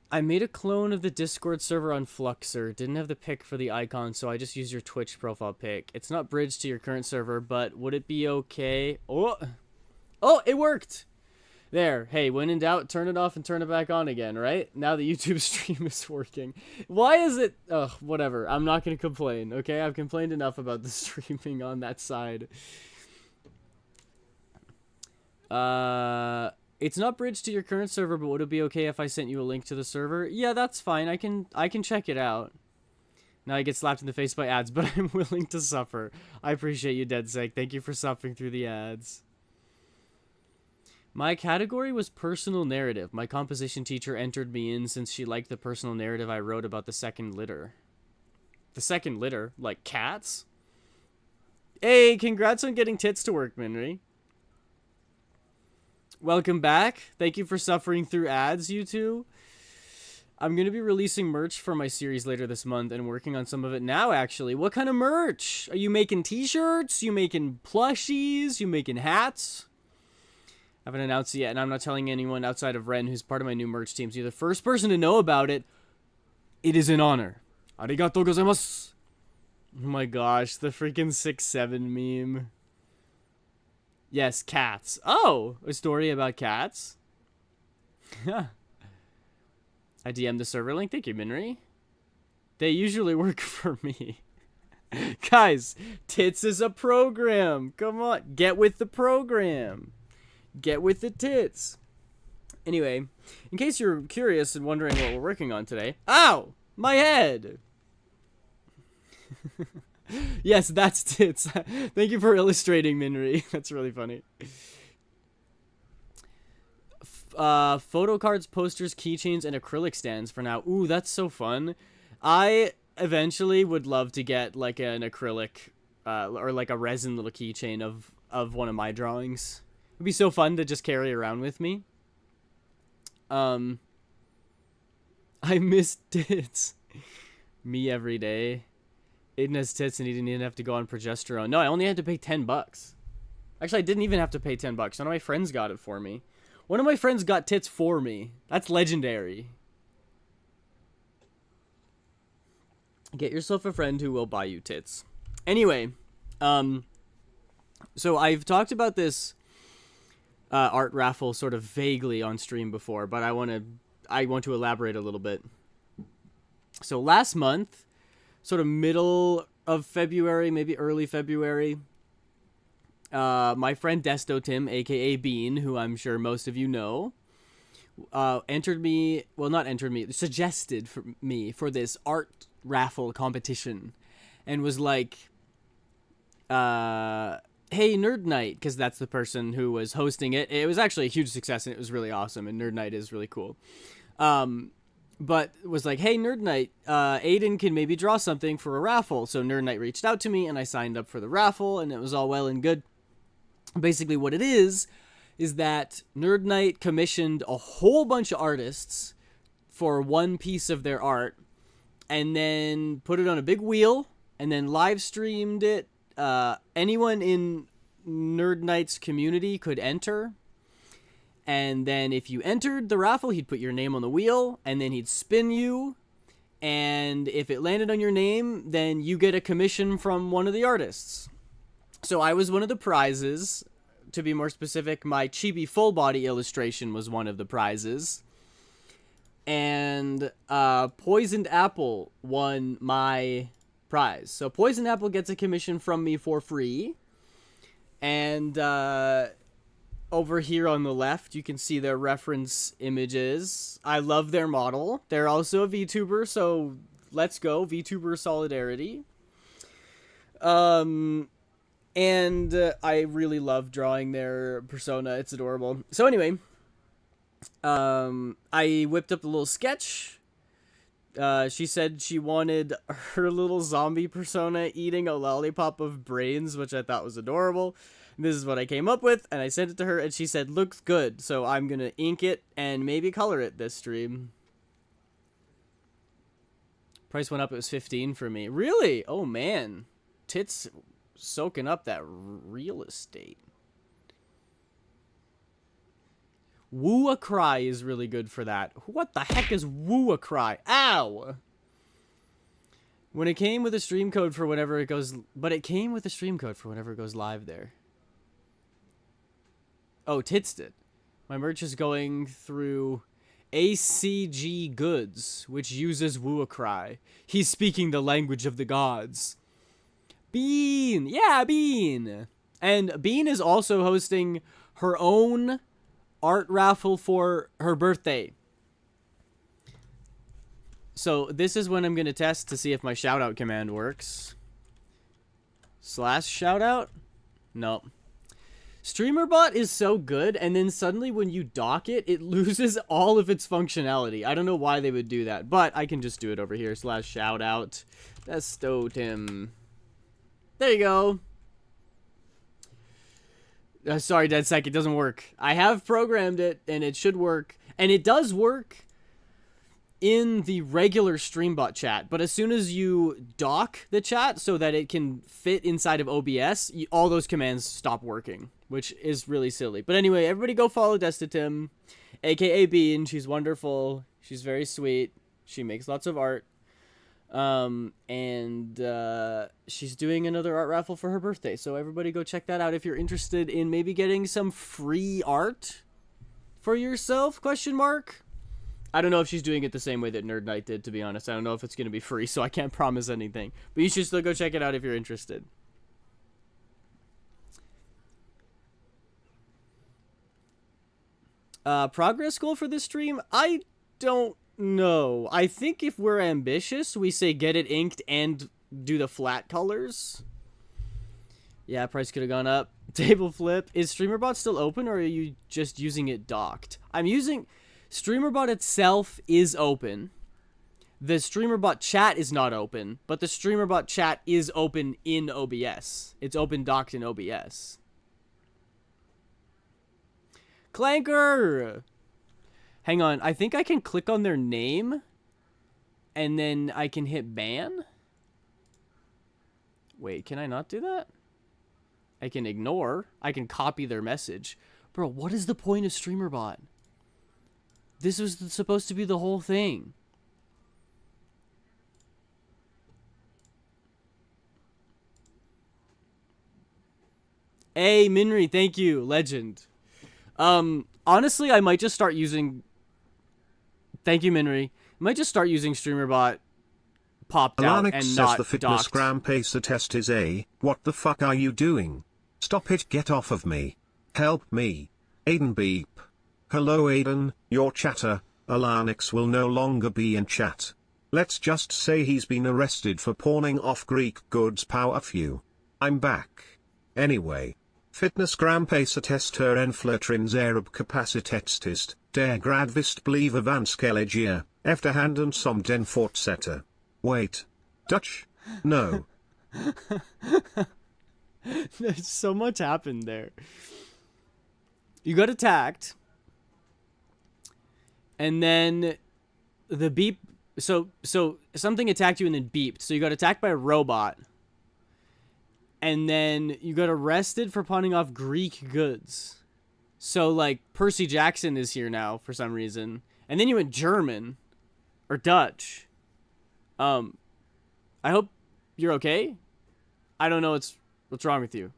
I made a clone of the Discord server on Fluxer. Didn't have the pic for the icon, so I just used your Twitch profile pic. It's not bridged to your current server, but would it be okay? Oh, it worked! There. Hey, when in doubt, turn it off and turn it back on again, right? Now the YouTube stream is working. Why is it... Ugh, whatever. I'm not going to complain, okay? I've complained enough about the streaming on that side. It's not bridged to your current server, but would it be okay if I sent you a link to the server? Yeah, that's fine. I can check it out. Now I get slapped in the face by ads, but I'm willing to suffer. I appreciate you, DeadSec. Thank you for suffering through the ads. My category was personal narrative. My composition teacher entered me in since she liked the personal narrative I wrote about the second litter. The second litter? Like cats? Hey, congrats on getting tits to work, Minry. Welcome back. Thank you for suffering through ads, you two. I'm going to be releasing merch for my series later this month and working on some of it now, actually. What kind of merch? Are you making t-shirts? You making plushies? You making hats? I haven't announced it yet, and I'm not telling anyone outside of Ren, who's part of my new merch team. So you're the first person to know about it. It is an honor. Arigatou gozaimasu. Oh my gosh, the freaking 6-7 meme. Yes, cats. Oh, a story about cats? I DM'd the server link. Thank you, Minry. They usually work for me. Guys, tits is a program. Come on, get with the program. Get with the tits. Anyway, in case you're curious and wondering what we're working on today. Ow! My head! Yes, that's tits. Thank you for illustrating, Minry. That's really funny. Photo cards, posters, keychains, and acrylic stands for now. Ooh, that's so fun. I eventually would love to get like an acrylic or like a resin little keychain of one of my drawings. It'd be so fun to just carry around with me. I miss tits. Me every day. Aiden has tits and he didn't even have to go on progesterone. No, I only had to pay $10. Actually, I didn't even have to pay $10. One of my friends got it for me. One of my friends got tits for me. That's legendary. Get yourself a friend who will buy you tits. Anyway, so I've talked about this art raffle sort of vaguely on stream before, but I want to elaborate a little bit. So last month, sort of middle of February, maybe early February, my friend Desto Tim, aka Bean, who I'm sure most of you know, suggested for me for this art raffle competition, and was like, hey, Nerd Night, because that's the person who was hosting it. It was actually a huge success, and it was really awesome, and Nerd Night is really cool. But was like, hey, Nerd Night, Aiden can maybe draw something for a raffle. So Nerd Night reached out to me, and I signed up for the raffle, and it was all well and good. Basically, what it is that Nerd Night commissioned a whole bunch of artists for one piece of their art, and then put it on a big wheel, and then live streamed it. Anyone in Nerd Night's community could enter. And then if you entered the raffle, he'd put your name on the wheel, and then he'd spin you. And if it landed on your name, then you get a commission from one of the artists. So I was one of the prizes. To be more specific, my chibi full body illustration was one of the prizes. And Poisoned Apple won my prize. So Poisoned Apple gets a commission from me for free. And over here on the left, you can see their reference images. I love their model. They're also a VTuber, so let's go. VTuber solidarity. And I really love drawing their persona. It's adorable. So anyway, I whipped up a little sketch. She said she wanted her little zombie persona eating a lollipop of brains, which I thought was adorable. This is what I came up with, and I sent it to her, and she said, looks good, so I'm gonna ink it and maybe color it this stream. Price went up, it was $15 for me. Really? Oh, man. Tits soaking up that real estate. Woo a Cry is really good for that. What the heck is Woo a Cry? Ow! When it came with a stream code for whenever it goes... But it came with a stream code for whenever it goes live there. Oh, Tits did. My merch is going through ACG Goods, which uses Woo a Cry. He's speaking the language of the gods. Bean! Yeah, Bean! And Bean is also hosting her own art raffle for her birthday. So this is when I'm going to test to see if my shoutout command works. /shoutout? Nope. StreamerBot is so good, and then suddenly when you dock it, it loses all of its functionality. I don't know why they would do that, but I can just do it over here. /shoutout. Destotim. There you go. Sorry, DeadSec, it doesn't work. I have programmed it, and it should work. And it does work in the regular StreamBot chat, but as soon as you dock the chat so that it can fit inside of OBS, all those commands stop working, which is really silly. But anyway, everybody go follow Destitim, aka Bean. She's wonderful. She's very sweet. She makes lots of art. She's doing another art raffle for her birthday, so everybody go check that out if you're interested in maybe getting some free art for yourself, ? I don't know if she's doing it the same way that Nerd Night did, to be honest. I don't know if it's going to be free, so I can't promise anything, but you should still go check it out if you're interested. Progress goal for this stream? I don't know. I think if we're ambitious, we say get it inked and do the flat colors. Yeah, price could have gone up. Table flip. Is StreamerBot still open, or are you just using it docked? I'm using... StreamerBot itself is open. The StreamerBot chat is not open, but the StreamerBot chat is open in OBS. It's open docked in OBS. Clanker! Hang on, I think I can click on their name, and then I can hit ban? Wait, can I not do that? I can ignore. I can copy their message. Bro, what is the point of StreamerBot? This was supposed to be the whole thing. Hey, Minri, thank you. Legend. Honestly, I might just start using... Thank you, Minri. I might just start using StreamerBot popped out and says not the fitness docked. gram pacer test is a, what the fuck are you doing? Stop it, get off of me. Help me. Aiden beep. Hello Aiden, your chatter. Alanix will no longer be in chat. Let's just say he's been arrested for pawning off Greek goods power few. I'm back. Anyway. Fitness gram pacer tester en flertrins Arab capacitetstist, der gradvist blieve vanskelegia, efterhanden som den fortsetter. Wait. Dutch? No. There's so much happened there. You got attacked. And then the beep, so something attacked you and then beeped. So you got attacked by a robot. And then you got arrested for pawning off Greek goods. So like Percy Jackson is here now for some reason. And then you went German or Dutch. I hope you're okay. I don't know what's wrong with you.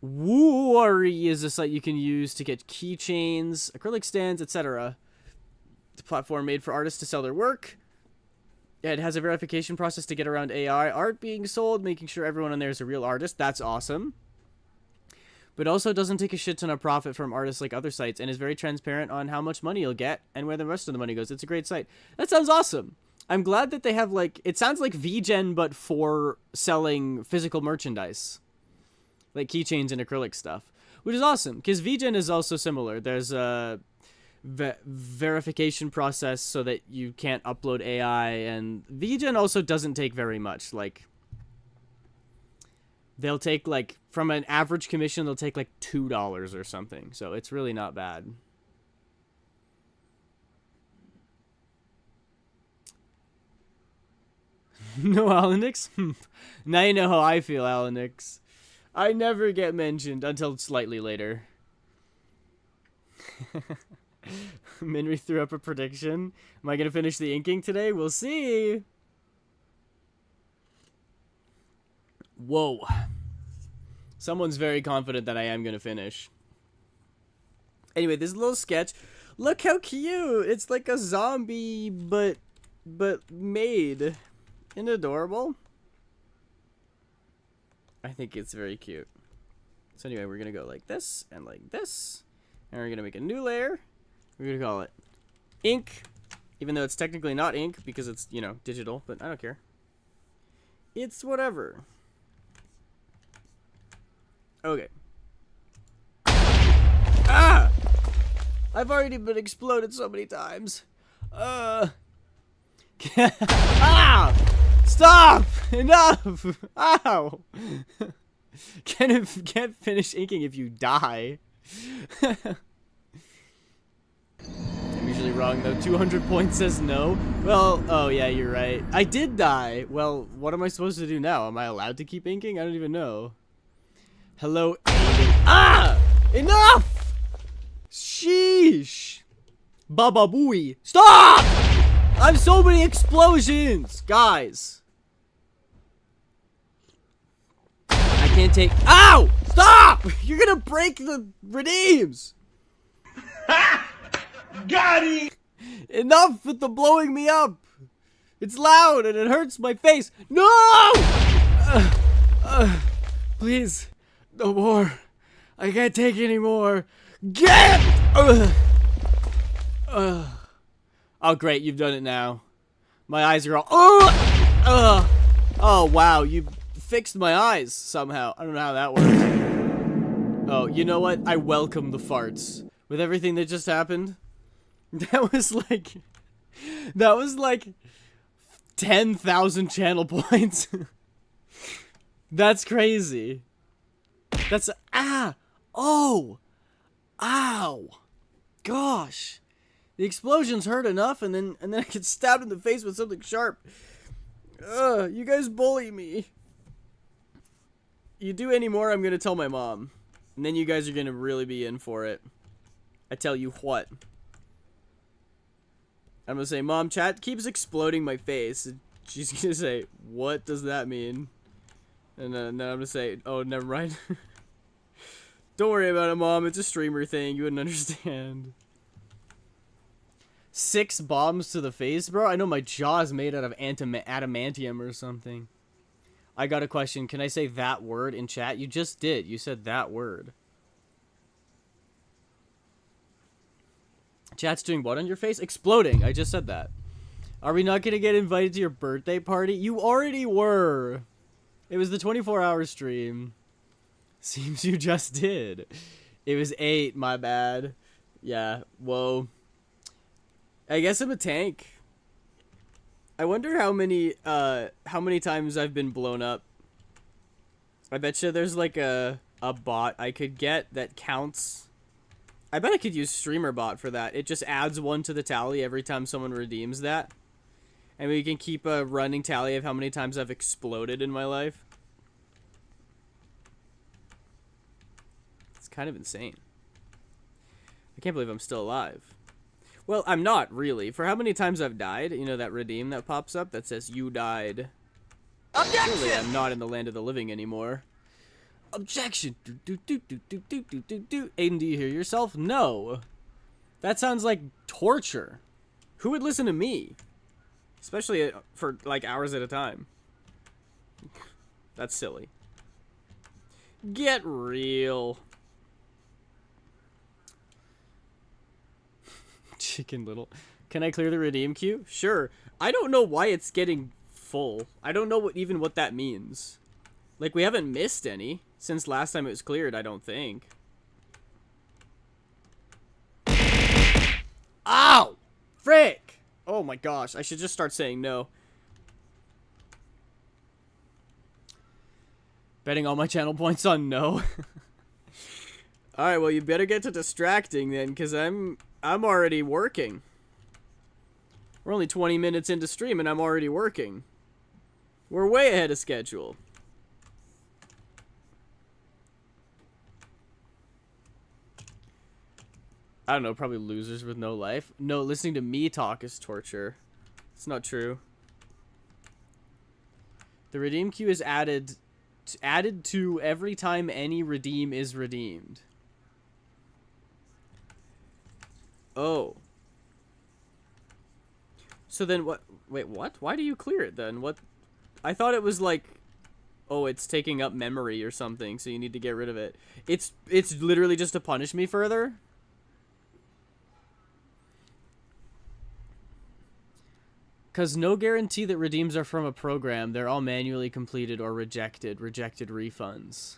Woori is a site you can use to get keychains, acrylic stands, etc. It's a platform made for artists to sell their work. It has a verification process to get around AI art being sold, making sure everyone on there is a real artist. That's awesome. But also doesn't take a shit ton of profit from artists like other sites and is very transparent on how much money you'll get and where the rest of the money goes. It's a great site. That sounds awesome. I'm glad that they have, like, it sounds like VGen, but for selling physical merchandise. Like keychains and acrylic stuff, which is awesome because VGen is also similar. There's a verification process so that you can't upload AI, and VGen also doesn't take very much. Like, they'll take, like, from an average commission, they'll take like $2 or something. So it's really not bad. No, Alanix? Now you know how I feel, Alanix. I never get mentioned until slightly later. Minri threw up a prediction. Am I going to finish the inking today? We'll see. Whoa. Someone's very confident that I am going to finish. Anyway, this little sketch. Look how cute. It's like a zombie, but made. Isn't it adorable? I think it's very cute. So anyway, we're going to go like this and like this. And we're going to make a new layer. We're going to call it ink. Even though it's technically not ink because it's, you know, digital. But I don't care. It's whatever. Okay. Ah! I've already been exploded so many times. Ah! Stop! Enough! Ow! Can't finish inking if you die. I'm usually wrong though. 200 points says no. Well, oh yeah, you're right. I did die. Well, what am I supposed to do now? Am I allowed to keep inking? I don't even know. Hello, Aiden. Ah! Enough! Sheesh! Baba Booey. Stop! I'm so many explosions! Guys. I can't take. Ow! Stop! You're gonna break the redeems! Got him! Enough with the blowing me up! It's loud and it hurts my face. No! Please. No more. I can't take any more. Get! Oh, great. You've done it now. My eyes are all... Oh, wow. You fixed my eyes somehow. I don't know how that worked. Oh, you know what? I welcome the farts. With everything that just happened. That was like 10,000 channel points. That's crazy. That's oh, ow, gosh, the explosions hurt enough, and then I get stabbed in the face with something sharp. You guys bully me. You do any more, I'm gonna tell my mom, and then you guys are gonna really be in for it. I tell you what. I'm gonna say, Mom, chat keeps exploding my face. And she's gonna say, what does that mean? And then I'm gonna say, oh, never mind. Don't worry about it, Mom. It's a streamer thing. You wouldn't understand. 6 bombs to the face, bro? I know my jaw is made out of adamantium or something. I got a question. Can I say that word in chat? You just did. You said that word. Chat's doing what on your face? Exploding. I just said that. Are we not going to get invited to your birthday party? You already were. It was the 24-hour stream. Seems you just did. It was 8, my bad. Yeah, whoa. I guess I'm a tank. I wonder how many times I've been blown up. I bet you there's like a bot I could get that counts. I bet I could use StreamerBot for that. It just adds 1 to the tally every time someone redeems that. And we can keep a running tally of how many times I've exploded in my life. Kind of insane. I can't believe I'm still alive. Well, I'm not really. For how many times I've died, you know that redeem that pops up that says you died. Objection! Surely I'm not in the land of the living anymore. Objection! Aiden, do you hear yourself? No. That sounds like torture. Who would listen to me? Especially for like hours at a time. That's silly. Get real. Chicken Little. Can I clear the redeem queue? Sure. I don't know why it's getting full. I don't know what that means. Like, we haven't missed any since last time it was cleared, I don't think. Ow! Frick! Oh my gosh, I should just start saying no. Betting all my channel points on no. Alright, well, you better get to distracting then, because I'm already working. We're only 20 minutes into stream and I'm already working. We're way ahead of schedule. I don't know, probably losers with no life. No, listening to me talk is torture. It's not true. The redeem queue is added to every time any redeem is redeemed. Oh. So then what? Wait, what? Why do you clear it then? What? I thought it was like, oh, it's taking up memory or something, so you need to get rid of it. It's literally just to punish me further. Because no guarantee that redeems are from a program. They're all manually completed or rejected. Rejected refunds.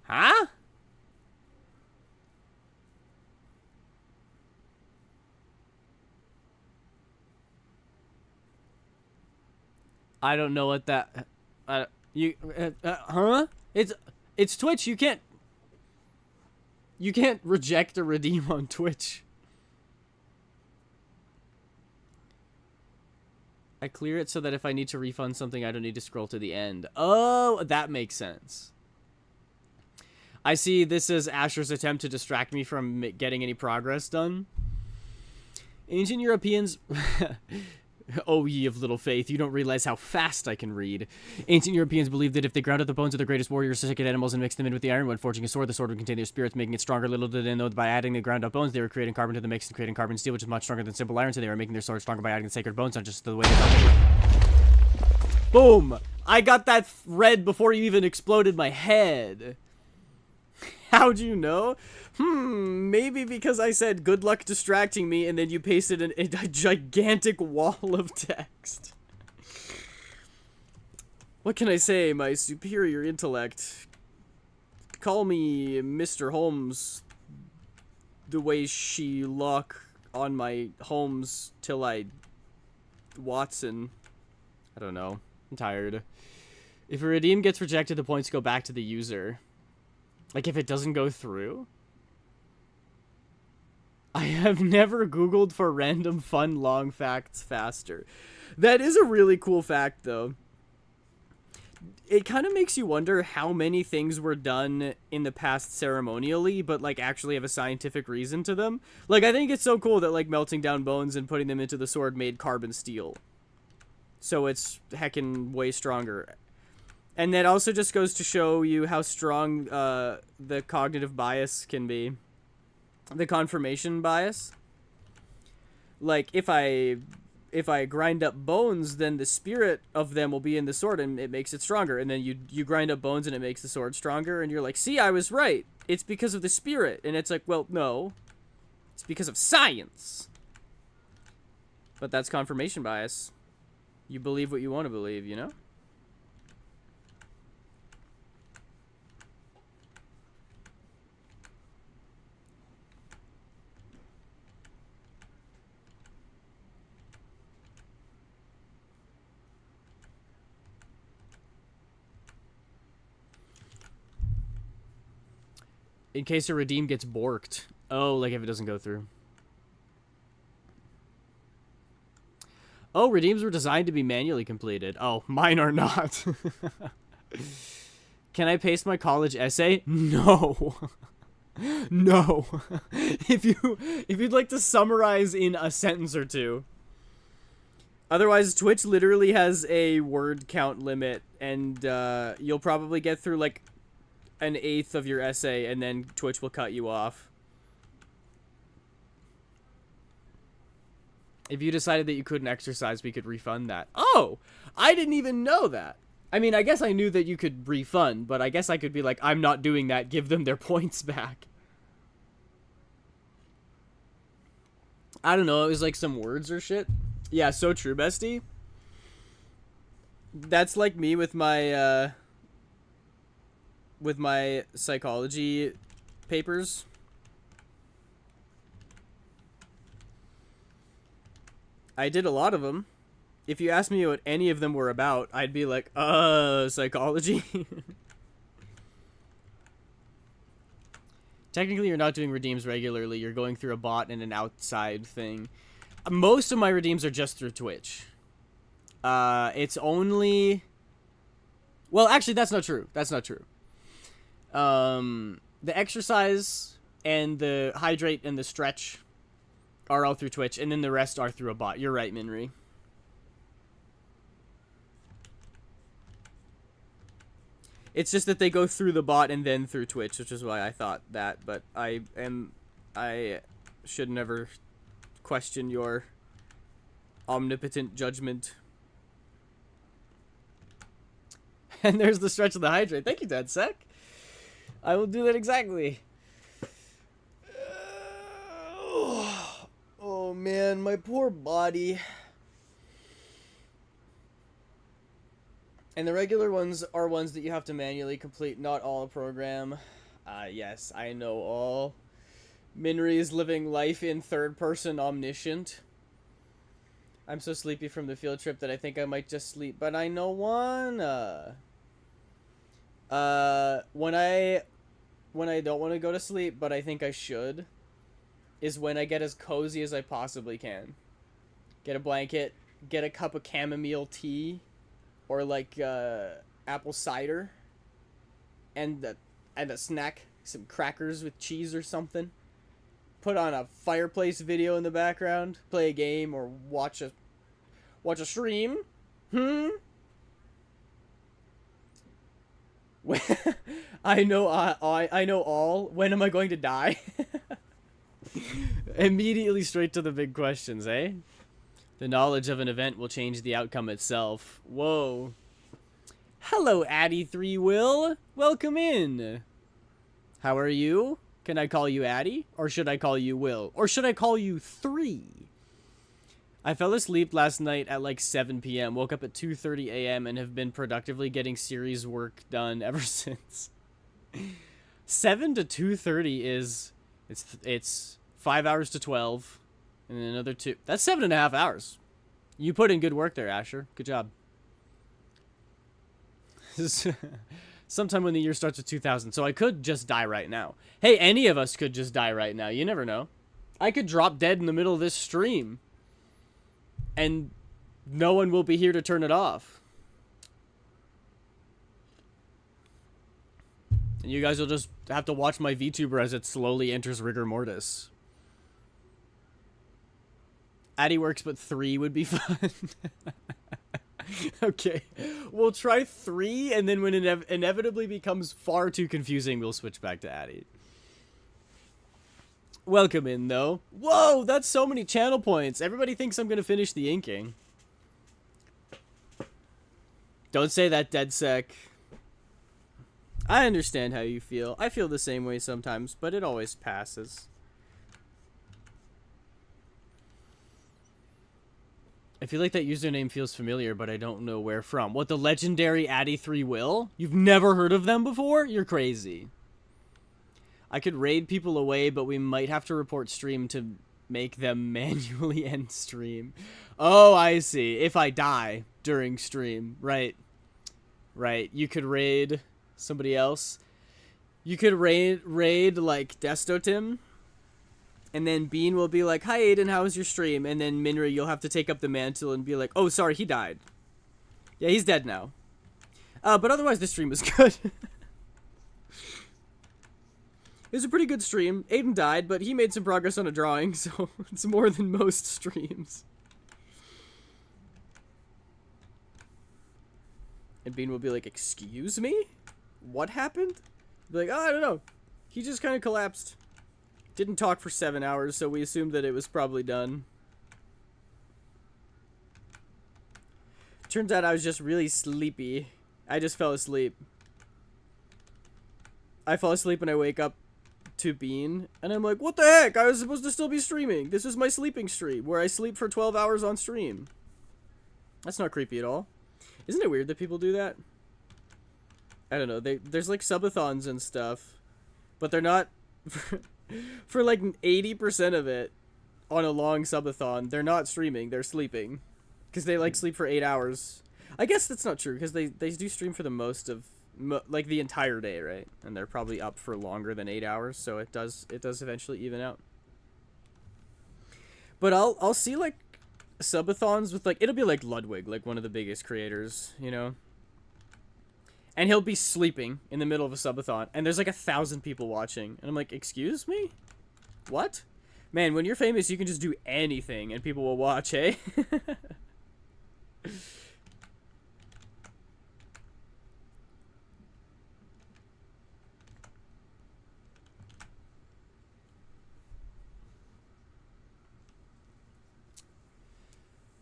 Huh? I don't know what that... huh? It's Twitch. You can't reject a redeem on Twitch. I clear it so that if I need to refund something, I don't need to scroll to the end. Oh, that makes sense. I see this as Asher's attempt to distract me from getting any progress done. Ancient Europeans... Oh, ye of little faith, you don't realize how fast I can read. Ancient Europeans believed that if they ground up the bones of the greatest warriors, sacred animals, and mixed them in with the iron when forging a sword, the sword would contain their spirits, making it stronger. Little did they know that by adding the ground up bones, they were creating carbon to the mix and creating carbon steel, which is much stronger than simple iron, so they were making their sword stronger by adding the sacred bones, not just the way they found it. Boom! I got that read before you even exploded my head. How'd you know? Maybe because I said good luck distracting me and then you pasted a gigantic wall of text. What can I say, my superior intellect? Call me Mr. Holmes the way she lock on my Holmes till I... Watson. I don't know. I'm tired. If a redeem gets rejected, the points go back to the user. Like if it doesn't go through? I have never Googled for random fun long facts faster. That is a really cool fact, though. It kind of makes you wonder how many things were done in the past ceremonially, but, like, actually have a scientific reason to them. Like, I think it's so cool that, like, melting down bones and putting them into the sword made carbon steel. So it's heckin' way stronger. And that also just goes to show you how strong the cognitive bias can be. The confirmation bias. Like, if I grind up bones, then the spirit of them will be in the sword and it makes it stronger. And then you grind up bones and it makes the sword stronger. And you're like, see, I was right. It's because of the spirit. And it's like, well, no. It's because of science. But that's confirmation bias. You believe what you want to believe, you know? In case a redeem gets borked. Oh, like if it doesn't go through. Oh, redeems were designed to be manually completed. Oh, mine are not. Can I paste my college essay? No. No. If you'd like to summarize in a sentence or two. Otherwise, Twitch literally has a word count limit, and you'll probably get through like an eighth of your essay, and then Twitch will cut you off. If you decided that you couldn't exercise, we could refund that. Oh, I didn't even know that. I mean, I guess I knew that you could refund, but I guess I could be like, I'm not doing that, give them their points back. I don't know, it was like some words or shit. Yeah, so true, bestie. That's like me with my psychology papers. I did a lot of them. If you asked me what any of them were about, I'd be like, psychology. Technically, you're not doing redeems regularly. You're going through a bot and an outside thing. Most of my redeems are just through Twitch. It's only... Well, actually, that's not true. That's not true. The exercise and the hydrate and the stretch are all through Twitch, and then the rest are through a bot. You're right, Minri. It's just that they go through the bot and then through Twitch, which is why I thought that, but I should never question your omnipotent judgment. And there's the stretch of the hydrate. Thank you, DadSec. I will do that exactly. Oh man, my poor body. And the regular ones are ones that you have to manually complete, not all a program. Yes, I know all. Minri is living life in third person omniscient. I'm so sleepy from the field trip that I think I might just sleep, but I know one. When I don't want to go to sleep, but I think I should, is when I get as cozy as I possibly can. Get a blanket, get a cup of chamomile tea, or like apple cider, and a snack, some crackers with cheese or something. Put on a fireplace video in the background, play a game, or watch a stream. I know all. When am I going to die? Immediately straight to the big questions, eh? The knowledge of an event will change the outcome itself. Whoa. Hello, Addy3Will. Welcome in. How are you? Can I call you Addy? Or should I call you Will? Or should I call you 3? I fell asleep last night at like 7 p.m., woke up at 2:30 a.m., and have been productively getting series work done ever since. 7 to 2:30 is... It's 5 hours to 12, and then another 2. That's 7.5 hours. You put in good work there, Asher. Good job. Sometime when the year starts with 2000, so I could just die right now. Hey, any of us could just die right now. You never know. I could drop dead in the middle of this stream, and no one will be here to turn it off. And you guys will just have to watch my VTuber as it slowly enters rigor mortis. Addy works, but 3 would be fun. Okay, we'll try 3, and then when it inevitably becomes far too confusing, we'll switch back to Addy. Welcome in, though. Whoa, that's so many channel points. Everybody thinks I'm going to finish the inking. Don't say that, DedSec. I understand how you feel. I feel the same way sometimes, but it always passes. I feel like that username feels familiar, but I don't know where from. What, the legendary Addy3Will? You've never heard of them before? You're crazy. I could raid people away, but we might have to report stream to make them manually end stream. Oh, I see. If I die during stream. Right. Right. You could raid somebody else. You could raid like Destotim. And then Bean will be like, hi, Aiden, how was your stream? And then Minri, you'll have to take up the mantle and be like, oh, sorry, he died. Yeah, he's dead now. But otherwise, the stream was good. It was a pretty good stream. Aiden died, but he made some progress on a drawing, so it's more than most streams. And Bean will be like, excuse me? What happened? Be like, oh, I don't know. He just kind of collapsed. Didn't talk for 7 hours, so we assumed that it was probably done. Turns out I was just really sleepy. I just fell asleep. I fall asleep and I wake up to Bean, and I'm like, what the heck? I was supposed to still be streaming. This is my sleeping stream, where I sleep for 12 hours on stream. That's not creepy at all. Isn't it weird that people do that? I don't know. There's like subathons and stuff, but they're not... For like 80% of it on a long subathon, they're not streaming, they're sleeping. Because they like sleep for 8 hours. I guess that's not true, because they do stream for the most of, like the entire day, right? And they're probably up for longer than 8 hours, so it does eventually even out. But I'll see like subathons with like, it'll be like Ludwig, like one of the biggest creators, you know? And he'll be sleeping in the middle of a subathon, and there's like 1,000 people watching. And I'm like, excuse me? What? Man, when you're famous, you can just do anything, and people will watch, hey?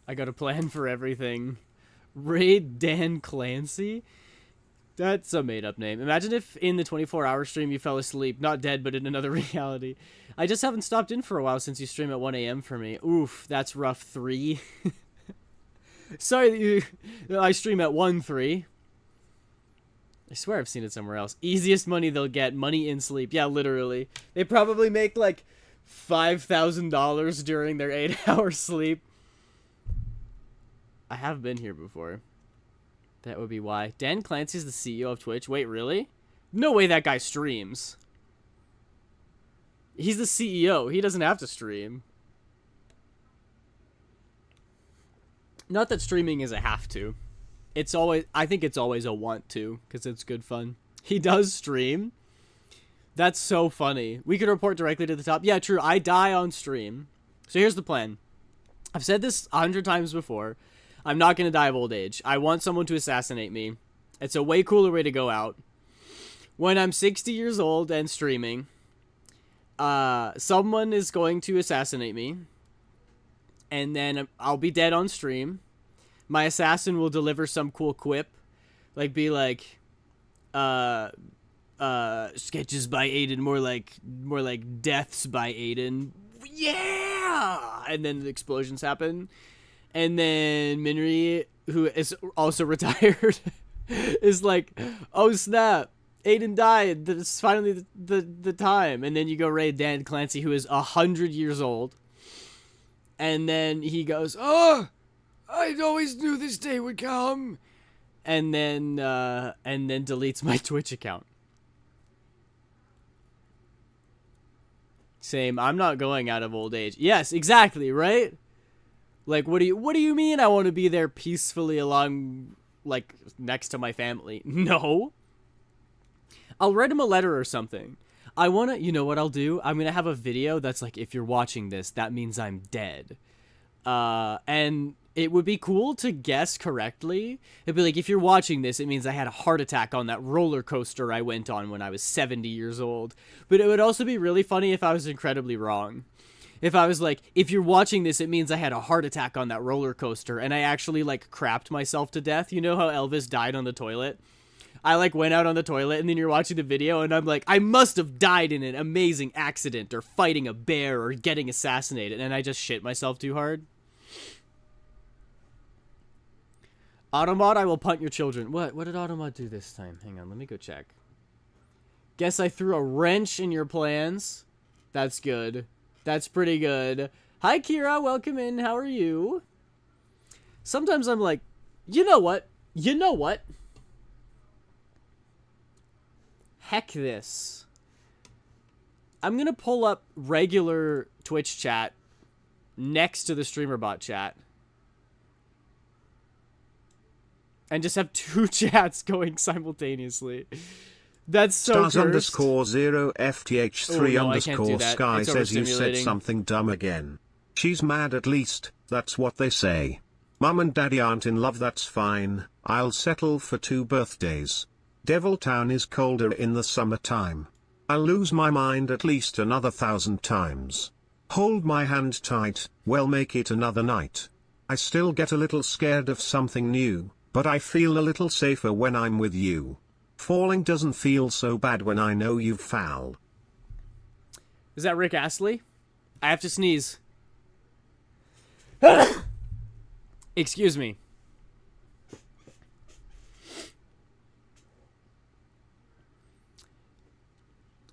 I got a plan for everything. Raid Dan Clancy? That's a made-up name. Imagine if in the 24-hour stream you fell asleep. Not dead, but in another reality. I just haven't stopped in for a while since you stream at 1 a.m. for me. Oof, that's rough. 3. Sorry that I stream at 1-3. I swear I've seen it somewhere else. Easiest money they'll get. Money in sleep. Yeah, literally. They probably make like $5,000 during their 8-hour sleep. I have been here before. That would be why. Dan Clancy's the CEO of Twitch. Wait, really? No way that guy streams. He's the CEO. He doesn't have to stream. Not that streaming is a have to. It's always, I think it's always a want to, because it's good fun. He does stream. That's so funny. We could report directly to the top. Yeah, true. I die on stream. So here's the plan. I've said this 100 times before. I'm not going to die of old age. I want someone to assassinate me. It's a way cooler way to go out. When I'm 60 years old and streaming, someone is going to assassinate me. And then I'll be dead on stream. My assassin will deliver some cool quip. Like, be like, sketches by Aiden, more like deaths by Aiden. Yeah! And then the explosions happen. And then Minri, who is also retired, is like, oh snap, Aiden died. This is finally the time. And then you go raid Dan Clancy, who is 100 years old. And then he goes, oh, I always knew this day would come. And then deletes my Twitch account. Same. I'm not going out of old age. Yes, exactly, right? Like, what do you mean I want to be there peacefully along, like, next to my family? No. I'll write him a letter or something. I want to, you know what I'll do? I'm going to have a video that's like, if you're watching this, that means I'm dead. And it would be cool to guess correctly. It'd be like, if you're watching this, it means I had a heart attack on that roller coaster I went on when I was 70 years old. But it would also be really funny if I was incredibly wrong. If I was like, if you're watching this, it means I had a heart attack on that roller coaster and I actually, like, crapped myself to death. You know how Elvis died on the toilet? I, like, went out on the toilet and then you're watching the video and I'm like, I must have died in an amazing accident or fighting a bear or getting assassinated, and I just shit myself too hard. Automod, I will punt your children. What did Automod do this time? Hang on, let me go check. Guess I threw a wrench in your plans. That's good. That's pretty good. Hi, Kira. Welcome in. How are you? Sometimes I'm like, you know what? You know what? Heck this. I'm going to pull up regular Twitch chat next to the StreamerBot chat. And just have 2 chats going simultaneously. That's so Stars cursed. _0 FTH3 _ Sky says you said something dumb again. She's mad at least, that's what they say. Mum and Daddy aren't in love, that's fine, I'll settle for 2 birthdays. Devil Town is colder in the summertime. I'll lose my mind at least another 1,000 times. Hold my hand tight, we'll make it another night. I still get a little scared of something new, but I feel a little safer when I'm with you. Falling doesn't feel so bad when I know you've foul. Is that Rick Astley? I have to sneeze. Excuse me.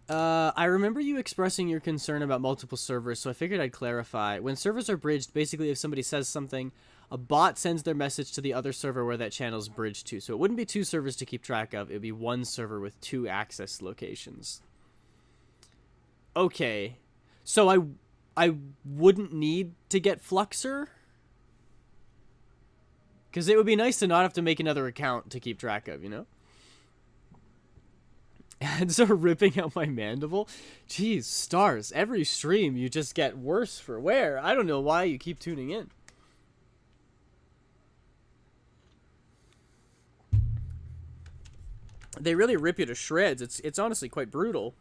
I remember you expressing your concern about multiple servers, so I figured I'd clarify. When servers are bridged, basically if somebody says something, a bot sends their message to the other server where that channel's bridged to. So it wouldn't be 2 servers to keep track of. It would be 1 server with 2 access locations. Okay. So I wouldn't need to get Fluxer? Because it would be nice to not have to make another account to keep track of, you know? Ads are ripping out my mandible. Jeez, stars. Every stream you just get worse for wear. I don't know why you keep tuning in. They really rip you to shreds. It's honestly quite brutal.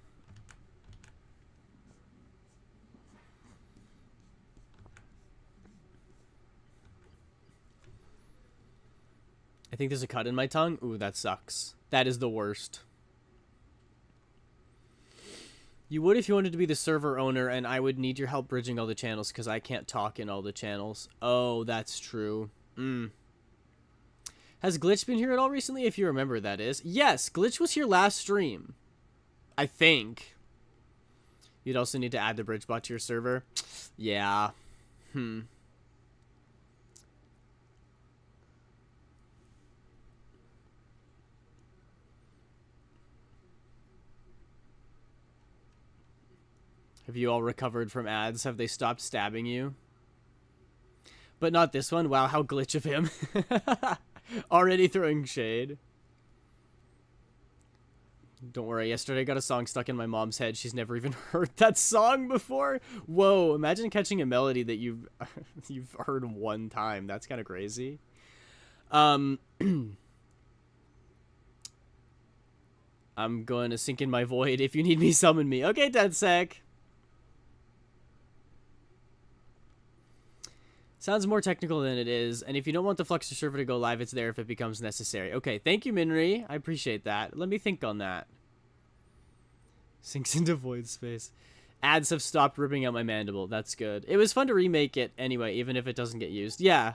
I think there's a cut in my tongue. Ooh, that sucks. That is the worst. You would if you wanted to be the server owner, and I would need your help bridging all the channels because I can't talk in all the channels. Oh, that's true. Has Glitch been here at all recently? If you remember, that is. Yes, Glitch was here last stream. I think. You'd also need to add the bridge bot to your server. Yeah. Have you all recovered from ads? Have they stopped stabbing you? But not this one. Wow, how glitch of him. Already throwing shade. Don't worry, yesterday I got a song stuck in my mom's head. She's never even heard that song before. Whoa, imagine catching a melody that you've heard one time. That's kind of crazy. I'm going to sink in my void. If you need me, summon me. Okay, DeadSec. Sounds more technical than it is, and if you don't want the Fluxor server to go live, it's there if it becomes necessary. Okay, thank you, Minri. I appreciate that. Let me think on that. Sinks into void space. Ads have stopped ripping out my mandible. That's good. It was fun to remake it anyway, even if it doesn't get used. Yeah.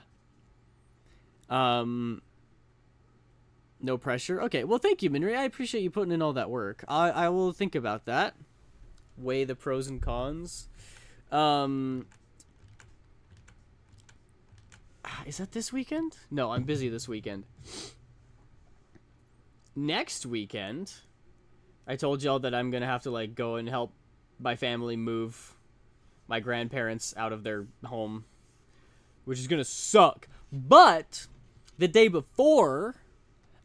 No pressure. Okay, well, thank you, Minri. I appreciate you putting in all that work. I will think about that. Weigh the pros and cons. Is that this weekend? No, I'm busy this weekend. Next weekend, I told y'all that I'm going to have to, like, go and help my family move my grandparents out of their home, which is going to suck. But the day before,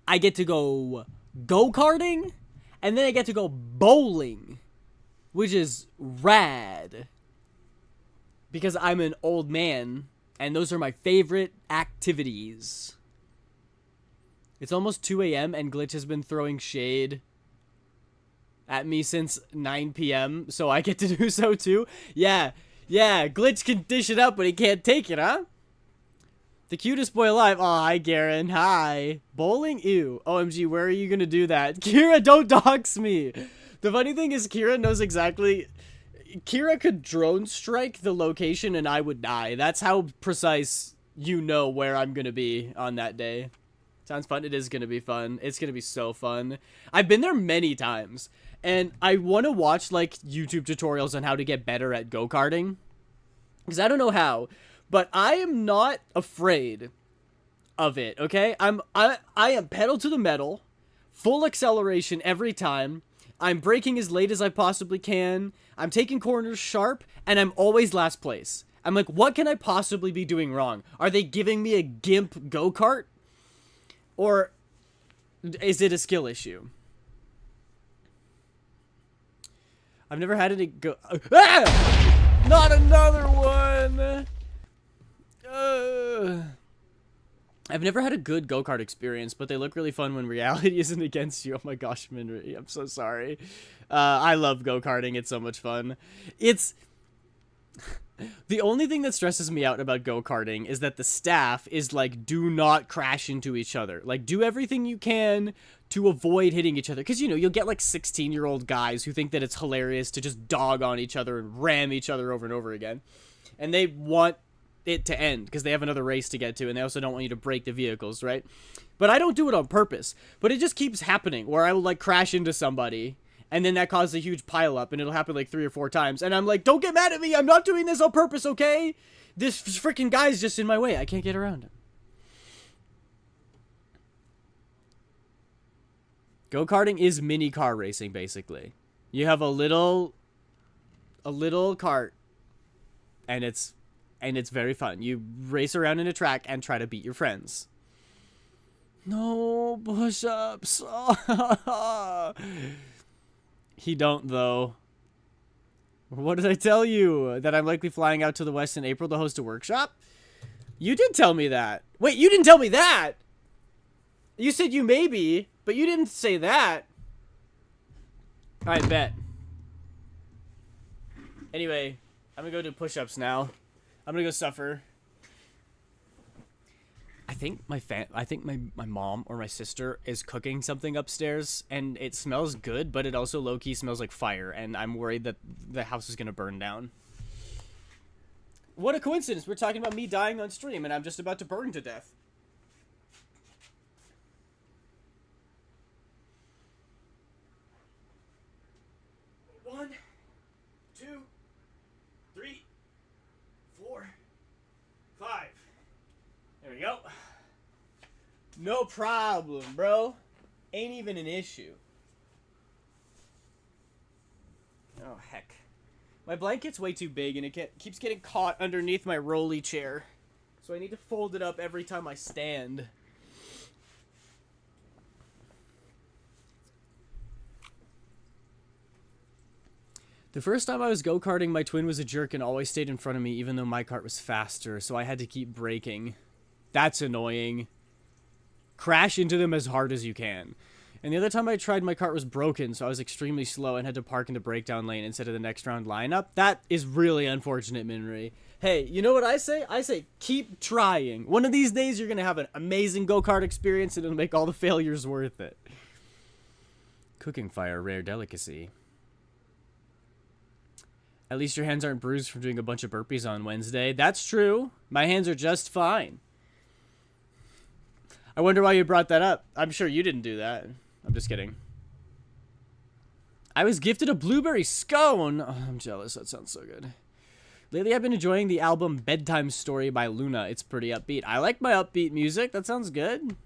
I get to go go-karting, and then I get to go bowling, which is rad. Because I'm an old man, and those are my favorite activities. It's almost 2 a.m. and Glitch has been throwing shade at me since 9 p.m. So I get to do so too. Yeah, Glitch can dish it up, but he can't take it, huh? The cutest boy alive. Aw, hi, Garen. Hi. Bowling? Ew. OMG, where are you gonna do that? Kira, don't dox me. The funny thing is Kira knows exactly... Kira could drone strike the location and I would die. That's how precise you know where I'm gonna be on that day. Sounds fun. It is gonna be fun. It's gonna be so fun. I've been there many times, and I want to watch like YouTube tutorials on how to get better at go-karting, because I don't know how, but I am not afraid of it. Okay, I am pedal to the metal, full acceleration every time. I'm braking as late as I possibly can. I'm taking corners sharp, and I'm always last place. I'm like, what can I possibly be doing wrong? Are they giving me a GIMP go-kart? Or is it a skill issue? I've never had any go... Ah! Not another one! I've never had a good go-kart experience, but they look really fun when reality isn't against you. Oh my gosh, Minri, I'm so sorry. I love go-karting. It's so much fun. It's... The only thing that stresses me out about go-karting is that the staff is like, do not crash into each other. Like, do everything you can to avoid hitting each other. Because, you know, you'll get like 16-year-old guys who think that it's hilarious to just dog on each other and ram each other over and over again. And they want it to end because they have another race to get to, and they also don't want you to break the vehicles, right? But I don't do it on purpose. But it just keeps happening where I will like crash into somebody, and then that causes a huge pile up, and it'll happen like 3 or 4 times. And I'm like, don't get mad at me. I'm not doing this on purpose, okay? This freaking guy's just in my way. I can't get around him. Go-karting is mini car racing, basically. You have a little cart, and it's very fun. You race around in a track and try to beat your friends. No push-ups. He don't, though. What did I tell you? That I'm likely flying out to the West in April to host a workshop? You did tell me that. Wait, you didn't tell me that! You said you maybe, but you didn't say that. Alright, bet. Anyway, I'm gonna go do push-ups now. I'm gonna go suffer. I think my mom or my sister is cooking something upstairs, and it smells good, but it also low-key smells like fire, and I'm worried that the house is gonna burn down. What a coincidence! We're talking about me dying on stream, and I'm just about to burn to death. One, 2, 3, 4, 5. There we go. No problem, bro. Ain't even an issue. Oh, heck. My blanket's way too big, and it keeps getting caught underneath my rolly chair. So I need to fold it up every time I stand. The first time I was go-karting, my twin was a jerk and always stayed in front of me, even though my kart was faster, so I had to keep braking. That's annoying. Crash into them as hard as you can. And the other time I tried, my kart was broken, so I was extremely slow and had to park in the breakdown lane instead of the next round lineup. That is really unfortunate, Minri. Hey, you know what I say? I say keep trying. One of these days, you're going to have an amazing go-kart experience, and it'll make all the failures worth it. Cooking fire, rare delicacy. At least your hands aren't bruised from doing a bunch of burpees on Wednesday. That's true. My hands are just fine. I wonder why you brought that up. I'm sure you didn't do that. I'm just kidding. I was gifted a blueberry scone. Oh, I'm jealous. That sounds so good. Lately, I've been enjoying the album Bedtime Story by Luna. It's pretty upbeat. I like my upbeat music. That sounds good.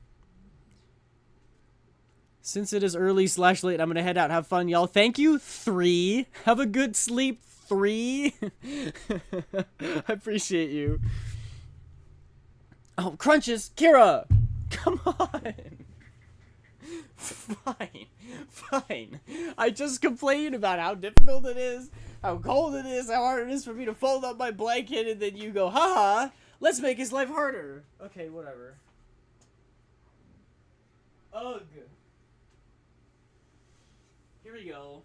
Since it is early/late, I'm going to head out. Have fun, y'all. Thank you, 3. Have a good sleep, 3. I appreciate you. Oh, Crunches. Kira. Come on. Fine. I just complained about how difficult it is, how cold it is, how hard it is for me to fold up my blanket, and then you go, haha, let's make his life harder. Okay, whatever. Ugh. Here we go.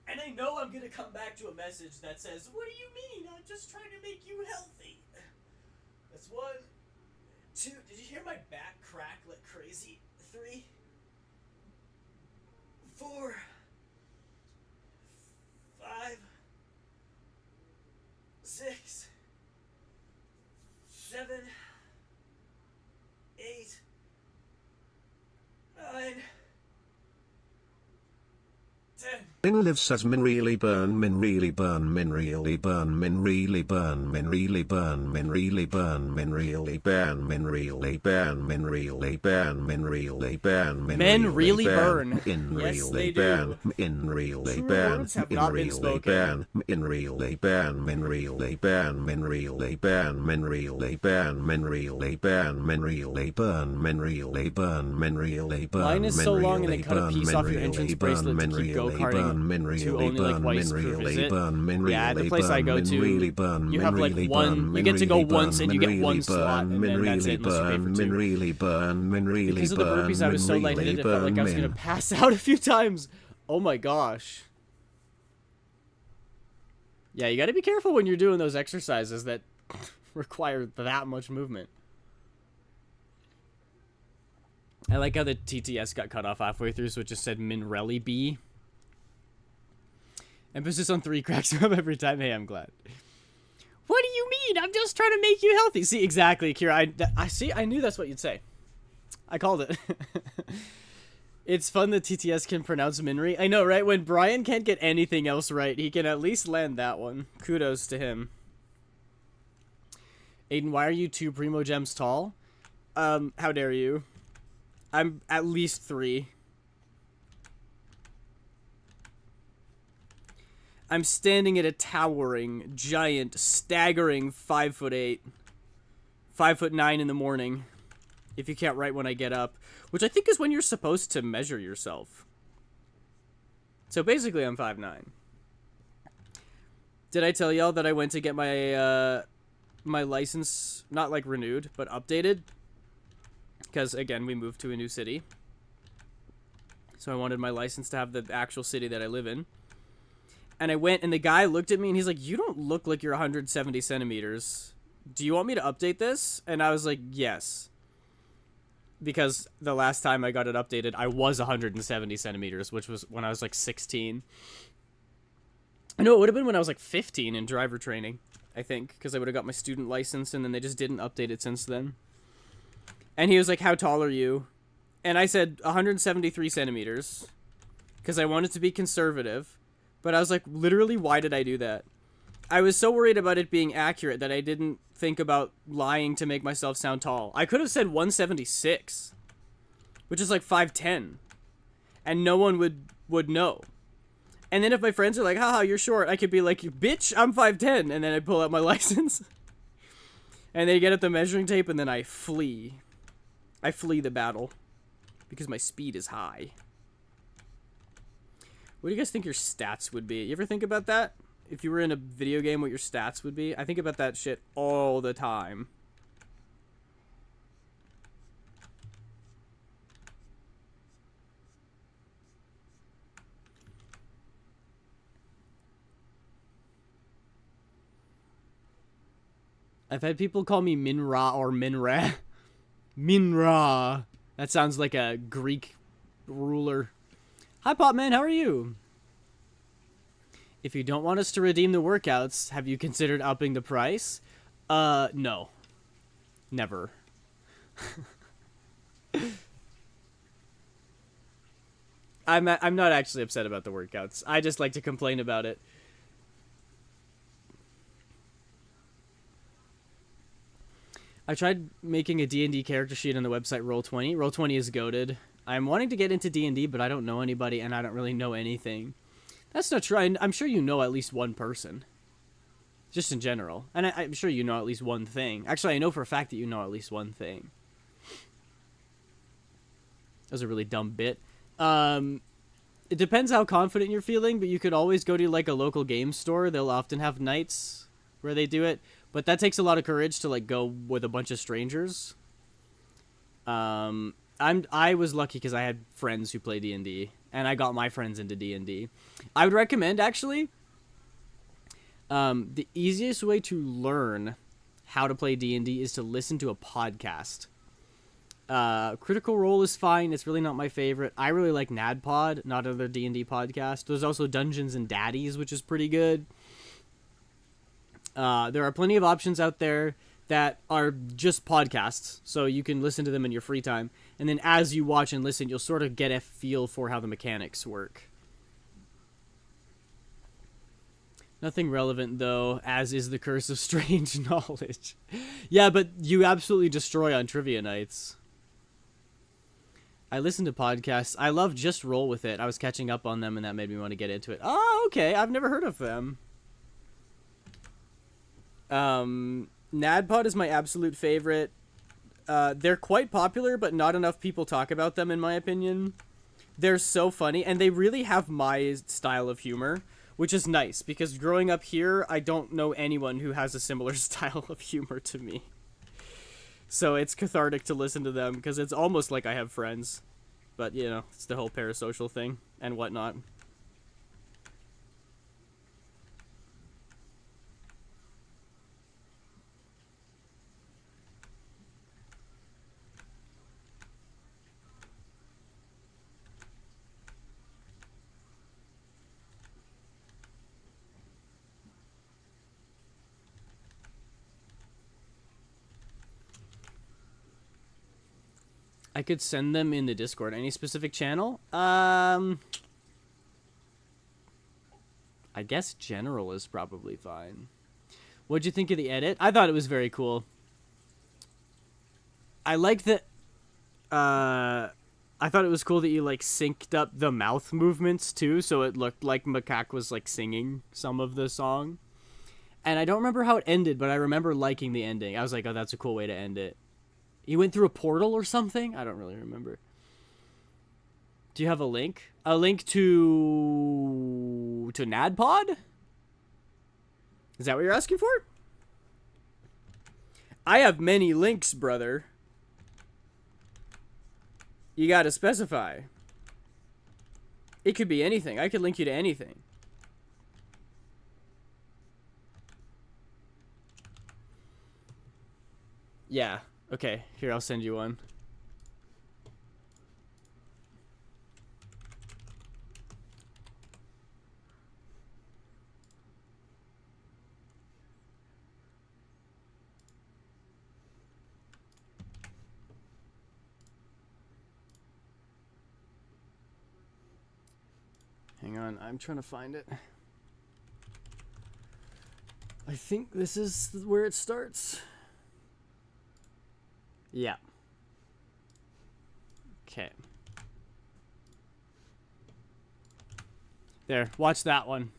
And I know I'm gonna come back to a message that says, what do you mean? I'm just trying to make you healthy. That's 1, 2. Did you hear my back crack like crazy? 3, 4, 5, 6, 7, 8, 9, 10. Min live says min really burn, min really burn, min really burn, min really burn, min really burn, min really burn, min really burn, min really burn, min really burn, min really burn, Men really burn. In Yes, really they burn, do. in really True burn, words have in not been really spoken. burn, in really burn, min really burn, min really burn, min really burn, min really burn, min really burn, min really burn, min really burn. Mine is so long and they cut a piece off your entrance bracelet to keep go-karting to only like twice per visit. Yeah, the place I go to, you have like one, you get to go once and you get one slot, and then that's it unless you pay for 2. Because of the burpees, I was so lightheaded, it felt like I was gonna pass out a few times. Oh my gosh. Yeah, you gotta be careful when you're doing those exercises that require that much movement. I like how the TTS got cut off halfway through, so it just said Minrelli B. Emphasis on 3 cracks me up every time. Hey, I'm glad. What do you mean? I'm just trying to make you healthy. See, exactly, Kira. I knew that's what you'd say. I called it. It's fun that TTS can pronounce Minri. I know, right? When Brian can't get anything else right, he can at least land that one. Kudos to him. Aiden, why are you 2 Primo Gems tall? How dare you? I'm at least 3. I'm standing at a towering, giant, staggering 5'8", 5'9" in the morning. If you can't write when I get up, which I think is when you're supposed to measure yourself. So basically, I'm 5'9". Did I tell y'all that I went to get my my license, not like renewed, but updated? Because again, we moved to a new city. So I wanted my license to have the actual city that I live in. And I went, and the guy looked at me, and he's like, "You don't look like you're 170 centimeters. Do you want me to update this?" And I was like, "Yes." Because the last time I got it updated, I was 170 centimeters, which was when I was like 16. No, it would have been when I was like 15 in driver training, I think, because I would have got my student license, and then they just didn't update it since then. And he was like, "How tall are you?" And I said 173 centimeters, because I wanted to be conservative. But I was like, literally, why did I do that? I was so worried about it being accurate that I didn't think about lying to make myself sound tall. I could have said 176, which is like 5'10", and no one would know. And then if my friends are like, "Haha, you're short," I could be like, "Bitch, I'm 5'10", and then I pull out my license. And they get at the measuring tape, and then I flee. I flee the battle. Because my speed is high. What do you guys think your stats would be? You ever think about that? If you were in a video game, what your stats would be? I think about that shit all the time. I've had people call me Minra or Minra. Minra. That sounds like a Greek ruler. Hi, Popman. How are you? If you don't want us to redeem the workouts, have you considered upping the price? No. Never. I'm not actually upset about the workouts. I just like to complain about it. I tried making a D&D character sheet on the website Roll20. Roll20 is goated. I'm wanting to get into D&D, but I don't know anybody, and I don't really know anything. That's not true. I'm sure you know at least one person. Just in general. And I'm sure you know at least one thing. Actually, I know for a fact that you know at least one thing. That was a really dumb bit. It depends how confident you're feeling, but you could always go to, like, a local game store. They'll often have nights where they do it. But that takes a lot of courage to, like, go with a bunch of strangers. I was lucky because I had friends who play D&D, and I got my friends into D&D. I would recommend, actually, the easiest way to learn how to play D&D is to listen to a podcast. Critical Role is fine. It's really not my favorite. I really like NADPod, not another D&D podcast. There's also Dungeons and Daddies, which is pretty good. There are plenty of options out there that are just podcasts, so you can listen to them in your free time. And then as you watch and listen, you'll sort of get a feel for how the mechanics work. Nothing relevant, though, as is the Curse of Strange Knowledge. Yeah, but you absolutely destroy on trivia nights. I listen to podcasts. I love Just Roll With It. I was catching up on them, and that made me want to get into it. Oh, okay. I've never heard of them. NADPod is my absolute favorite. They're quite popular, but not enough people talk about them, in my opinion. They're so funny, and they really have my style of humor, which is nice, because growing up here, I don't know anyone who has a similar style of humor to me. So it's cathartic to listen to them, because it's almost like I have friends. But, you know, it's the whole parasocial thing and whatnot. I could send them in the Discord. Any specific channel? I guess general is probably fine. What'd you think of the edit? I thought it was very cool. I liked that. I thought it was cool that you like synced up the mouth movements too, so it looked like Macaque was like singing some of the song. And I don't remember how it ended, but I remember liking the ending. I was like, oh, that's a cool way to end it. He went through a portal or something? I don't really remember. Do you have a link? A link to NADPOD? Is that what you're asking for? I have many links, brother. You gotta specify. It could be anything. I could link you to anything. Yeah. Okay. Here, I'll send you one. Hang on, I'm trying to find it. I think this is where it starts. Yeah. Okay. There, watch that one.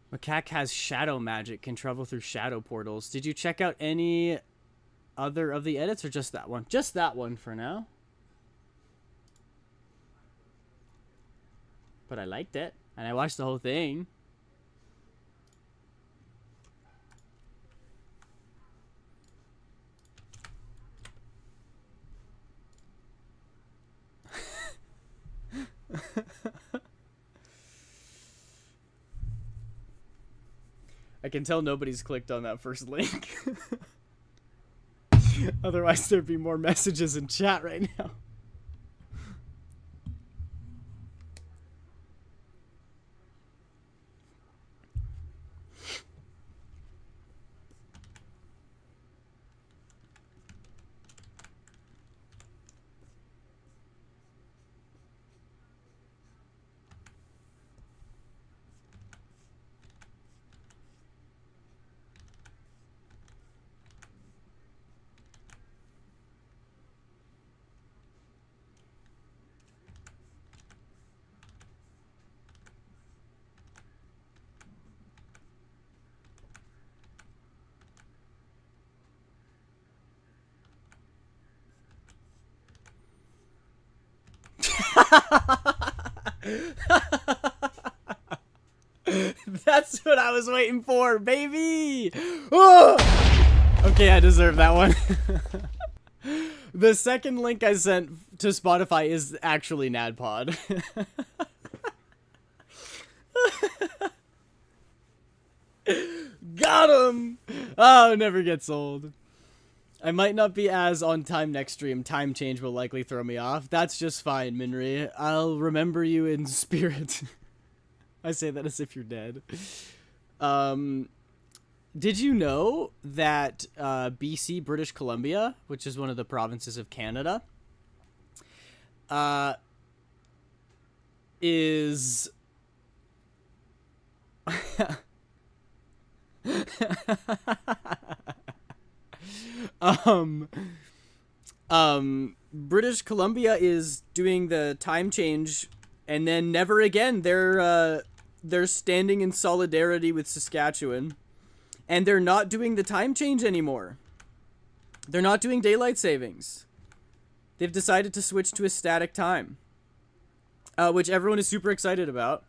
Macaque has shadow magic, can travel through shadow portals. Did you check out any other of the edits or just that one? Just that one for now. But I liked it, and I watched the whole thing. I can tell nobody's clicked on that first link. Otherwise, there'd be more messages in chat right now. That's what I was waiting for, baby! Oh! Okay, I deserve that one. The second link I sent to Spotify is actually NADPOD. Got him! Oh, never gets old. I might not be as on time next stream. Time change will likely throw me off. That's just fine, Minri. I'll remember you in spirit. I say that as if you're dead. Did you know that BC, British Columbia, which is one of the provinces of Canada, is... British Columbia is doing the time change, and then never again. They're standing in solidarity with Saskatchewan, and they're not doing the time change anymore. They're not doing daylight savings. They've decided to switch to a static time, which everyone is super excited about,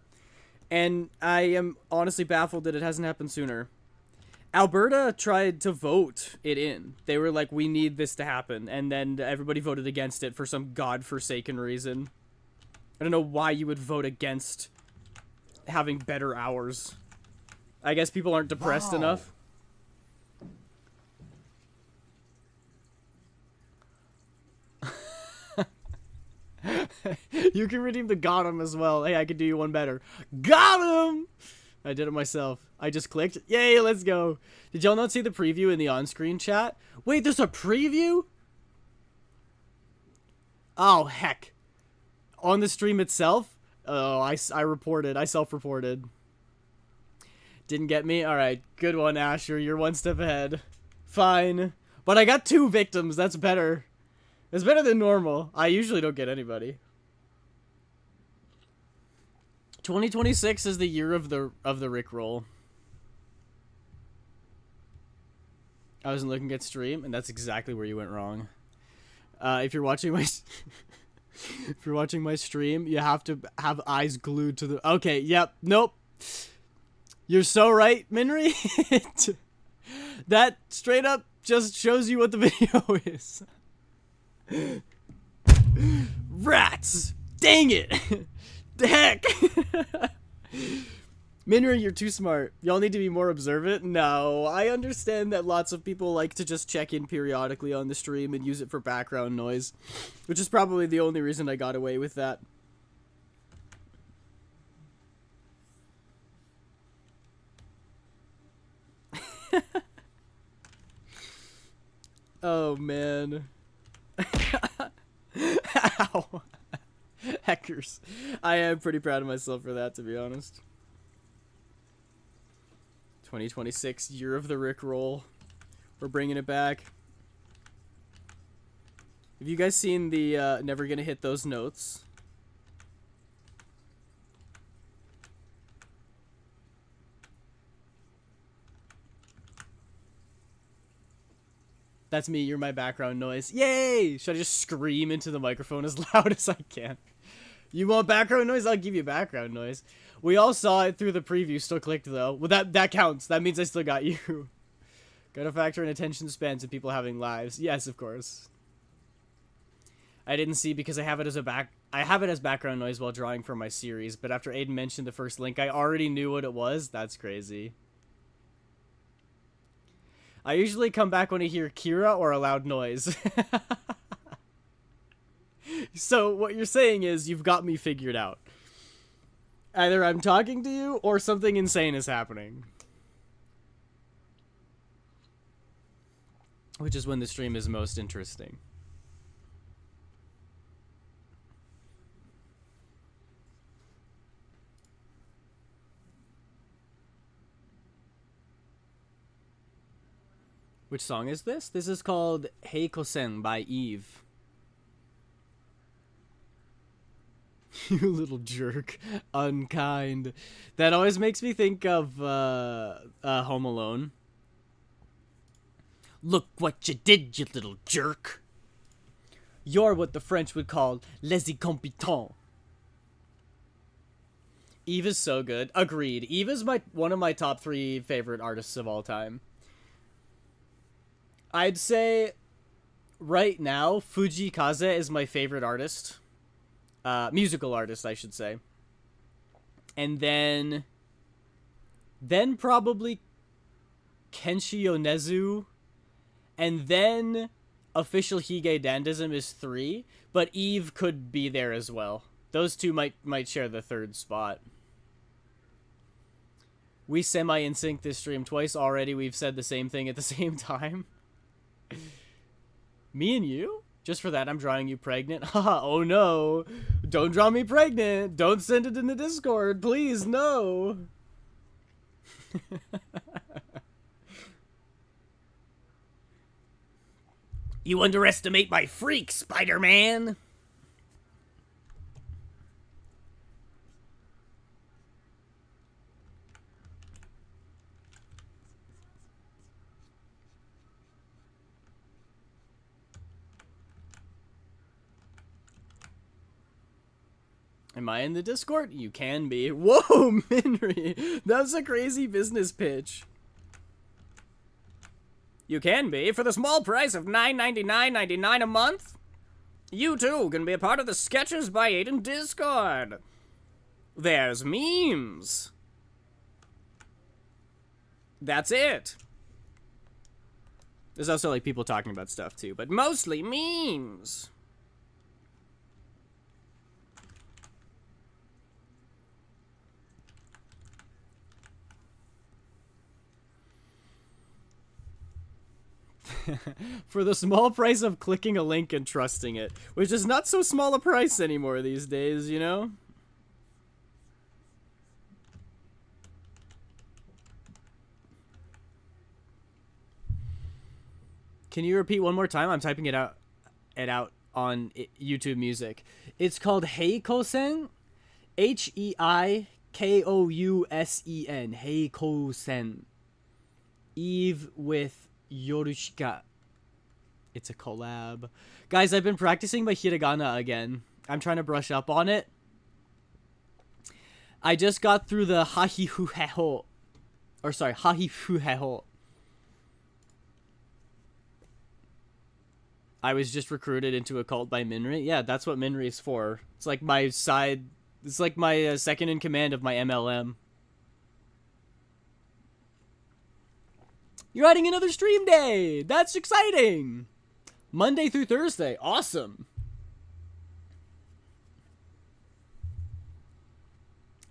and I am honestly baffled that it hasn't happened sooner. Alberta tried to vote it in. They were like, we need this to happen. And then everybody voted against it for some godforsaken reason. I don't know why you would vote against having better hours. I guess people aren't depressed enough. You can redeem the got him as well. Hey, I could do you one better. Got him! I did it myself. I just clicked. Yay, let's go. Did y'all not see the preview in the on-screen chat? Wait, there's a preview? Oh, heck. On the stream itself? Oh, I reported. I self-reported. Didn't get me? Alright, good one, Asher. You're one step ahead. Fine. But I got 2 victims. That's better. It's better than normal. I usually don't get anybody. 2026 is the year of the Rickroll. I wasn't looking at stream, and that's exactly where you went wrong. If you're watching my if you're watching my stream, you have to have eyes glued to the. Okay, yep, nope. You're so right, Minri. That straight up just shows you what the video is. Rats! Dang it! The heck! Minra, you're too smart. Y'all need to be more observant. No, I understand that lots of people like to just check in periodically on the stream and use it for background noise, which is probably the only reason I got away with that. Oh, man. Ow. Hackers. I am pretty proud of myself for that, to be honest. 2026, year of the Rickroll. We're bringing it back. Have you guys seen the Never Gonna Hit Those Notes? That's me, you're my background noise. Yay! Should I just scream into the microphone as loud as I can? You want background noise? I'll give you background noise. We all saw it through the preview, still clicked though. Well, that counts. That means I still got you. Gotta factor in attention spans and people having lives. Yes, of course. I didn't see because I have it as background noise while drawing for my series, but after Aiden mentioned the first link, I already knew what it was. That's crazy. I usually come back when I hear Kira or a loud noise. So what you're saying is you've got me figured out. Either I'm talking to you or something insane is happening. Which is when the stream is most interesting. Which song is this? This is called Heikosen by Eve. You little jerk. Unkind. That always makes me think of Home Alone. Look what you did, you little jerk. You're what the French would call les incompetents. Eve is so good. Agreed. Eve is one of my top 3 favorite artists of all time. I'd say right now, Fuji Kaze is my favorite artist. Musical artist, I should say. And then probably Kenshi Yonezu. And then Official Hige Dandism is 3. But Eve could be there as well. Those two might share the 3rd spot. We semi-in sync this stream twice already. We've said the same thing at the same time. Me and you? Just for that, I'm drawing you pregnant? Haha, oh no. Don't draw me pregnant. Don't send it in the Discord. Please, no. You underestimate my freak, Spider-Man. Am I in the Discord? You can be. Whoa, Minri! That was a crazy business pitch. You can be. For the small price of $9.99.99 a month, you too can be a part of the Sketches by Aiden Discord. There's memes. That's it. There's also like people talking about stuff too, but mostly memes. For the small price of clicking a link and trusting it, which is not so small a price anymore these days, you know? Can you repeat one more time? I'm typing it out on YouTube Music. It's called Heikousen. Heikousen. Heikousen. Eve with Yorushika. It's a collab. Guys, I've been practicing my hiragana again. I'm trying to brush up on it. I just got through the hahifuheho. Or sorry, hahifuheho. I was just recruited into a cult by Minri. Yeah, that's what Minri is for. It's like my side... It's like my second in command of my MLM. You're adding another stream day! That's exciting! Monday through Thursday. Awesome.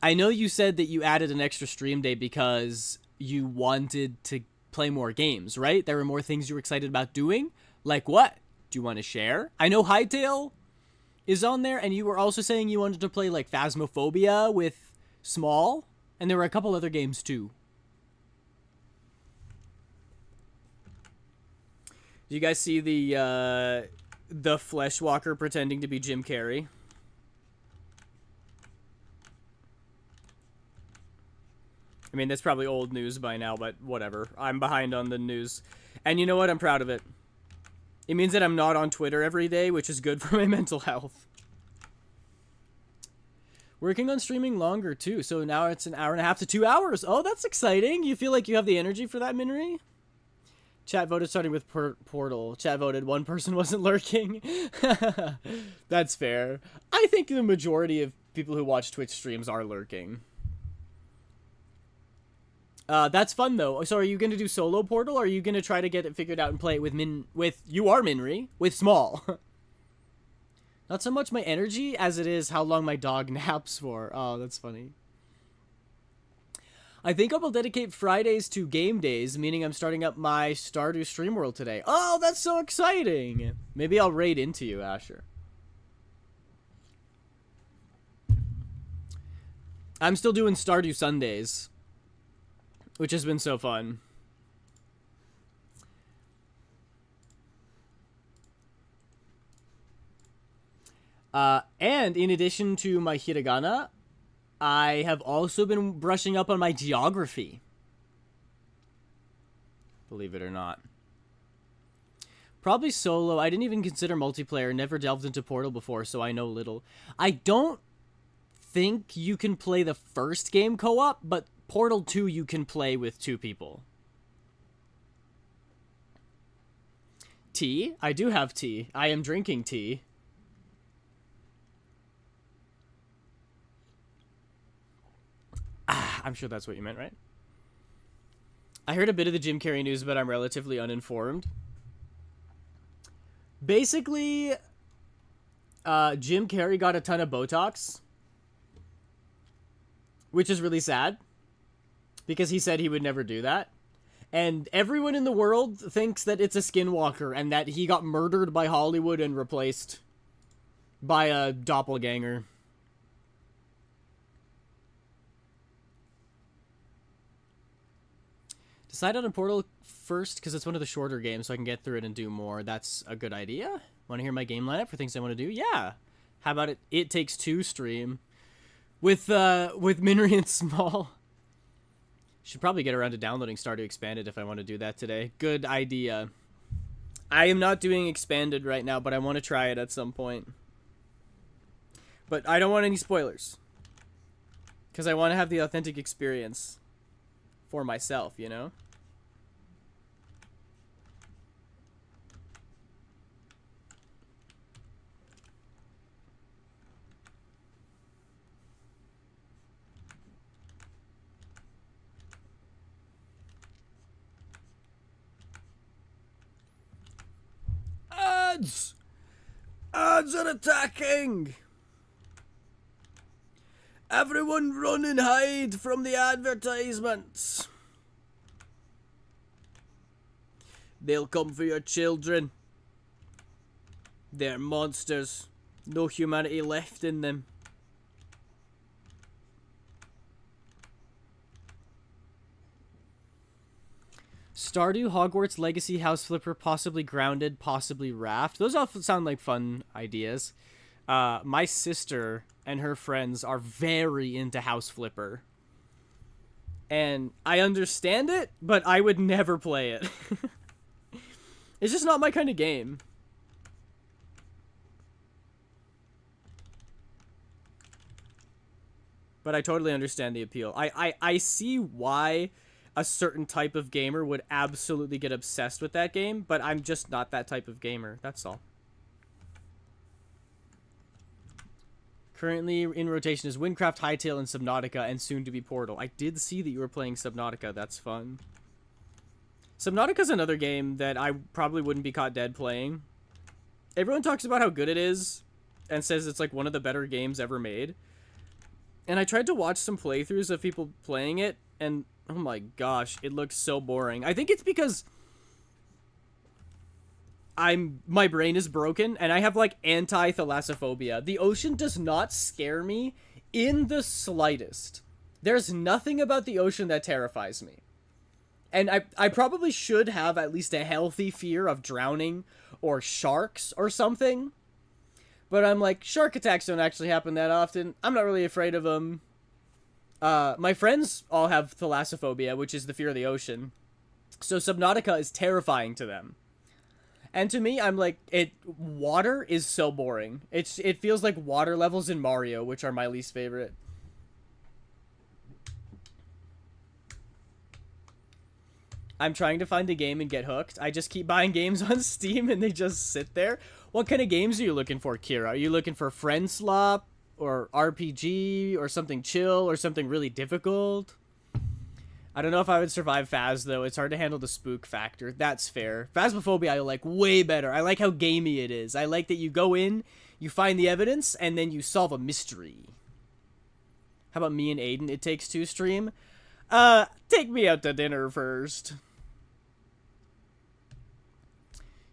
I know you said that you added an extra stream day because you wanted to play more games, right? There were more things you were excited about doing? Like what? Do you want to share? I know Hytale is on there, and you were also saying you wanted to play like Phasmophobia with Small, and there were a couple other games too. Do you guys see the Fleshwalker pretending to be Jim Carrey? I mean, that's probably old news by now, but whatever. I'm behind on the news. And you know what? I'm proud of it. It means that I'm not on Twitter every day, which is good for my mental health. Working on streaming longer, too. So now it's an hour and a half to 2 hours. Oh, that's exciting. You feel like you have the energy for that, Minri? Chat voted starting with Portal. Chat voted one person wasn't lurking. That's fair. I think the majority of people who watch Twitch streams are lurking. That's fun though. So are you gonna do solo Portal, or are you gonna try to get it figured out and play it with you are Minri with Small? Not so much my energy as it is how long my dog naps for. Oh, that's funny. I think I will dedicate Fridays to game days, meaning I'm starting up my Stardew Stream World today. Oh, that's so exciting! Maybe I'll raid into you, Asher. I'm still doing Stardew Sundays, which has been so fun. And in addition to my hiragana, I have also been brushing up on my geography. Believe it or not. Probably solo. I didn't even consider multiplayer. Never delved into Portal before, so I know little. I don't think you can play the first game co-op, but Portal 2 you can play with 2 people. Tea? I do have tea. I am drinking tea. I'm sure that's what you meant, right? I heard a bit of the Jim Carrey news, but I'm relatively uninformed. Basically, Jim Carrey got a ton of Botox, which is really sad, because he said he would never do that. And everyone in the world thinks that it's a skinwalker, and that he got murdered by Hollywood and replaced by a doppelganger. Decide on a Portal first, because it's one of the shorter games, so I can get through it and do more. That's a good idea. Want to hear my game lineup for things I want to do? Yeah. How about It Takes Two stream with Minri and Small? Should probably get around to downloading Stardew Expanded if I want to do that today. Good idea. I am not doing Expanded right now, but I want to try it at some point. But I don't want any spoilers, because I want to have the authentic experience for myself, you know? Ads! Ads are attacking! Everyone run and hide from the advertisements. They'll come for your children. They're monsters. No humanity left in them. Stardew, Hogwarts Legacy, House Flipper, possibly Grounded, possibly Raft. Those all sound like fun ideas. My sister and her friends are very into House Flipper. And I understand it, but I would never play it. It's just not my kind of game. But I totally understand the appeal. I see why a certain type of gamer would absolutely get obsessed with that game, but I'm just not that type of gamer. That's all. Currently in rotation is Windcraft, Hytale, and Subnautica, and soon to be Portal. I did see that you were playing Subnautica. That's fun. Subnautica's another game that I probably wouldn't be caught dead playing. Everyone talks about how good it is and says it's like one of the better games ever made. And I tried to watch some playthroughs of people playing it, and oh my gosh, it looks so boring. I think it's because my brain is broken and I have like anti-thalassophobia. The ocean does not scare me in the slightest. There's nothing about the ocean that terrifies me. And I probably should have at least a healthy fear of drowning or sharks or something. But I'm like, shark attacks don't actually happen that often. I'm not really afraid of them. My friends all have thalassophobia, which is the fear of the ocean. So Subnautica is terrifying to them. And to me, I'm like, water is so boring. It feels like water levels in Mario, which are my least favorite. I'm trying to find a game and get hooked. I just keep buying games on Steam and they just sit there. What kind of games are you looking for, Kira? Are you looking for friend slop or RPG or something chill or something really difficult? I don't know if I would survive Phas, though. It's hard to handle the spook factor. That's fair. Phasmophobia I like way better. I like how gamey it is. I like that you go in, you find the evidence, and then you solve a mystery. How about me and Aiden, It Takes Two stream? Take me out to dinner first.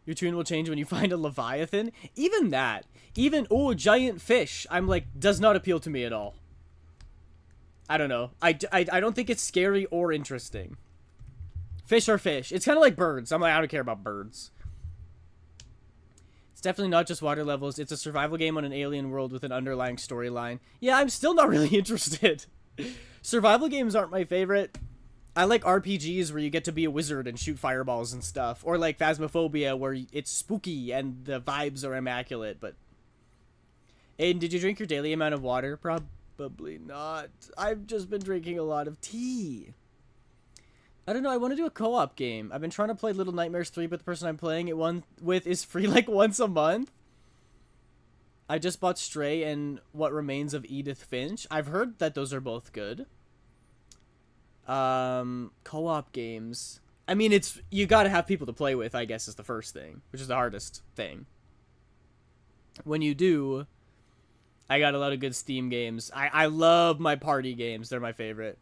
Your tune will change when you find a Leviathan. Even that. Even, oh, giant fish. I'm like, does not appeal to me at all. I don't know. I don't think it's scary or interesting. Fish are fish. It's kind of like birds. I'm like, I don't care about birds. It's definitely not just water levels. It's a survival game on an alien world with an underlying storyline. Yeah, I'm still not really interested. Survival games aren't my favorite. I like RPGs where you get to be a wizard and shoot fireballs and stuff. Or like Phasmophobia where it's spooky and the vibes are immaculate. But Aiden, did you drink your daily amount of water? Probably not. I've just been drinking a lot of tea. I don't know. I want to do a co-op game. I've been trying to play Little Nightmares 3, but the person I'm playing it with is free like once a month. I just bought Stray and What Remains of Edith Finch. I've heard that those are both good. Co-op games. I mean, you gotta have people to play with, I guess, is the first thing, which is the hardest thing. When you do, I got a lot of good Steam games. I love my party games. They're my favorite.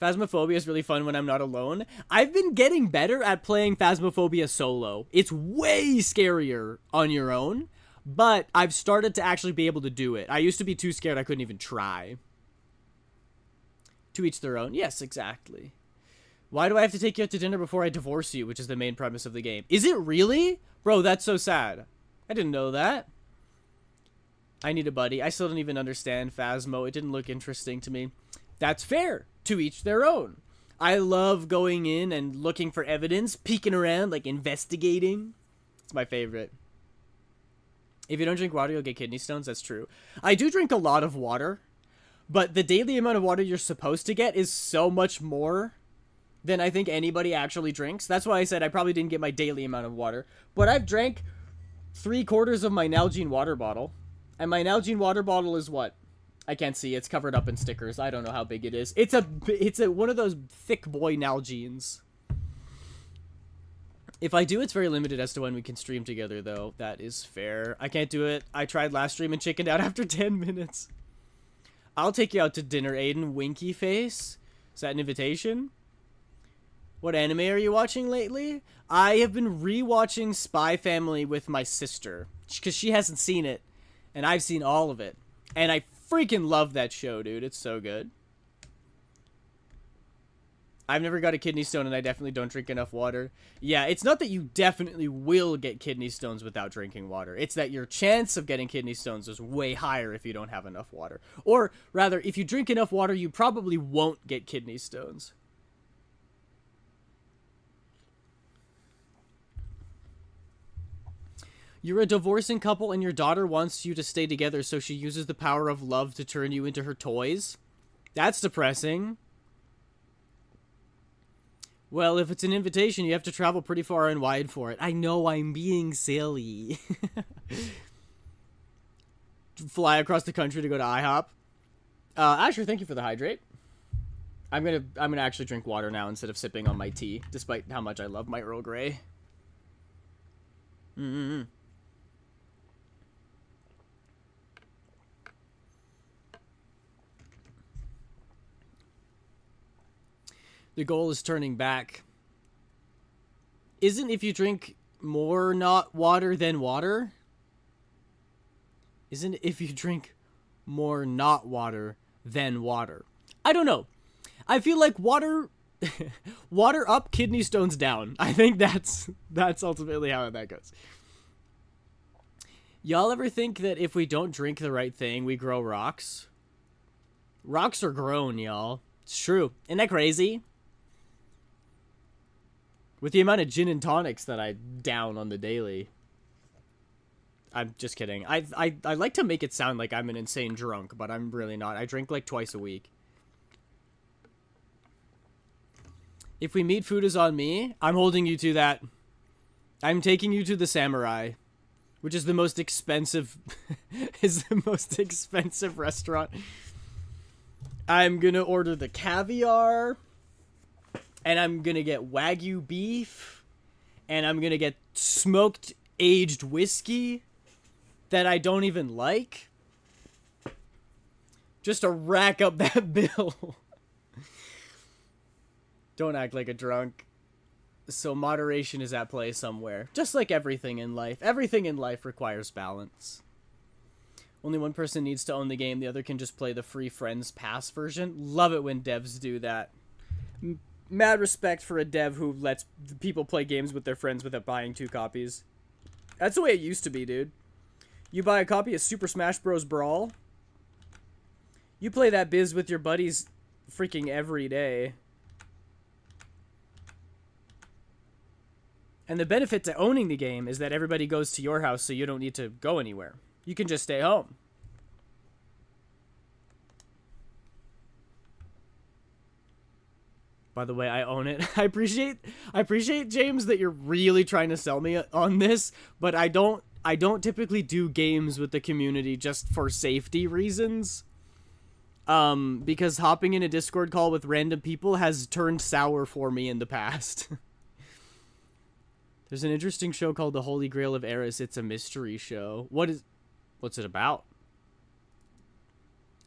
Phasmophobia is really fun when I'm not alone. I've been getting better at playing Phasmophobia solo. It's way scarier on your own, but I've started to actually be able to do it. I used to be too scared I couldn't even try. To each their own. Yes, exactly. Why do I have to take you out to dinner before I divorce you, which is the main premise of the game? Is it really? Bro, that's so sad. I didn't know that. I need a buddy. I still don't even understand Phasmo. It didn't look interesting to me. That's fair. To each their own. I love going in and looking for evidence, peeking around, like investigating. It's my favorite. If you don't drink water, you'll get kidney stones. That's true. I do drink a lot of water, but the daily amount of water you're supposed to get is so much more than I think anybody actually drinks. That's why I said I probably didn't get my daily amount of water. But I've drank 3/4 of my Nalgene water bottle. And my Nalgene water bottle is what? I can't see. It's covered up in stickers. I don't know how big it is. It's a one of those thick boy Nalgenes. If I do, it's very limited as to when we can stream together, though. That is fair. I can't do it. I tried last stream and chickened out after 10 minutes. I'll take you out to dinner, Aiden. Winky face? Is that an invitation? What anime are you watching lately? I have been rewatching Spy Family with my sister, because she hasn't seen it, and I've seen all of it. And I freaking love that show, dude. It's so good. I've never got a kidney stone, and I definitely don't drink enough water. Yeah, it's not that you definitely will get kidney stones without drinking water. It's that your chance of getting kidney stones is way higher if you don't have enough water. Or, rather, if you drink enough water, you probably won't get kidney stones. You're a divorcing couple, and your daughter wants you to stay together, so she uses the power of love to turn you into her toys? That's depressing. Well, if it's an invitation, you have to travel pretty far and wide for it. I know, I'm being silly. Fly across the country to go to IHOP. Asher, thank you for the hydrate. I'm gonna actually drink water now instead of sipping on my tea, despite how much I love my Earl Grey. The goal is turning back. Isn't if you drink more not water than water? Isn't if you drink more not water than water? I don't know. I feel like water water up, kidney stones down. I think that's ultimately how that goes. Y'all ever think that if we don't drink the right thing, we grow rocks? Rocks are grown, y'all. It's true. Isn't that crazy? With the amount of gin and tonics that I down on the daily. I'm just kidding. I like to make it sound like I'm an insane drunk, but I'm really not. I drink like twice a week. If we meet, food is on me. I'm holding you to that. I'm taking you to the Samurai, which is the most expensive restaurant. I'm gonna order the caviar. And I'm going to get Wagyu beef. And I'm going to get smoked aged whiskey that I don't even like. Just to rack up that bill. Don't act like a drunk. So moderation is at play somewhere. Just like everything in life. Everything in life requires balance. Only one person needs to own the game. The other can just play the free Friends Pass version. Love it when devs do that. Mad respect for a dev who lets people play games with their friends without buying 2 copies. That's the way it used to be, dude. You buy a copy of Super Smash Bros. Brawl. You play that biz with your buddies freaking every day. And the benefit to owning the game is that everybody goes to your house, so you don't need to go anywhere. You can just stay home. By the way, I own it. I appreciate James that you're really trying to sell me on this, but I don't typically do games with the community just for safety reasons. Because hopping in a Discord call with random people has turned sour for me in the past. There's an interesting show called The Holy Grail of Eris. It's a mystery show. What's it about?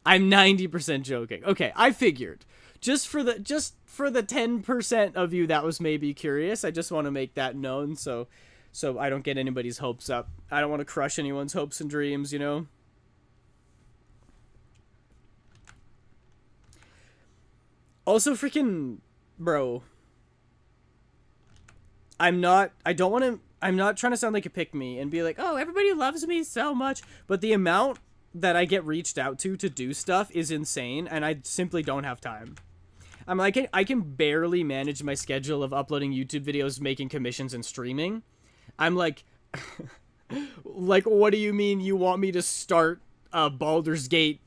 I'm 90% joking. Okay, I figured. Just for the 10% of you that was maybe curious, I just want to make that known so I don't get anybody's hopes up. I don't want to crush anyone's hopes and dreams, you know? Also, freaking, bro. I'm not trying to sound like a pick-me and be like, oh, everybody loves me so much. But the amount that I get reached out to do stuff is insane, and I simply don't have time. I'm like, I can barely manage my schedule of uploading YouTube videos, making commissions, and streaming. I'm like, like, what do you mean you want me to start a Baldur's Gate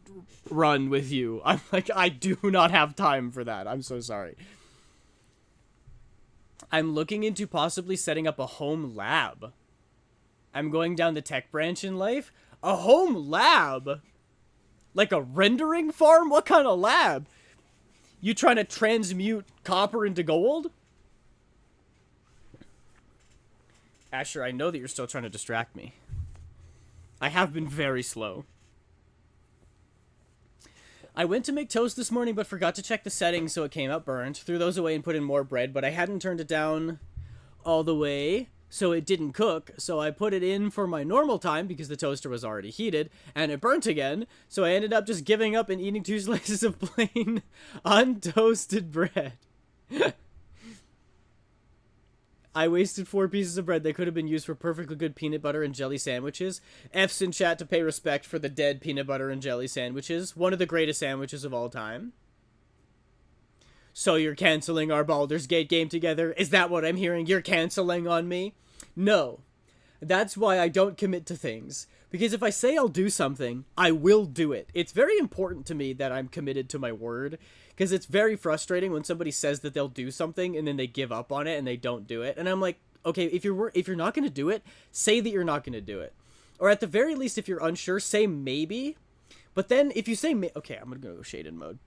run with you? I'm like, I do not have time for that. I'm so sorry. I'm looking into possibly setting up a home lab. I'm going down the tech branch in life. A home lab? Like a rendering farm? What kind of lab? You trying to transmute copper into gold? Asher, I know that you're still trying to distract me. I have been very slow. I went to make toast this morning but forgot to check the settings, so it came out burnt. Threw those away and put in more bread, but I hadn't turned it down all the way, so it didn't cook. So I put it in for my normal time because the toaster was already heated, and it burnt again. So I ended up just giving up and eating 2 slices of plain untoasted bread. I wasted 4 pieces of bread that could have been used for perfectly good peanut butter and jelly sandwiches. F's in chat to pay respect for the dead peanut butter and jelly sandwiches. One of the greatest sandwiches of all time. So you're canceling our Baldur's Gate game together? Is that what I'm hearing? You're canceling on me? No. That's why I don't commit to things. Because if I say I'll do something, I will do it. It's very important to me that I'm committed to my word. Because it's very frustrating when somebody says that they'll do something and then they give up on it and they don't do it. And I'm like, okay, if you're not going to do it, say that you're not going to do it. Or at the very least, if you're unsure, say maybe. But then if you say, okay, I'm going to go shade in mode.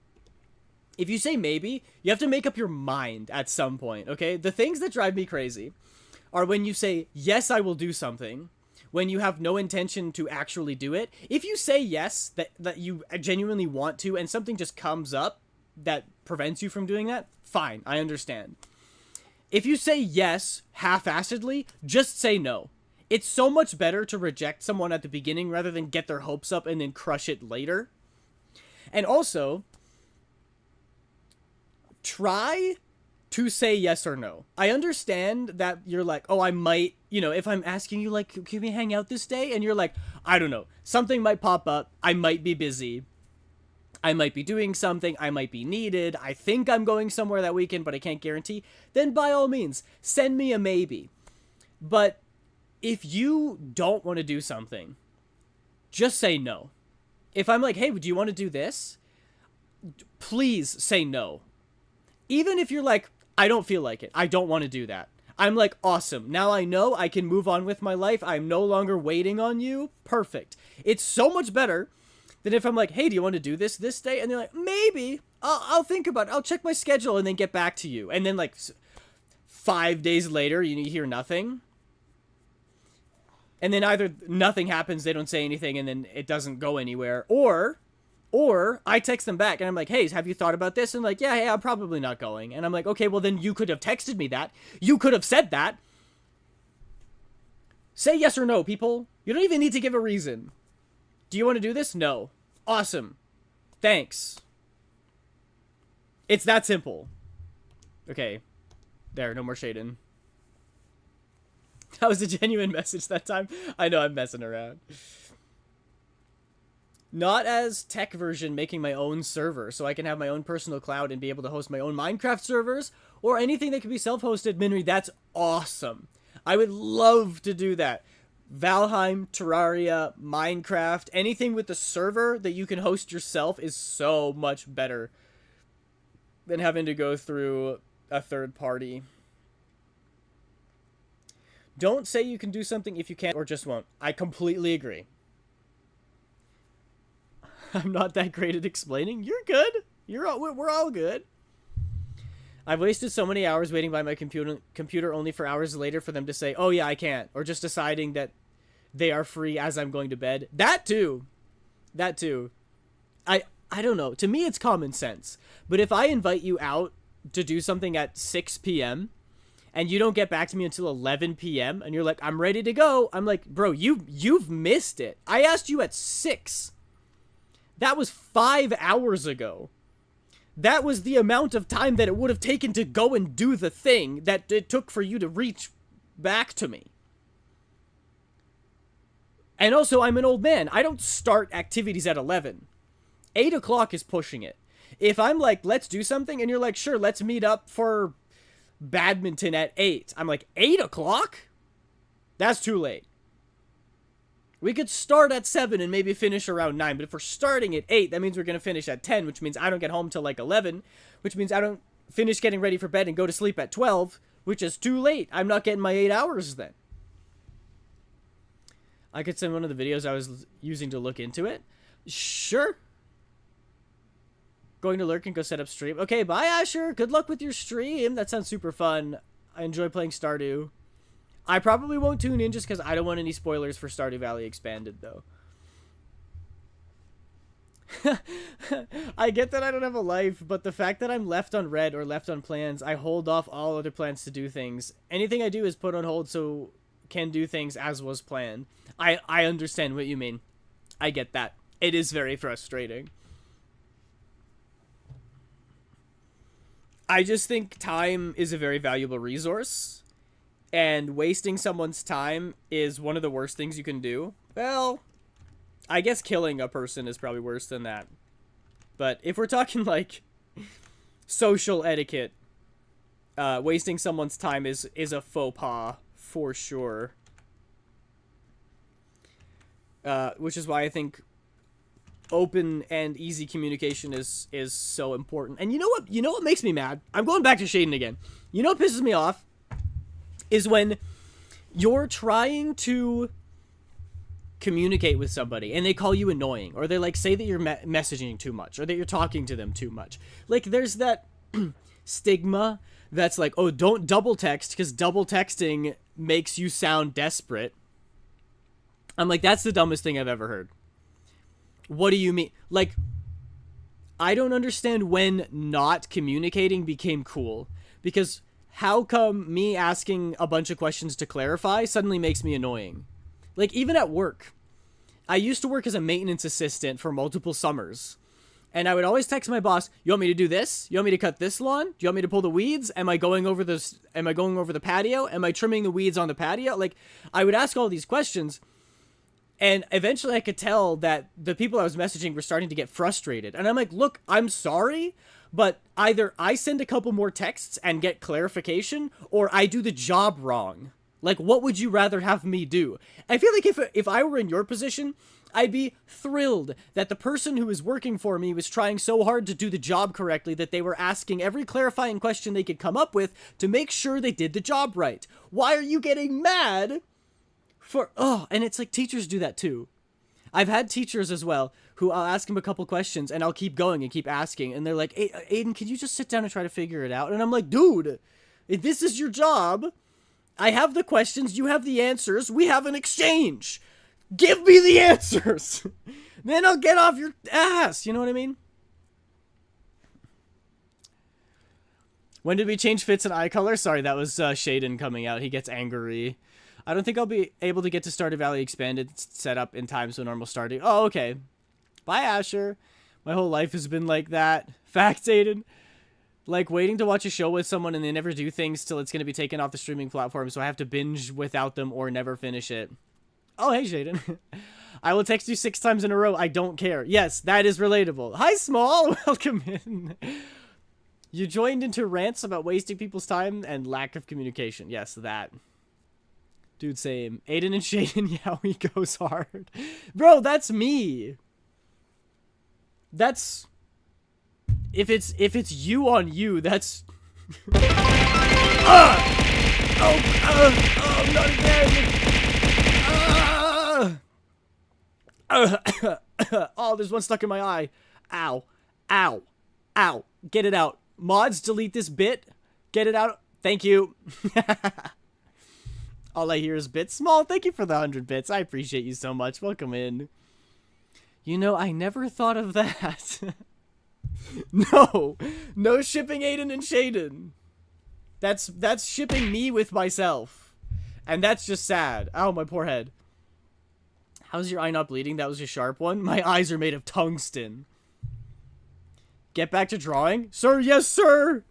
If you say maybe, you have to make up your mind at some point, okay? The things that drive me crazy are when you say, yes, I will do something, when you have no intention to actually do it. If you say yes, that you genuinely want to, and something just comes up that prevents you from doing that, fine, I understand. If you say yes half-assedly, just say no. It's so much better to reject someone at the beginning rather than get their hopes up and then crush it later. And also, try to say yes or no. I understand that you're like, oh, I might, if I'm asking you, like, can we hang out this day? And you're like, I don't know. Something might pop up. I might be busy. I might be doing something. I might be needed. I think I'm going somewhere that weekend, but I can't guarantee. Then by all means, send me a maybe. But if you don't want to do something, just say no. If I'm like, hey, do you want to do this? Please say no. Even if you're like, I don't feel like it. I don't want to do that. I'm like, awesome. Now I know I can move on with my life. I'm no longer waiting on you. Perfect. It's so much better than if I'm like, hey, do you want to do this day? And they're like, maybe. I'll think about it. I'll check my schedule and then get back to you. And then like 5 days later, you hear nothing. And then either nothing happens, they don't say anything, and then it doesn't go anywhere. Or I text them back and I'm like, hey, have you thought about this? And like, yeah, I'm probably not going. And I'm like, okay, well then you could have texted me that. You could have said that. Say yes or no, people. You don't even need to give a reason. Do you want to do this? No. Awesome. Thanks. It's that simple. Okay. There, no more shading. That was a genuine message that time. I know I'm messing around. Not as tech version making my own server so I can have my own personal cloud and be able to host my own Minecraft servers or anything that can be self-hosted. Minry, that's awesome. I would love to do that. Valheim, Terraria, Minecraft, anything with the server that you can host yourself is so much better than having to go through a third party. Don't say you can do something if you can't or just won't. I completely agree. I'm not that great at explaining. You're good. We're all good. I've wasted so many hours waiting by my computer only for hours later for them to say, oh yeah, I can't. Or just deciding that they are free as I'm going to bed. That too. I don't know. To me, it's common sense. But if I invite you out to do something at 6 p.m., and you don't get back to me until 11 p.m., and you're like, I'm ready to go. I'm like, bro, you've missed it. I asked you at 6. That was 5 hours ago. That was the amount of time that it would have taken to go and do the thing that it took for you to reach back to me. And also, I'm an old man. I don't start activities at 11. 8 o'clock is pushing it. If I'm like, let's do something, and you're like, sure, let's meet up for badminton at 8. I'm like, 8 o'clock? That's too late. We could start at 7 and maybe finish around 9, but if we're starting at 8, that means we're going to finish at 10, which means I don't get home till like 11, which means I don't finish getting ready for bed and go to sleep at 12, which is too late. I'm not getting my 8 hours then. I could send one of the videos I was using to look into it. Sure. Going to lurk and go set up stream. Okay, bye, Asher. Good luck with your stream. That sounds super fun. I enjoy playing Stardew. I probably won't tune in just because I don't want any spoilers for Stardew Valley Expanded, though. I get that I don't have a life, but the fact that I'm left on red or left on plans, I hold off all other plans to do things. Anything I do is put on hold so can do things as was planned. I understand what you mean. I get that. It is very frustrating. I just think time is a very valuable resource, and wasting someone's time is one of the worst things you can do. Well, I guess killing a person is probably worse than that. But if we're talking like social etiquette, wasting someone's time is a faux pas for sure. Which is why I think open and easy communication is so important. And you know what? You know what makes me mad? I'm going back to Shaden again. You know what pisses me off? Is when you're trying to communicate with somebody and they call you annoying, or they like say that you're messaging too much, or that you're talking to them too much. Like there's that stigma that's like, oh, don't double text because double texting makes you sound desperate. I'm like, that's the dumbest thing I've ever heard. What do you mean? Like, I don't understand when not communicating became cool. Because how come me asking a bunch of questions to clarify suddenly makes me annoying? Like, even at work. I used to work as a maintenance assistant for multiple summers. And I would always text my boss, you want me to do this? You want me to cut this lawn? Do you want me to pull the weeds? Am I going over the patio? Am I trimming the weeds on the patio? Like, I would ask all these questions. And eventually I could tell that the people I was messaging were starting to get frustrated. And I'm like, look, I'm sorry, but either I send a couple more texts and get clarification, or I do the job wrong. Like, what would you rather have me do? I feel like if I were in your position, I'd be thrilled that the person who was working for me was trying so hard to do the job correctly that they were asking every clarifying question they could come up with to make sure they did the job right. Why are you getting mad? And it's like teachers do that too. I've had teachers as well who I'll ask them a couple questions and I'll keep going and keep asking. And they're like, hey, Aiden, can you just sit down and try to figure it out? And I'm like, dude, if this is your job, I have the questions, you have the answers, we have an exchange. Give me the answers. Then I'll get off your ass. You know what I mean? When did we change fits and eye color? Sorry, that was Shaden coming out. He gets angry. I don't think I'll be able to get to Stardew Valley Expanded set up in time so normal starting. Oh, okay. Bye, Asher. My whole life has been like that. Facts, Aiden. Like waiting to watch a show with someone and they never do things till it's going to be taken off the streaming platform, so I have to binge without them or never finish it. Oh, hey, Shaden. I will text you 6 times in a row. I don't care. Yes, that is relatable. Hi, Small. Welcome in. You joined into rants about wasting people's time and lack of communication. Yes, that. Dude, same. Aiden and Shaden, yeah, he goes hard. Bro, that's me. That's... If it's you on you, that's... Oh, not again! Oh, there's one stuck in my eye. Ow. Ow. Ow. Get it out. Mods, delete this bit. Get it out. Thank you. All I hear is bits. Small, thank you for the 100 bits. I appreciate you so much. Welcome in. You know, I never thought of that. No. No shipping Aiden and Shaden. That's shipping me with myself. And that's just sad. Ow, my poor head. How's your eye not bleeding? That was a sharp one. My eyes are made of tungsten. Get back to drawing? Sir, yes, sir.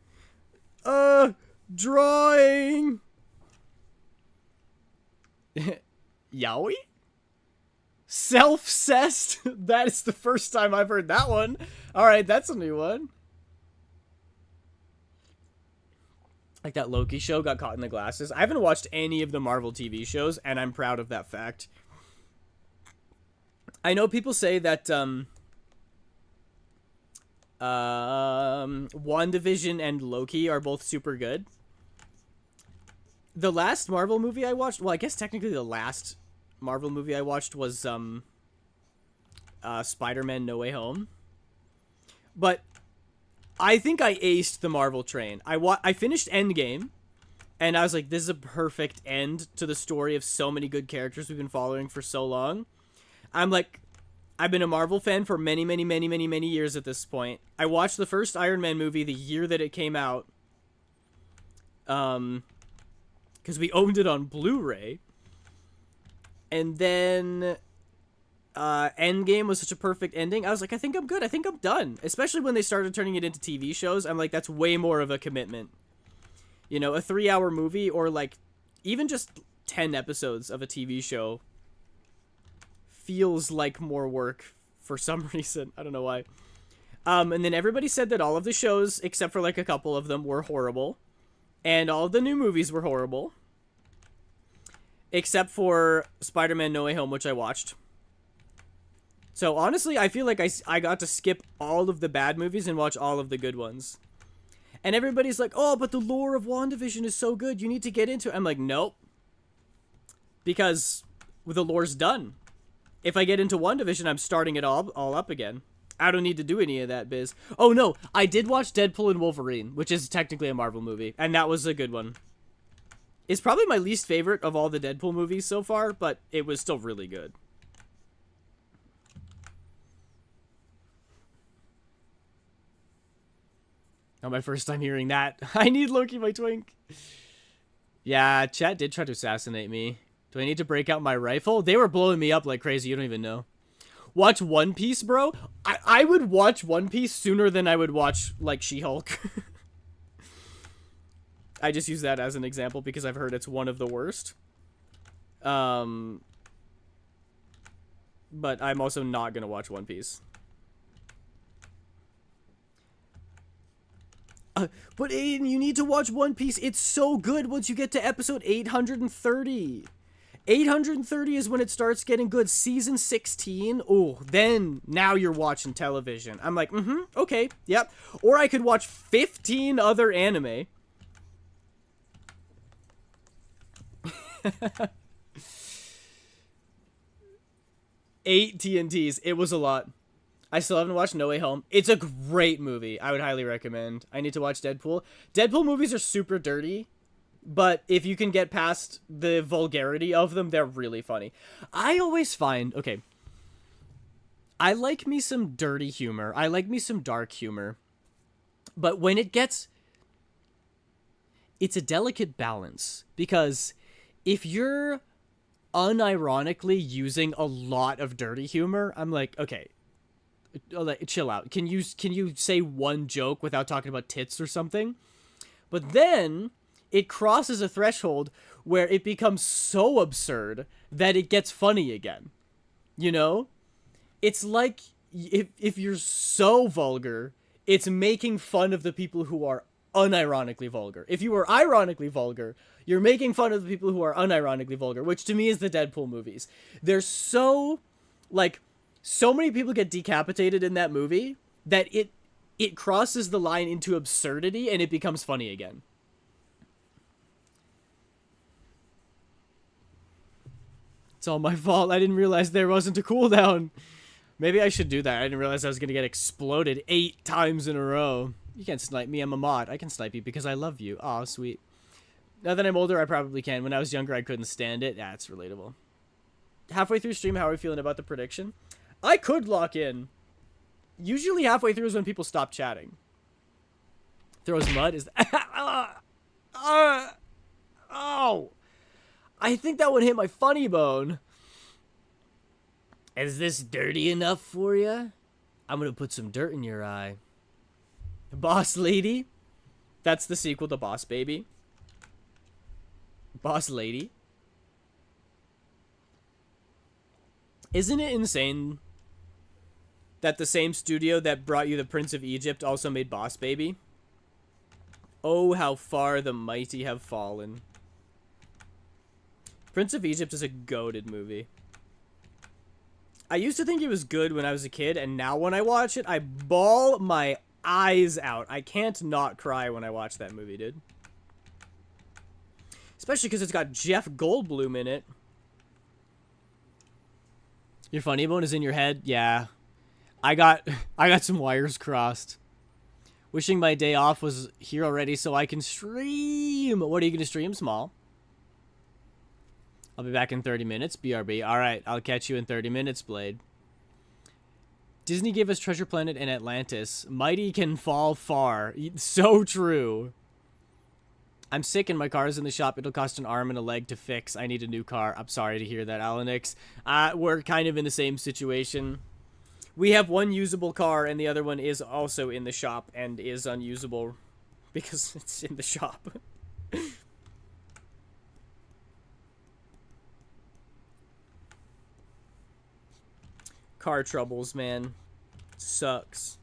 Drawing. Yowie? Self-cessed? That is the first time I've heard that one. Alright, that's a new one. Like that Loki show got caught in the glasses. I haven't watched any of the Marvel TV shows, and I'm proud of that fact. I know people say that, WandaVision and Loki are both super good. The last Marvel movie I watched, well, I guess technically the last Marvel movie I watched was, Spider-Man No Way Home. But I think I aced the Marvel train. I finished Endgame, and I was like, this is a perfect end to the story of so many good characters we've been following for so long. I'm like, I've been a Marvel fan for many, many, many, many, many years at this point. I watched the first Iron Man movie the year that it came out. Because we owned it on Blu-ray. And then Endgame was such a perfect ending. I was like, I think I'm good. I think I'm done. Especially when they started turning it into TV shows. I'm like, that's way more of a commitment. You know, a 3-hour movie or like even just 10 episodes of a TV show feels like more work for some reason. I don't know why. And then everybody said that all of the shows, except for like a couple of them, were horrible. And all of the new movies were horrible. Except for Spider-Man No Way Home, which I watched. So honestly, I feel like I got to skip all of the bad movies and watch all of the good ones. And everybody's like, oh, but the lore of WandaVision is so good. You need to get into it. I'm like, nope. Because the lore's done. If I get into WandaVision, I'm starting it all up again. I don't need to do any of that biz. Oh, no. I did watch Deadpool and Wolverine, which is technically a Marvel movie. And that was a good one. It's probably my least favorite of all the Deadpool movies so far, but it was still really good. Oh, my first time hearing that. I need Loki, my twink. Yeah, chat did try to assassinate me. Do I need to break out my rifle? They were blowing me up like crazy. You don't even know. Watch One Piece, bro? I would watch One Piece sooner than I would watch, like, She-Hulk. I just use that as an example because I've heard it's one of the worst. But I'm also not going to watch One Piece. But Aiden, you need to watch One Piece. It's so good once you get to episode 830. 830 is when it starts getting good. Season 16, oh, then now you're watching television. I'm like, okay, yep. Or I could watch 15 other anime. Eight TNTs. It was a lot. I still haven't watched No Way Home. It's a great movie. I would highly recommend. I need to watch Deadpool. Deadpool movies are super dirty, but if you can get past the vulgarity of them, they're really funny. I always find, okay, I like me some dirty humor. I like me some dark humor. But when it gets, it's a delicate balance, because if you're unironically using a lot of dirty humor, I'm like, okay, chill out. Can you say one joke without talking about tits or something? But then it crosses a threshold where it becomes so absurd that it gets funny again. You know? It's like if you're so vulgar, it's making fun of the people who are unironically vulgar. If you are ironically vulgar, you're making fun of the people who are unironically vulgar, which to me is the Deadpool movies. They're so, like, so many people get decapitated in that movie that it crosses the line into absurdity and it becomes funny again. It's all my fault. I didn't realize there wasn't a cooldown. Maybe I should do that. I didn't realize I was going to get exploded 8 times in a row. You can't snipe me. I'm a mod. I can snipe you because I love you. Aw, sweet. Now that I'm older, I probably can. When I was younger, I couldn't stand it. That's relatable. Halfway through stream, how are we feeling about the prediction? I could lock in. Usually halfway through is when people stop chatting. Throws mud is... Oh! I think that would hit my funny bone. Is this dirty enough for you? I'm gonna put some dirt in your eye. Boss Lady? That's the sequel to Boss Baby. Boss Lady? Isn't it insane that the same studio that brought you the Prince of Egypt also made Boss Baby? Oh, how far the mighty have fallen. Prince of Egypt is a goated movie. I used to think it was good when I was a kid, and now when I watch it, I bawl my eyes out. I can't not cry when I watch that movie, dude. Especially because it's got Jeff Goldblum in it. Your funny bone is in your head? Yeah. I got some wires crossed. Wishing my day off was here already so I can stream. What are you going to stream, Small? I'll be back in 30 minutes. BRB. Alright, I'll catch you in 30 minutes, Blade. Disney gave us Treasure Planet and Atlantis. Mighty can fall far. So true. I'm sick and my car is in the shop. It'll cost an arm and a leg to fix. I need a new car. I'm sorry to hear that, Alanix. We're kind of in the same situation. We have one usable car and the other one is also in the shop and is unusable because it's in the shop. Car troubles, man. Sucks.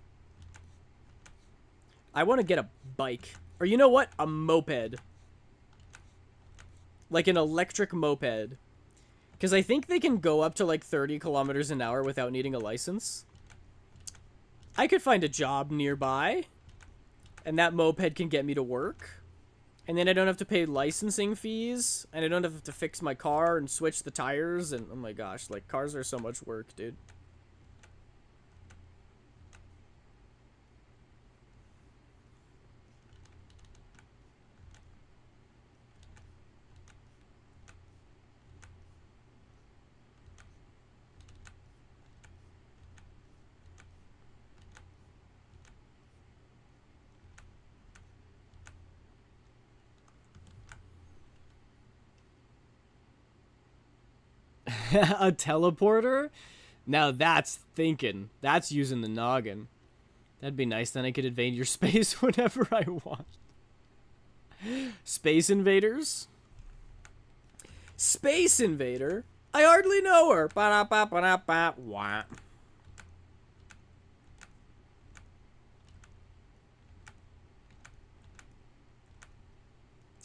I want to get a bike. Or you know what? A moped. Like an electric moped. Because I think they can go up to like 30 kilometers an hour without needing a license. I could find a job nearby. And that moped can get me to work. And then I don't have to pay licensing fees. And I don't have to fix my car and switch the tires. And oh my gosh, like cars are so much work, dude. A teleporter? Now that's thinking. That's using the noggin. That'd be nice. Then I could invade your space whenever I want. Space Invaders? Space Invader? I hardly know her. Ba-da-ba-ba-da-ba. Wah.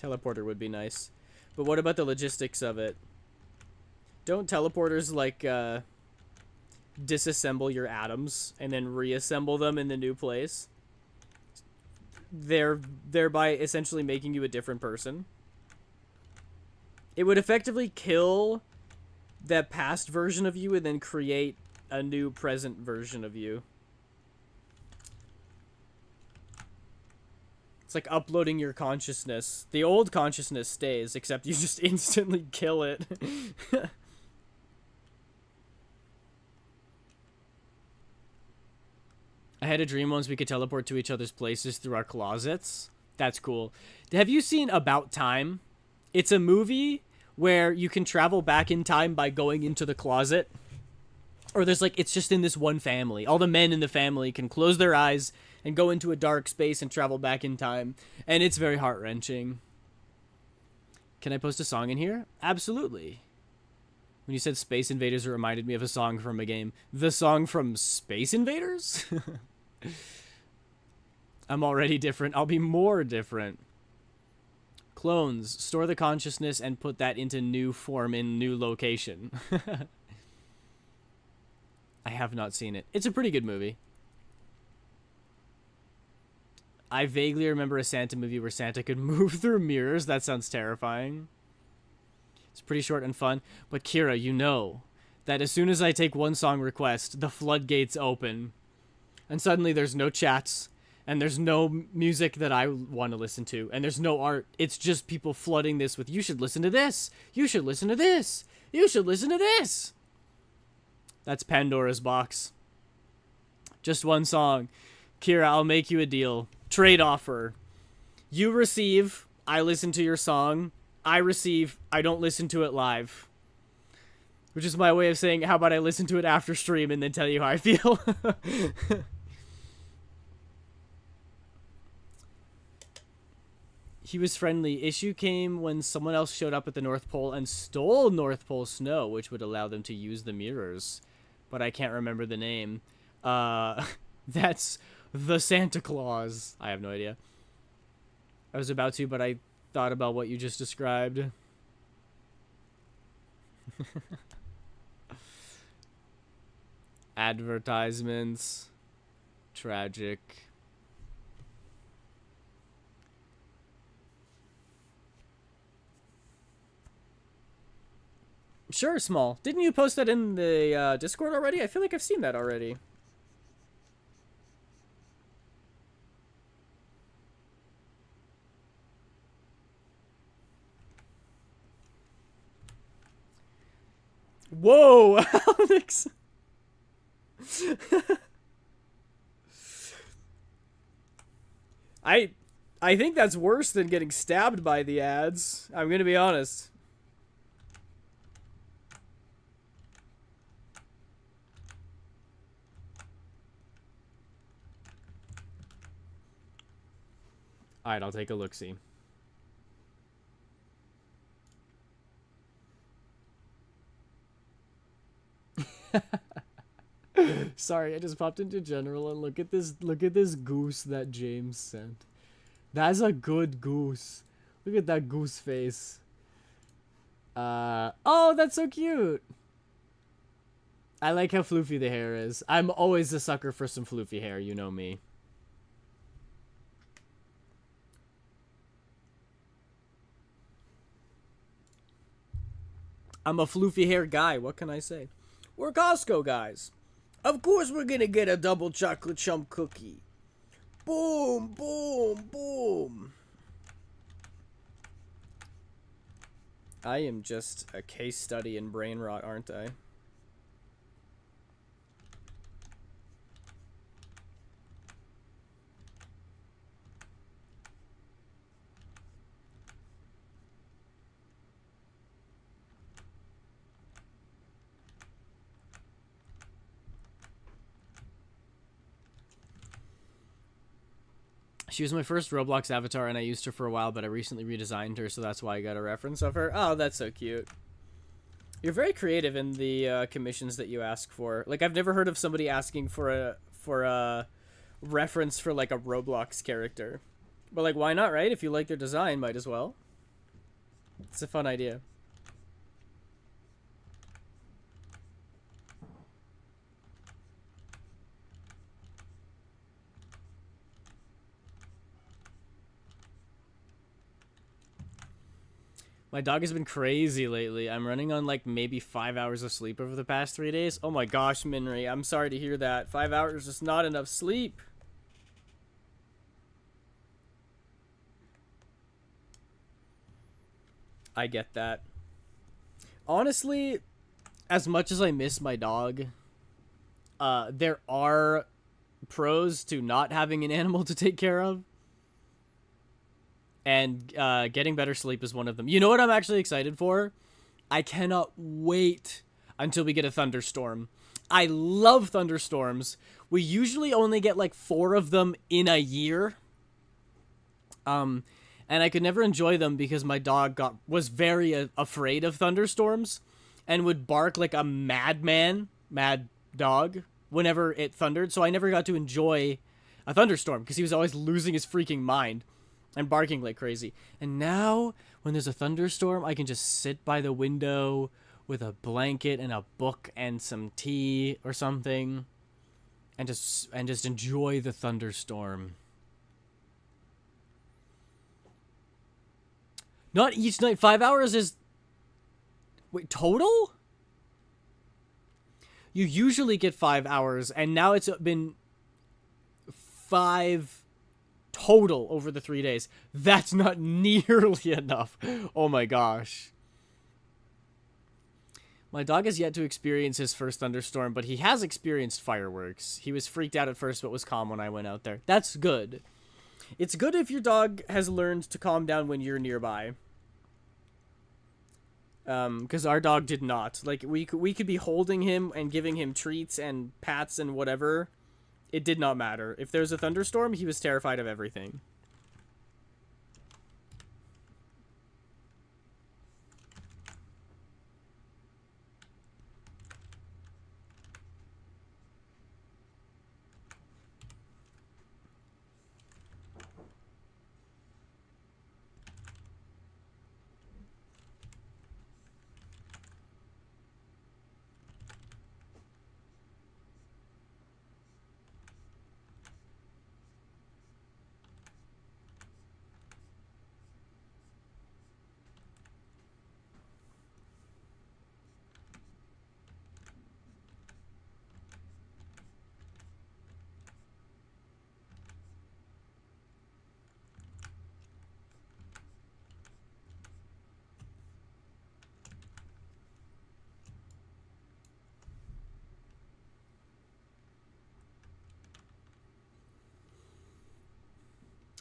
Teleporter would be nice. But what about the logistics of it? Don't teleporters, like, disassemble your atoms and then reassemble them in the new place? Thereby essentially making you a different person. It would effectively kill that past version of you and then create a new present version of you. It's like uploading your consciousness. The old consciousness stays, except you just instantly kill it. I had a dream once we could teleport to each other's places through our closets. That's cool. Have you seen About Time? It's a movie where you can travel back in time by going into the closet. Or there's like, it's just in this one family. All the men in the family can close their eyes and go into a dark space and travel back in time. And it's very heart-wrenching. Can I post a song in here? Absolutely. When you said Space Invaders, it reminded me of a song from a game. The song from Space Invaders? I'm already different. I'll be more different. Clones. Store the consciousness and put that into new form in new location. I have not seen it. It's a pretty good movie. I vaguely remember a Santa movie where Santa could move through mirrors. That sounds terrifying. It's pretty short and fun. But Kira, you know that as soon as I take one song request, the floodgates open. And suddenly there's no chats. And there's no music that I want to listen to. And there's no art. It's just people flooding this with, you should listen to this. You should listen to this. You should listen to this. That's Pandora's box. Just one song. Kira, I'll make you a deal. Trade offer. You receive, I listen to your song. I receive, I don't listen to it live. Which is my way of saying, how about I listen to it after stream and then tell you how I feel? He was friendly. Issue came when someone else showed up at the North Pole and stole North Pole snow, which would allow them to use the mirrors. But I can't remember the name. That's the Santa Claus. I have no idea. I was about to, but I thought about what you just described. Advertisements. Tragic. Sure, Small. Didn't you post that in the Discord already? I feel like I've seen that already. Whoa, Alex. I think that's worse than getting stabbed by the ads. I'm gonna be honest. Alright, I'll take a look-see. Sorry, I just popped into general and look at this goose that James sent. That's a good goose. Look at that goose face. Oh, that's so cute. I like how floofy the hair is. I'm always a sucker for some floofy hair, you know me. I'm a floofy hair guy, what can I say? We're Costco guys. Of course we're gonna get a double chocolate chunk cookie. Boom, boom, boom. I am just a case study in brain rot, aren't I? She was my first Roblox avatar, and I used her for a while, but I recently redesigned her, so that's why I got a reference of her. Oh, that's so cute. You're very creative in the commissions that you ask for. Like, I've never heard of somebody asking for a reference for, like, a Roblox character. But, like, why not, right? If you like their design, might as well. It's a fun idea. My dog has been crazy lately. I'm running on like maybe 5 hours of sleep over the past 3 days. Oh my gosh, Minri, I'm sorry to hear that. 5 hours is not enough sleep. I get that. Honestly, as much as I miss my dog, there are pros to not having an animal to take care of. And getting better sleep is one of them. You know what I'm actually excited for? I cannot wait until we get a thunderstorm. I love thunderstorms. We usually only get like 4 of them in a year. And I could never enjoy them because my dog was very afraid of thunderstorms and would bark like a mad dog whenever it thundered. So I never got to enjoy a thunderstorm because he was always losing his freaking mind and barking like crazy. And now, when there's a thunderstorm, I can just sit by the window with a blanket and a book and some tea or something, and just enjoy the thunderstorm. Not each night. 5 hours is... Wait, total? You usually get 5 hours, and now it's been 5 total over the 3 days. That's not nearly enough. Oh my gosh. My dog has yet to experience his first thunderstorm, but he has experienced fireworks. He was freaked out at first, but was calm when I went out there. That's good. It's good if your dog has learned to calm down when you're nearby. Because our dog did not. Like, we could be holding him and giving him treats and pats and whatever. It did not matter. If there was a thunderstorm, he was terrified of everything.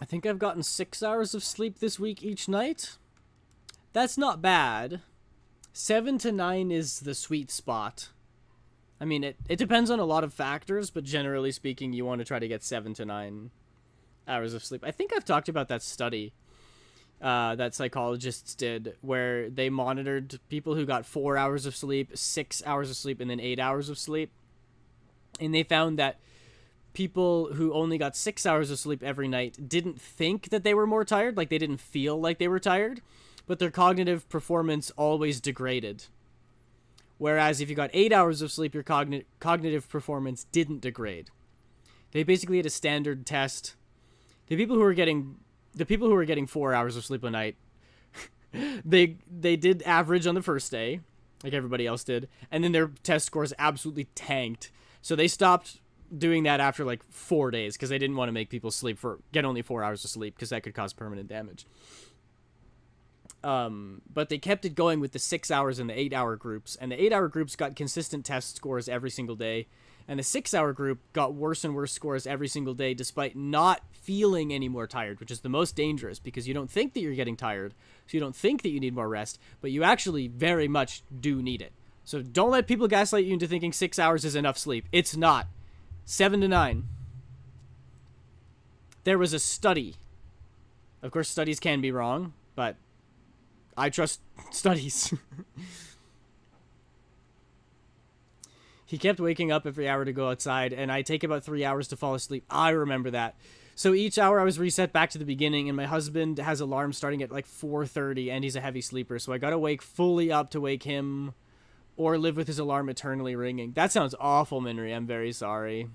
I think I've gotten 6 hours of sleep this week each night. That's not bad. 7 to 9 is the sweet spot. I mean, it depends on a lot of factors, but generally speaking, you want to try to get 7 to 9 hours of sleep. I think I've talked about that study that psychologists did where they monitored people who got 4 hours of sleep, 6 hours of sleep, and then 8 hours of sleep. And they found that people who only got 6 hours of sleep every night didn't think that they were more tired, like they didn't feel like they were tired, but their cognitive performance always degraded. Whereas if you got 8 hours of sleep, your cognitive performance didn't degrade. They basically had a standard test. The people who were getting 4 hours of sleep a night, they did average on the first day, like everybody else did, and then their test scores absolutely tanked. So they stopped doing that after like 4 days because they didn't want to make people get only 4 hours of sleep because that could cause permanent damage. But they kept it going with the 6 hours and the 8 hour groups, and the 8 hour groups got consistent test scores every single day, and the 6 hour group got worse and worse scores every single day despite not feeling any more tired, which is the most dangerous because you don't think that you're getting tired, so you don't think that you need more rest, but you actually very much do need it. So don't let people gaslight you into thinking 6 hours is enough sleep. It's not. 7 to 9. There was a study. Of course, studies can be wrong, but I trust studies. He kept waking up every hour to go outside, and I take about 3 hours to fall asleep. I remember that. So each hour I was reset back to the beginning, and my husband has alarms starting at like 4:30, and he's a heavy sleeper, so I gotta wake fully up to wake him, or live with his alarm eternally ringing. That sounds awful, Minri. I'm very sorry.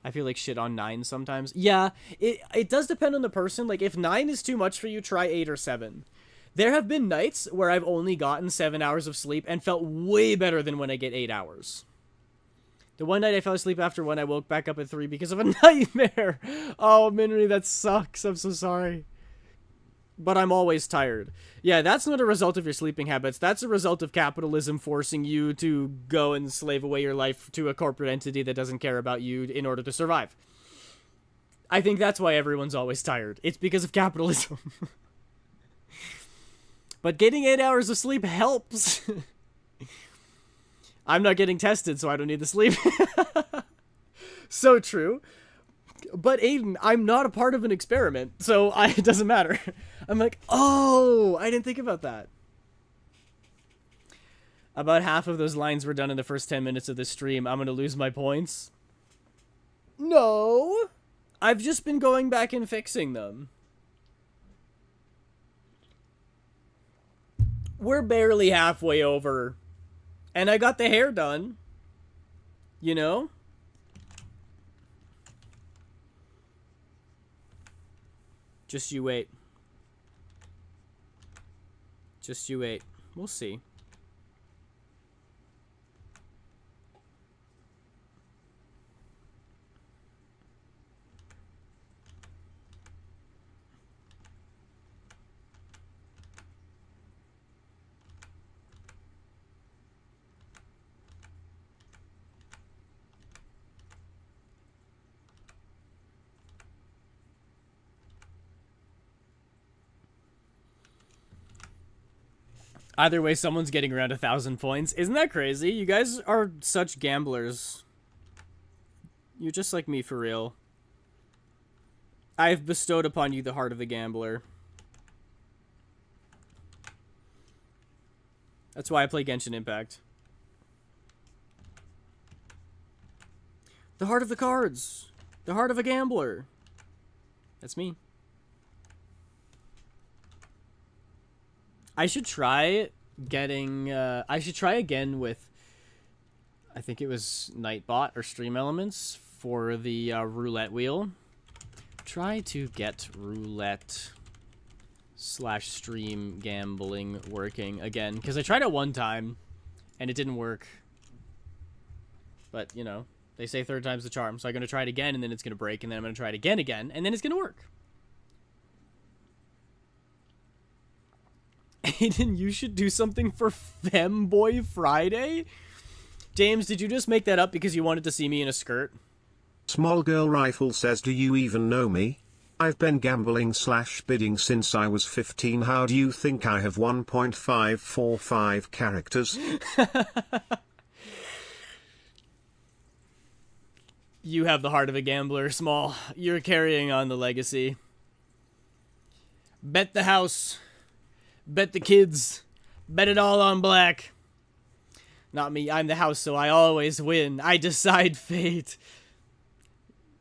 I feel like shit on 9 sometimes. Yeah, it does depend on the person. Like, if 9 is too much for you, try 8 or 7. There have been nights where I've only gotten 7 hours of sleep and felt way better than when I get 8 hours. The one night I fell asleep after 1, I woke back up at 3 because of a nightmare. Oh, Minri, that sucks. I'm so sorry. But I'm always tired. Yeah, that's not a result of your sleeping habits. That's a result of capitalism forcing you to go and slave away your life to a corporate entity that doesn't care about you in order to survive. I think that's why everyone's always tired. It's because of capitalism. But getting 8 hours of sleep helps. I'm not getting tested, so I don't need the sleep. So true. But Aiden, I'm not a part of an experiment, so it doesn't matter. I'm like, oh, I didn't think about that. About half of those lines were done in the first 10 minutes of the stream. I'm going to lose my points. No. I've just been going back and fixing them. We're barely halfway over. And I got the hair done. You know? Just you wait. Just you wait. We'll see. Either way, someone's getting around 1,000 points. Isn't that crazy? You guys are such gamblers. You're just like me, for real. I've bestowed upon you the heart of a gambler. That's why I play Genshin Impact. The heart of the cards. The heart of a gambler. That's me. I should try getting, I should try again with, I think it was Nightbot or Stream Elements for the roulette wheel. Try to get roulette/stream gambling working again, because I tried it one time and it didn't work. But, you know, they say third time's the charm, so I'm going to try it again and then it's going to break, and then I'm going to try it again, and then it's going to work. Aiden, you should do something for Femboy Friday? James, did you just make that up because you wanted to see me in a skirt? Small Girl Rifle says, do you even know me? I've been gambling / bidding since I was 15. How do you think I have 1.545 characters? You have the heart of a gambler, Small. You're carrying on the legacy. Bet the house. Bet the kids. Bet it all on black. Not me, I'm the house, so I always win. I decide fate.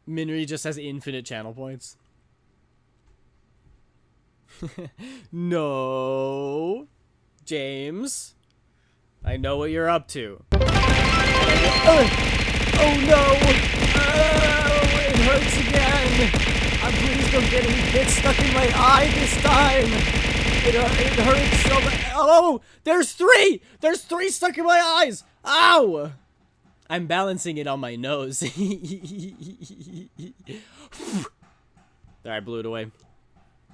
Minri just has infinite channel points. No. James. I know what you're up to. Oh no! Oh, it hurts again! Please don't get any bits stuck in my eye this time! It hurts so much. Oh! There's 3! There's 3 stuck in my eyes! Ow! I'm balancing it on my nose. There, I blew it away.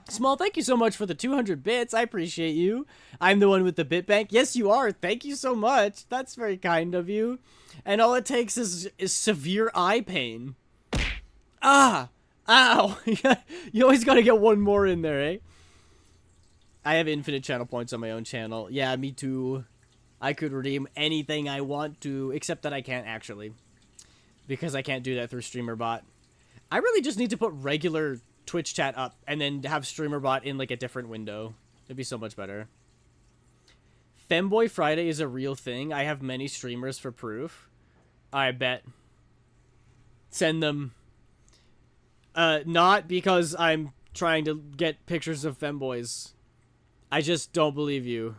Small, thank you so much for the 200 bits. I appreciate you. I'm the one with the bit bank. Yes, you are. Thank you so much. That's very kind of you. And all it takes is severe eye pain. Ah! Ow! You always gotta get one more in there, eh? I have infinite channel points on my own channel. Yeah, me too. I could redeem anything I want to, except that I can't actually. Because I can't do that through StreamerBot. I really just need to put regular Twitch chat up and then have StreamerBot in like a different window. It'd be so much better. Femboy Friday is a real thing. I have many streamers for proof. I bet. Send them. Not because I'm trying to get pictures of femboys. I just don't believe you.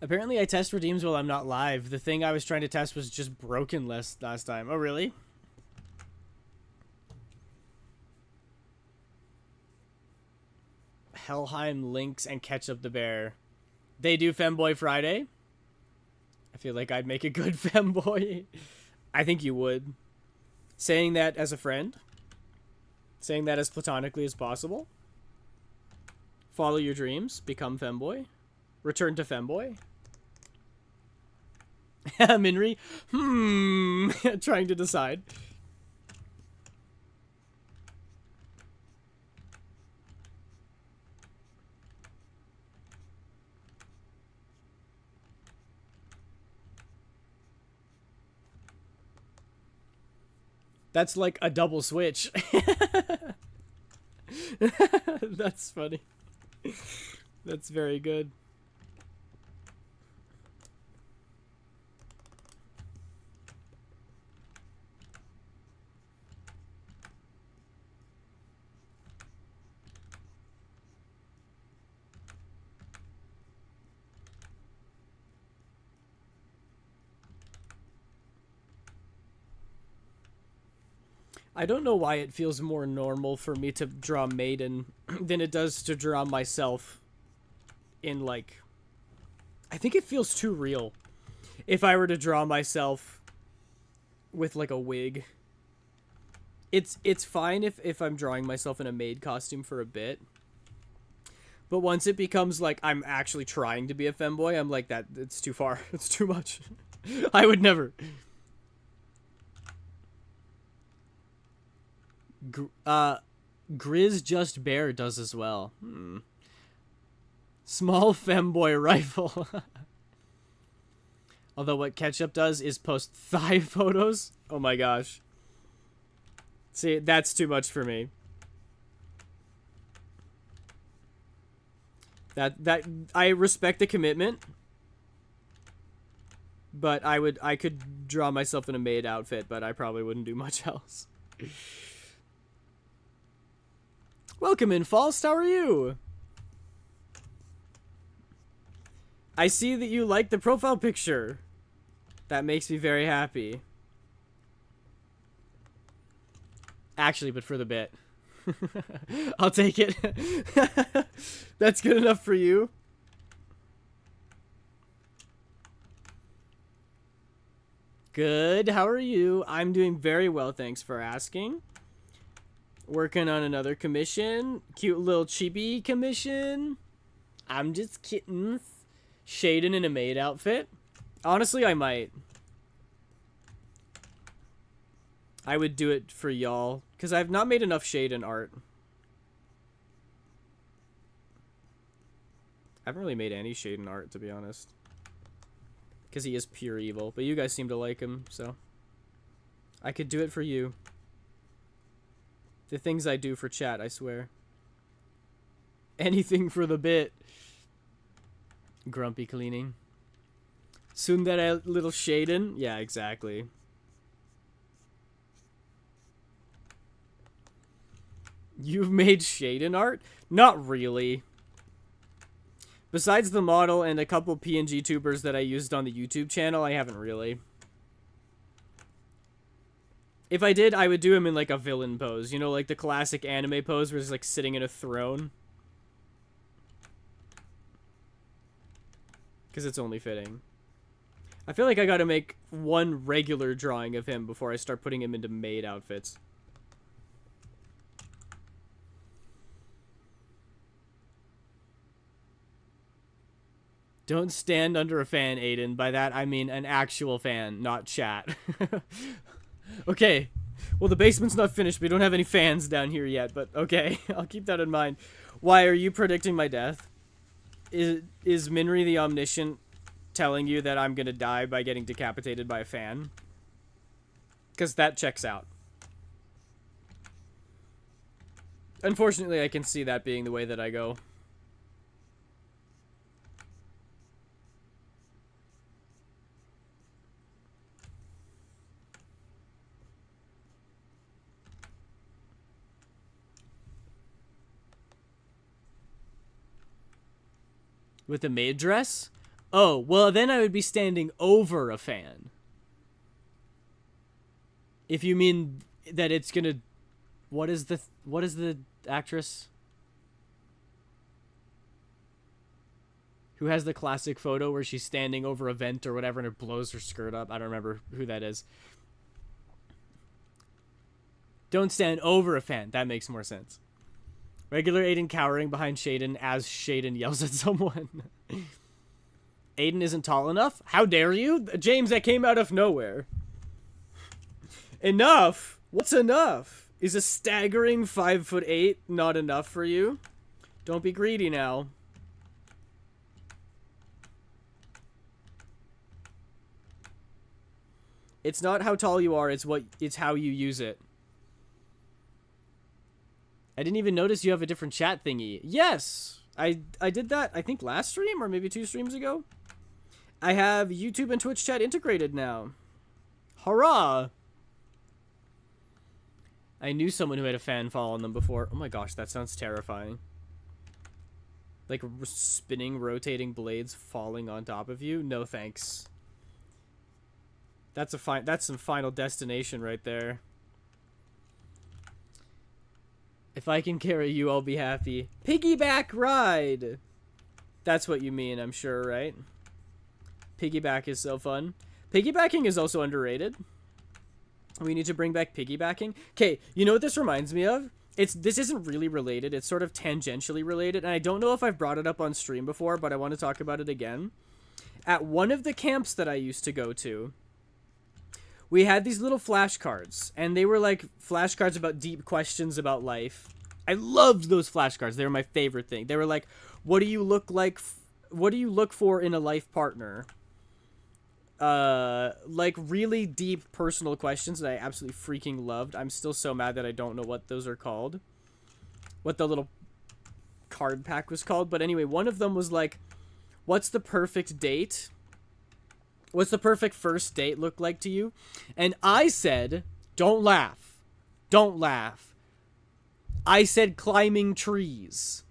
Apparently I test redeems while I'm not live. The thing I was trying to test was just broken last time. Oh, really? Helheim, Lynx, and Ketchup the Bear. They do Femboy Friday? I feel like I'd make a good femboy. I think you would. Saying that as a friend. Saying that as platonically as possible. Follow your dreams. Become femboy. Return to femboy. Minri. Trying to decide. That's like a double switch. That's funny. That's very good. I don't know why it feels more normal for me to draw Maiden than it does to draw myself in, like... I think it feels too real. If I were to draw myself with, like, a wig. It's fine if I'm drawing myself in a maid costume for a bit. But once it becomes, like, I'm actually trying to be a femboy, I'm like, it's too far. It's too much. I would never... Grizz Just Bear does as well. Small femboy rifle. Although what Ketchup does is post thigh photos. Oh my gosh. See, that's too much for me. That I respect the commitment. But I could draw myself in a maid outfit, but I probably wouldn't do much else. Welcome in, False. How are you? I see that you like the profile picture. That makes me very happy. Actually, but for the bit. I'll take it. That's good enough for you. Good. How are you? I'm doing very well, thanks for asking. Working on another commission. Cute little chibi commission. I'm just kittens. Shaden in a maid outfit. Honestly, I might. I would do it for y'all. Because I've not made enough Shaden art. I haven't really made any Shaden art, to be honest. Because he is pure evil. But you guys seem to like him, so. I could do it for you. The things I do for chat, I swear. Anything for the bit. Grumpy cleaning. Tsundere little Shaden? Yeah, exactly. You've made Shaden art? Not really. Besides the model and a couple PNG tubers that I used on the YouTube channel, I haven't really. If I did, I would do him in like a villain pose. You know, like the classic anime pose where he's like sitting in a throne. Because it's only fitting. I feel like I gotta make one regular drawing of him before I start putting him into maid outfits. Don't stand under a fan, Aiden. By that, I mean an actual fan, not chat. Okay. Well, the basement's not finished. We don't have any fans down here yet, but okay. I'll keep that in mind. Why are you predicting my death? Is Minri the Omniscient telling you that I'm gonna die by getting decapitated by a fan? Because that checks out. Unfortunately, I can see that being the way that I go. With a maid dress? Oh, well then I would be standing over a fan. If you mean that it's gonna... What is the actress? Who has the classic photo where she's standing over a vent or whatever and it blows her skirt up? I don't remember who that is. Don't stand over a fan. That makes more sense. Regular Aiden cowering behind Shaden as Shaden yells at someone. Aiden isn't tall enough? How dare you? James, that came out of nowhere. Enough? What's enough? Is a staggering 5'8" not enough for you? Don't be greedy now. It's not how tall you are, it's how you use it. I didn't even notice you have a different chat thingy. Yes! I did that, I think, last stream or maybe 2 streams ago. I have YouTube and Twitch chat integrated now. Hurrah! I knew someone who had a fan fall on them before. Oh my gosh, that sounds terrifying. Like spinning, rotating blades falling on top of you? No thanks. That's some Final Destination right there. If I can carry you, I'll be happy. Piggyback ride! That's what you mean, I'm sure, right? Piggyback is so fun. Piggybacking is also underrated. We need to bring back piggybacking. Okay, you know what this reminds me of? This isn't really related. It's sort of tangentially related, and I don't know if I've brought it up on stream before, but I want to talk about it again. At one of the camps that I used to go to, we had these little flashcards, and they were like flashcards about deep questions about life. I loved those flashcards. They were my favorite thing. They were like, what do you look like? What do you look for in a life partner? Like really deep personal questions that I absolutely freaking loved. I'm still so mad that I don't know what those are called. What the little card pack was called. But anyway, one of them was like, what's the perfect date? What's the perfect first date look like to you? And I said, don't laugh. Don't laugh. I said climbing trees.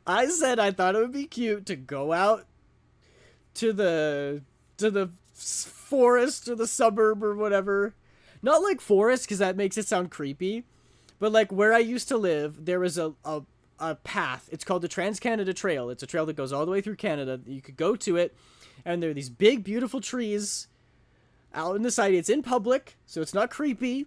I said I thought it would be cute to go out to the forest or the suburb or whatever. Not like forest, because that makes it sound creepy. But like where I used to live, there was a path. It's called the Trans-Canada Trail. It's a trail that goes all the way through Canada. You could go to it, and there are these big, beautiful trees out in the side. It's in public, so it's not creepy.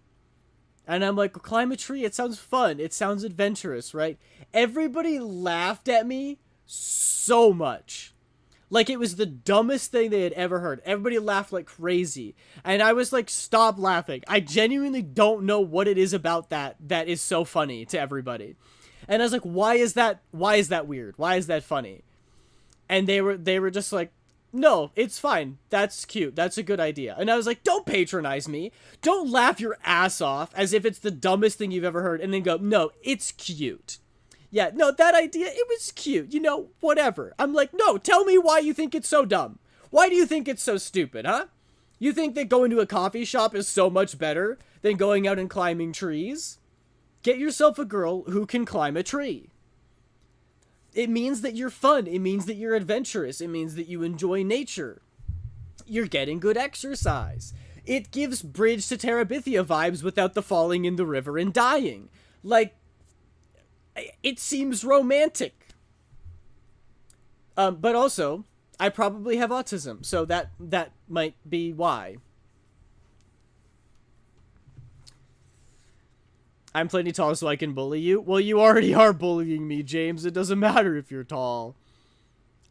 And I'm like, climb a tree. It sounds fun. It sounds adventurous, right? Everybody laughed at me so much. Like it was the dumbest thing they had ever heard. Everybody laughed like crazy. And I was like, stop laughing. I genuinely don't know what it is about that is so funny to everybody. And I was like, why is that weird? Why is that funny? And they were just like, no, it's fine. That's cute. That's a good idea. And I was like, don't patronize me. Don't laugh your ass off as if it's the dumbest thing you've ever heard and then go, no, it's cute. Yeah, no, that idea, it was cute. You know, whatever. I'm like, no, tell me why you think it's so dumb. Why do you think it's so stupid, huh? You think that going to a coffee shop is so much better than going out and climbing trees? Get yourself a girl who can climb a tree. It means that you're fun. It means that you're adventurous. It means that you enjoy nature. You're getting good exercise. It gives Bridge to Terabithia vibes without the falling in the river and dying. Like, it seems romantic. But also, I probably have autism, so that might be why. I'm plenty tall so I can bully you. Well, you already are bullying me, James. It doesn't matter if you're tall.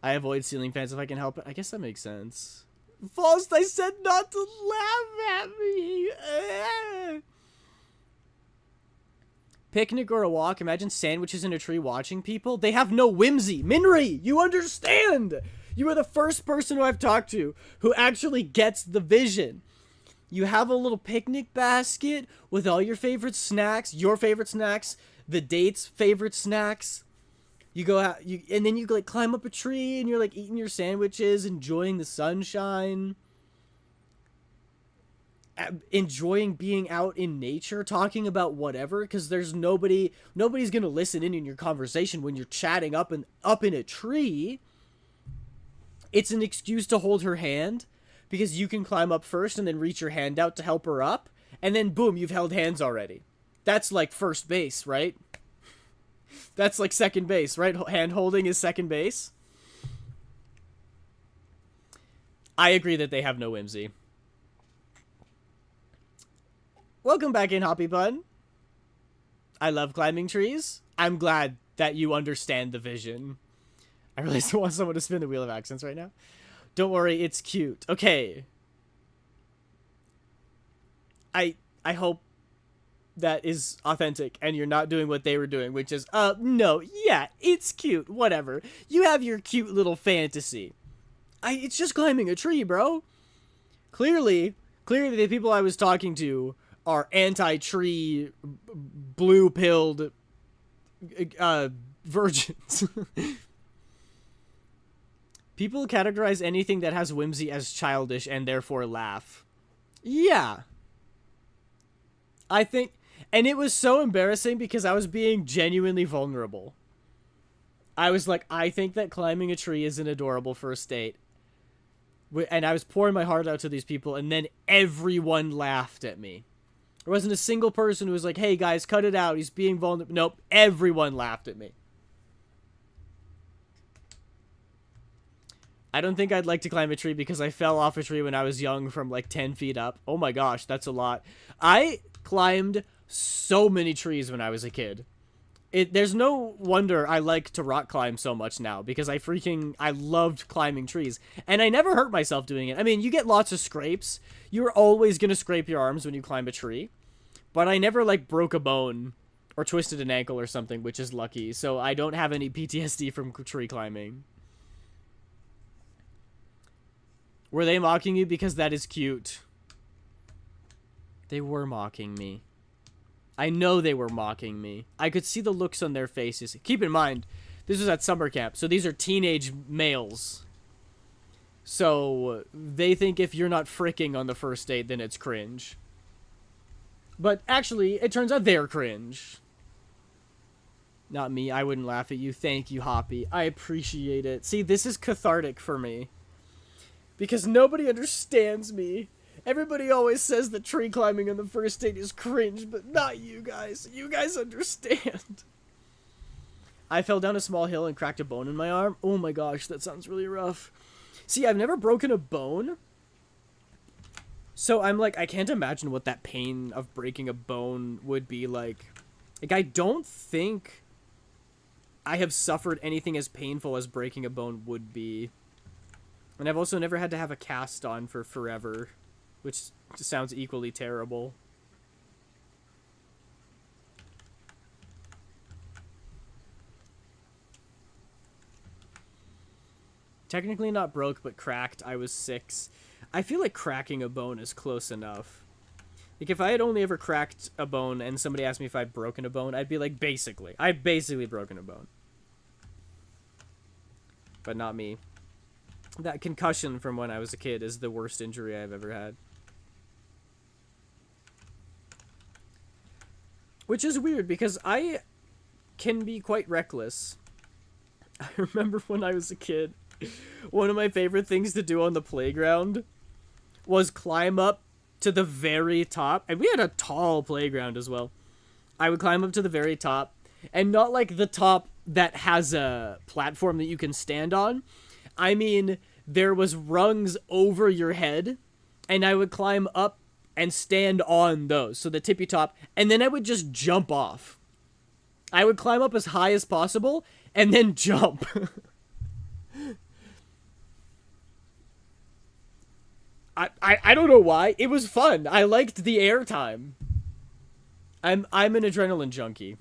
I avoid ceiling fans if I can help it. I guess that makes sense. Faust, I said not to laugh at me. Picnic or a walk. Imagine sandwiches in a tree watching people. They have no whimsy. Minri, you understand. You are the first person who I've talked to who actually gets the vision. You have a little picnic basket with all your favorite snacks, the date's favorite snacks. You go out, and then you like climb up a tree and you're like eating your sandwiches, enjoying the sunshine, enjoying being out in nature, talking about whatever, because there's nobody's gonna listen in your conversation when you're chatting up in a tree. It's an excuse to hold her hand. Because you can climb up first and then reach your hand out to help her up. And then, boom, you've held hands already. That's like first base, right? That's like second base, right? Hand holding is second base. I agree that they have no whimsy. Welcome back in, Hoppy Bun. I love climbing trees. I'm glad that you understand the vision. I really still want someone to spin the wheel of accents right now. Don't worry, it's cute. Okay. I hope that is authentic and you're not doing what they were doing, which is, no, yeah, it's cute, whatever. You have your cute little fantasy. It's just climbing a tree, bro. Clearly the people I was talking to are anti-tree, blue-pilled, virgins. People categorize anything that has whimsy as childish and therefore laugh. Yeah. I think... And it was so embarrassing because I was being genuinely vulnerable. I was like, I think that climbing a tree is an adorable first date. And I was pouring my heart out to these people, and then everyone laughed at me. There wasn't a single person who was like, hey guys, cut it out, he's being vulnerable. Nope, everyone laughed at me. I don't think I'd like to climb a tree because I fell off a tree when I was young from like 10 feet up. Oh my gosh, that's a lot. I climbed so many trees when I was a kid. There's no wonder I like to rock climb so much now because I loved climbing trees. And I never hurt myself doing it. I mean, you get lots of scrapes. You're always going to scrape your arms when you climb a tree. But I never like broke a bone or twisted an ankle or something, which is lucky. So I don't have any PTSD from tree climbing. Were they mocking you? Because that is cute. They were mocking me. I know they were mocking me. I could see the looks on their faces. Keep in mind, this was at summer camp, so these are teenage males. So they think if you're not fricking on the first date, then it's cringe. But actually, it turns out they're cringe. Not me. I wouldn't laugh at you. Thank you, Hoppy. I appreciate it. See, this is cathartic for me. Because nobody understands me. Everybody always says that tree climbing on the first date is cringe, but not you guys. You guys understand. I fell down a small hill and cracked a bone in my arm. Oh my gosh, that sounds really rough. See, I've never broken a bone. So I'm like, I can't imagine what that pain of breaking a bone would be like. Like, I don't think I have suffered anything as painful as breaking a bone would be. And I've also never had to have a cast on for forever, which sounds equally terrible. Technically not broke, but cracked. I was 6. I feel like cracking a bone is close enough. Like, if I had only ever cracked a bone and somebody asked me if I'd broken a bone, I'd be like, basically. I've basically broken a bone. But not me. That concussion from when I was a kid is the worst injury I've ever had. Which is weird, because I can be quite reckless. I remember when I was a kid, one of my favorite things to do on the playground was climb up to the very top. And we had a tall playground as well. I would climb up to the very top. And not like the top that has a platform that you can stand on. I mean, there was rungs over your head. And I would climb up and stand on those. So the tippy top. And then I would just jump off. I would climb up as high as possible. And then jump. I don't know why. It was fun. I liked the air time. I'm an adrenaline junkie.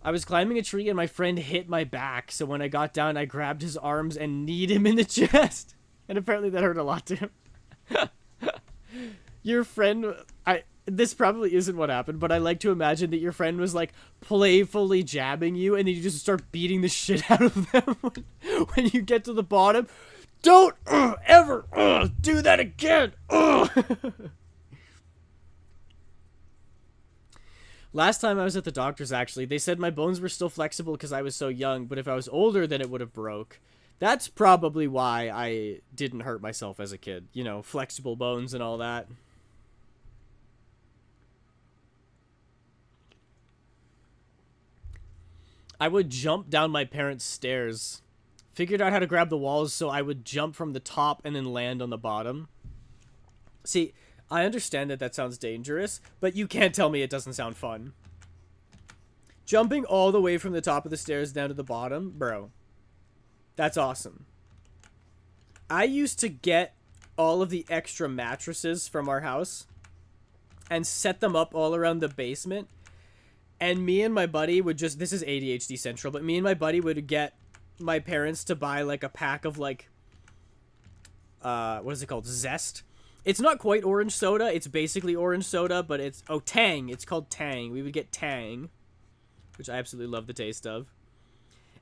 I was climbing a tree and my friend hit my back, so when I got down, I grabbed his arms and kneed him in the chest. And apparently that hurt a lot to him. Your friend... This probably isn't what happened, but I like to imagine that your friend was, like, playfully jabbing you, and then you just start beating the shit out of them when you get to the bottom. Don't ever do that again! Last time I was at the doctor's, actually, they said my bones were still flexible because I was so young, but if I was older, then it would have broke. That's probably why I didn't hurt myself as a kid. You know, flexible bones and all that. I would jump down my parents' stairs. Figured out how to grab the walls so I would jump from the top and then land on the bottom. See, I understand that that sounds dangerous, but you can't tell me it doesn't sound fun. Jumping all the way from the top of the stairs down to the bottom, bro. That's awesome. I used to get all of the extra mattresses from our house and set them up all around the basement. And me and my buddy would just... This is ADHD Central, but me and my buddy would get my parents to buy, like, a pack of, like... what is it called? Zest. It's not quite orange soda. It's basically orange soda, but it's... Oh, Tang. It's called Tang. We would get Tang, which I absolutely love the taste of.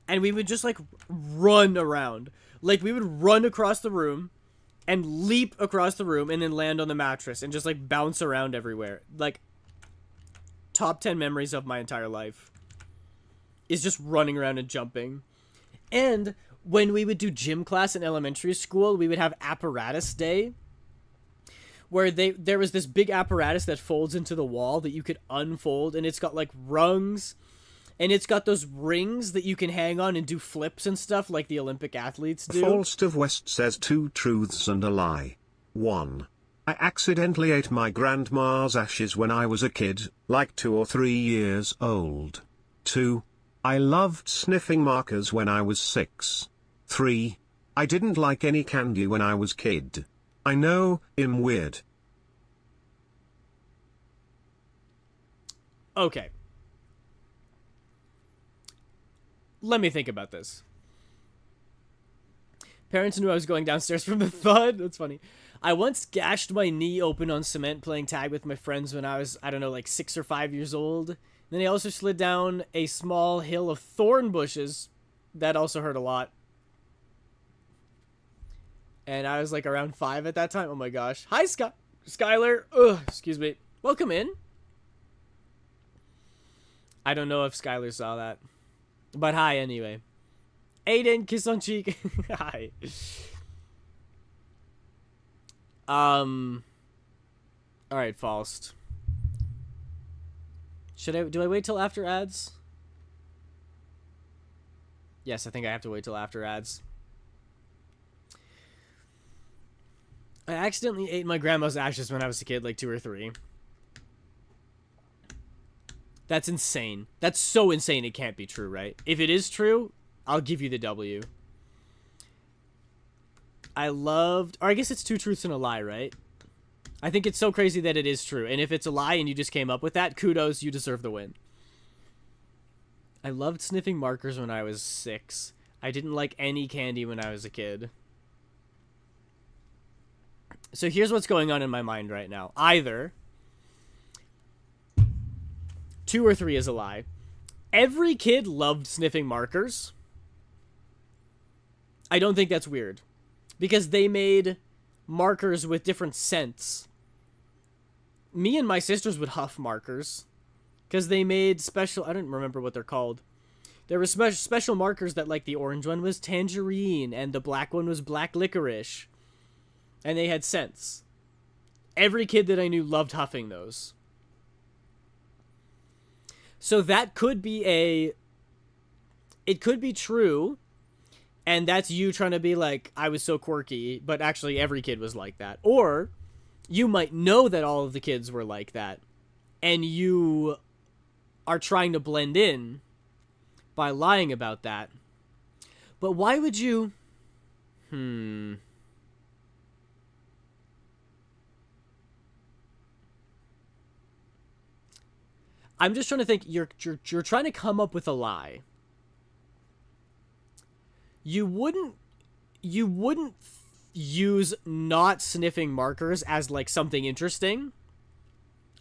And we would just, like, run around. Like, we would run across the room and leap across the room and then land on the mattress and just, like, bounce around everywhere. Like... Top 10 memories of my entire life is just running around and jumping. And when we would do gym class in elementary school, we would have apparatus day, where there was this big apparatus that folds into the wall that you could unfold, and it's got like rungs, and it's got those rings that you can hang on and do flips and stuff like the Olympic athletes do. Falst of West says 2 truths and a lie. 1. I accidentally ate my grandma's ashes when I was a kid, like 2 or 3 years old. 2. I loved sniffing markers when I was 6. 3. I didn't like any candy when I was kid. I know, I'm weird. Okay. Let me think about this. Parents knew I was going downstairs from the thud. That's funny. I once gashed my knee open on cement playing tag with my friends when I was, I don't know, like 6 or 5 years old. Then I also slid down a small hill of thorn bushes. That also hurt a lot. And I was like around 5 at that time. Oh my gosh. Hi, Skylar. Ugh, excuse me. Welcome in. I don't know if Skylar saw that. But hi anyway. Aiden, kiss on cheek. Hi. Alright, Faust. Do I wait till after ads? Yes, I think I have to wait till after ads. I accidentally ate my grandma's ashes when I was a kid, like 2 or 3. That's insane. That's so insane it can't be true, right? If it is true, I'll give you the W. Or I guess it's 2 truths and a lie, right? I think it's so crazy that it is true. And if it's a lie and you just came up with that, kudos, you deserve the win. I loved sniffing markers when I was 6. I didn't like any candy when I was a kid. So here's what's going on in my mind right now. Either 2 or 3 is a lie. Every kid loved sniffing markers. I don't think that's weird. Because they made markers with different scents. Me and my sisters would huff markers. Because they made special... I don't remember what they're called. There were special markers that, like, the orange one was tangerine, and the black one was black licorice. And they had scents. Every kid that I knew loved huffing those. So that could be it could be true, and that's you trying to be like, I was so quirky, but actually every kid was like that. Or you might know that all of the kids were like that, and you are trying to blend in by lying about that. But why would you... I'm just trying to think. You're trying to come up with a lie. You wouldn't use not sniffing markers as like something interesting.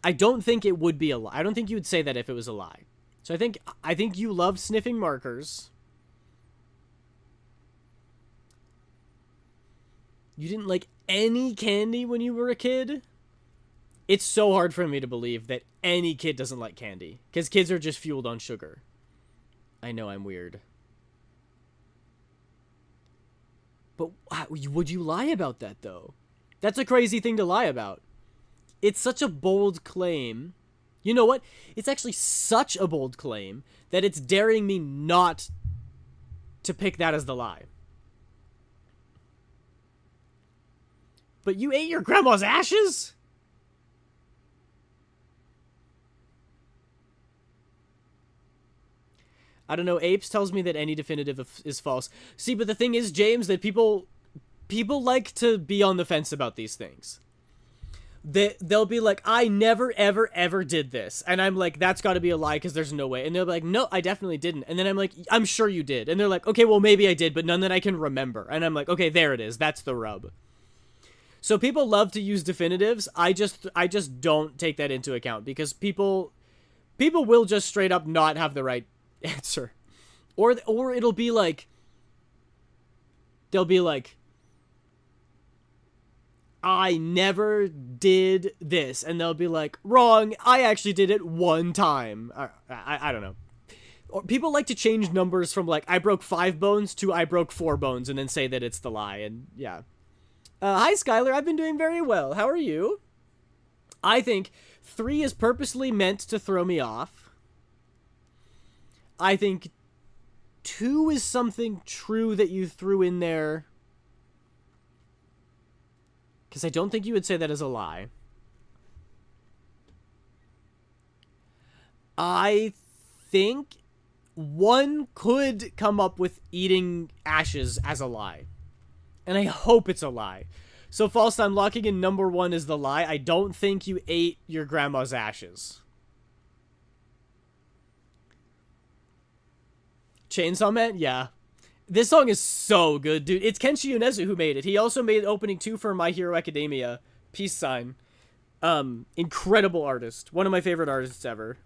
I don't think it would be a lie. I don't think you would say that if it was a lie. So I think you love sniffing markers. You didn't like any candy when you were a kid. It's so hard for me to believe that any kid doesn't like candy. Because kids are just fueled on sugar. I know I'm weird. But would you lie about that, though? That's a crazy thing to lie about. It's such a bold claim. You know what? It's actually such a bold claim that it's daring me not to pick that as the lie. But you ate your grandma's ashes? I don't know. Apes tells me that any definitive is false. See, but the thing is, James, that people like to be on the fence about these things. They'll be like, I never, ever, ever did this. And I'm like, that's got to be a lie because there's no way. And they'll be like, no, I definitely didn't. And then I'm like, I'm sure you did. And they're like, okay, well, maybe I did, but none that I can remember. And I'm like, okay, there it is. That's the rub. So people love to use definitives. I just don't take that into account because people will just straight up not have the right answer. Or it'll be like, they'll be like, I never did this. And they'll be like, wrong, I actually did it one time. I don't know. Or people like to change numbers from like, I broke 5 bones to I broke 4 bones and then say that it's the lie. And yeah. Hi, Skylar. I've been doing very well. How are you? I think 3 is purposely meant to throw me off. I think 2 is something true that you threw in there. Because I don't think you would say that as a lie. I think 1 could come up with eating ashes as a lie. And I hope it's a lie. So, false, I'm locking in number 1 as the lie. I don't think you ate your grandma's ashes. Chainsaw Man? Yeah. This song is so good, dude. It's Kenshi Yonezu who made it. He also made opening 2 for My Hero Academia. Peace sign. Incredible artist. One of my favorite artists ever.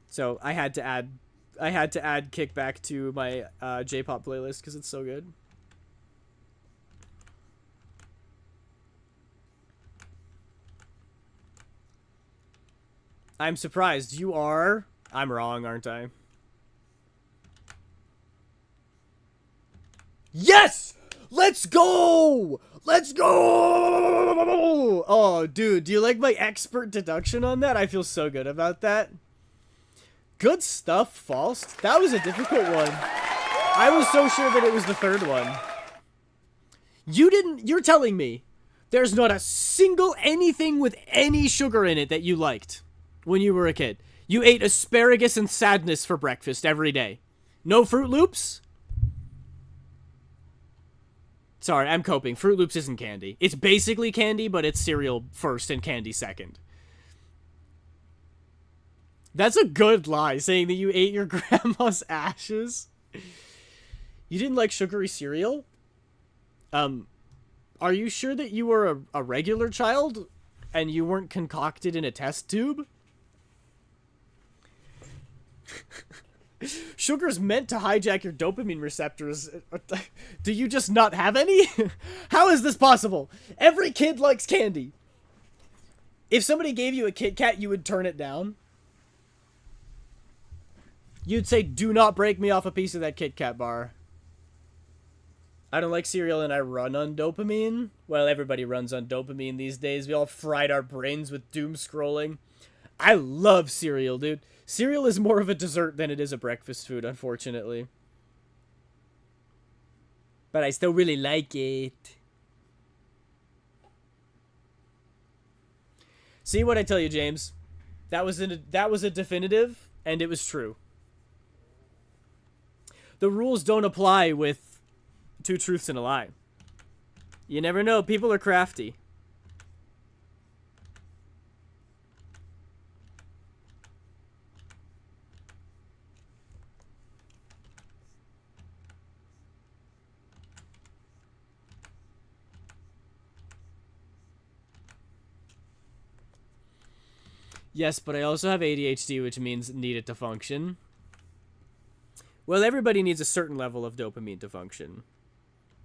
So, I had to add Kickback to my J-pop playlist because it's so good. I'm surprised. You are... I'm wrong, aren't I? Yes! Let's go! Let's go! Oh, dude, do you like my expert deduction on that? I feel so good about that. Good stuff, Faust. That was a difficult one. I was so sure that it was the third one. You didn't... You're telling me There's not a single anything with any sugar in it that you liked when you were a kid. You ate asparagus and sadness for breakfast every day. No Fruit Loops? Sorry, I'm coping. Fruit Loops isn't candy. It's basically candy, but it's cereal first and candy second. That's a good lie, saying that you ate your grandma's ashes. You didn't like sugary cereal? Are you sure that you were a regular child and you weren't concocted in a test tube? Sugar's meant to hijack your dopamine receptors. Do you just not have any? How is this possible? Every kid likes candy. If somebody gave you a Kit Kat, you would turn it down. You'd say, do not break me off a piece of that Kit Kat bar. I don't like cereal and I run on dopamine. Well, everybody runs on dopamine these days. We all fried our brains with doom scrolling. I love cereal, dude. Cereal is more of a dessert than it is a breakfast food, unfortunately. But I still really like it. See what I tell you, James? That was a definitive, and it was true. The rules don't apply with two truths and a lie. You never know. People are crafty. Yes, but I also have ADHD, which means need it to function. Well, everybody needs a certain level of dopamine to function.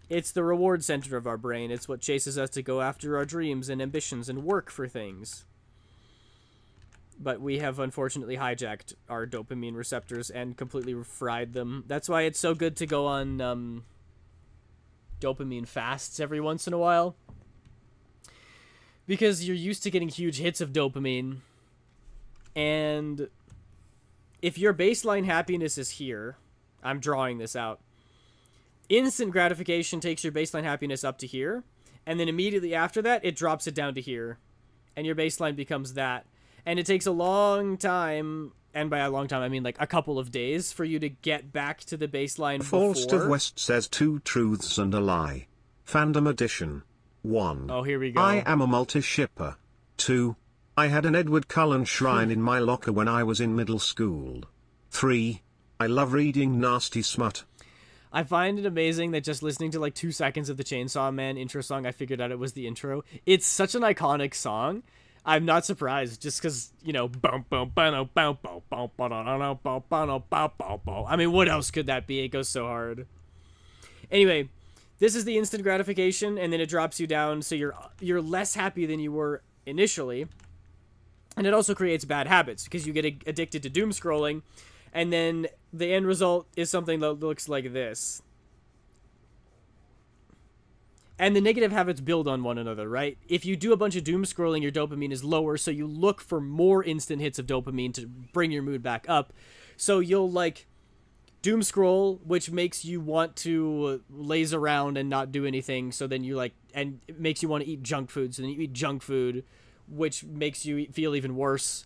It's the reward center of our brain. It's what chases us to go after our dreams and ambitions and work for things. But we have unfortunately hijacked our dopamine receptors and completely fried them. That's why it's so good to go on dopamine fasts every once in a while. Because you're used to getting huge hits of dopamine. And if your baseline happiness is here, I'm drawing this out. Instant gratification takes your baseline happiness up to here, and then immediately after that, it drops it down to here, and your baseline becomes that. And it takes a long time, and by a long time, I mean like a couple of days, for you to get back to the baseline Falst before. of West says 2 truths and a lie. Fandom edition. 1. Oh, here we go. I am a multi-shipper. 2. I had an Edward Cullen shrine in my locker when I was in middle school. 3. I love reading nasty smut. I find it amazing that just listening to like 2 seconds of the Chainsaw Man intro song, I figured out it was the intro. It's such an iconic song. I'm not surprised, just because, you know, I mean, what else could that be? It goes so hard. Anyway, this is the instant gratification, and then it drops you down, so you're less happy than you were initially. And it also creates bad habits, because you get addicted to doom scrolling, and then the end result is something that looks like this. And the negative habits build on one another, right? If you do a bunch of doom scrolling, your dopamine is lower, so you look for more instant hits of dopamine to bring your mood back up. So you'll, like, doom scroll, which makes you want to laze around and not do anything, so then you, like, and it makes you want to eat junk food, so then you eat junk food, which makes you feel even worse.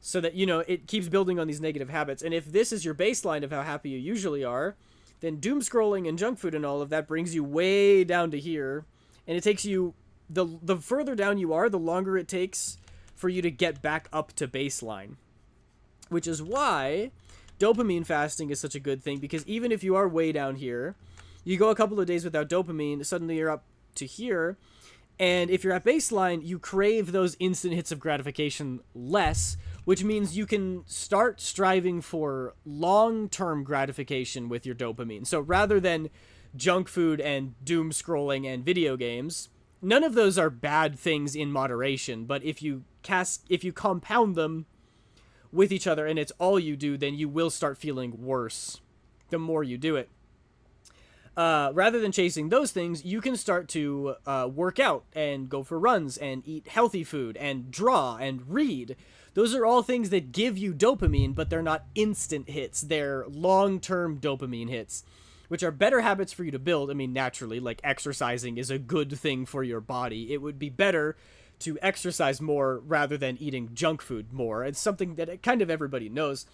So that, you know, it keeps building on these negative habits. And if this is your baseline of how happy you usually are, then doom scrolling and junk food and all of that brings you way down to here. And it takes you, the further down you are, the longer it takes for you to get back up to baseline. Which is why dopamine fasting is such a good thing, because even if you are way down here, you go a couple of days without dopamine, suddenly you're up to here. And if you're at baseline, you crave those instant hits of gratification less, which means you can start striving for long-term gratification with your dopamine. So rather than junk food and doom scrolling and video games, none of those are bad things in moderation, but if you compound them with each other and it's all you do, then you will start feeling worse the more you do it. Rather than chasing those things, you can start to work out and go for runs and eat healthy food and draw and read. Those are all things that give you dopamine, but they're not instant hits. They're long-term dopamine hits, which are better habits for you to build. I mean, naturally, like exercising is a good thing for your body. It would be better to exercise more rather than eating junk food more. It's something that kind of everybody knows.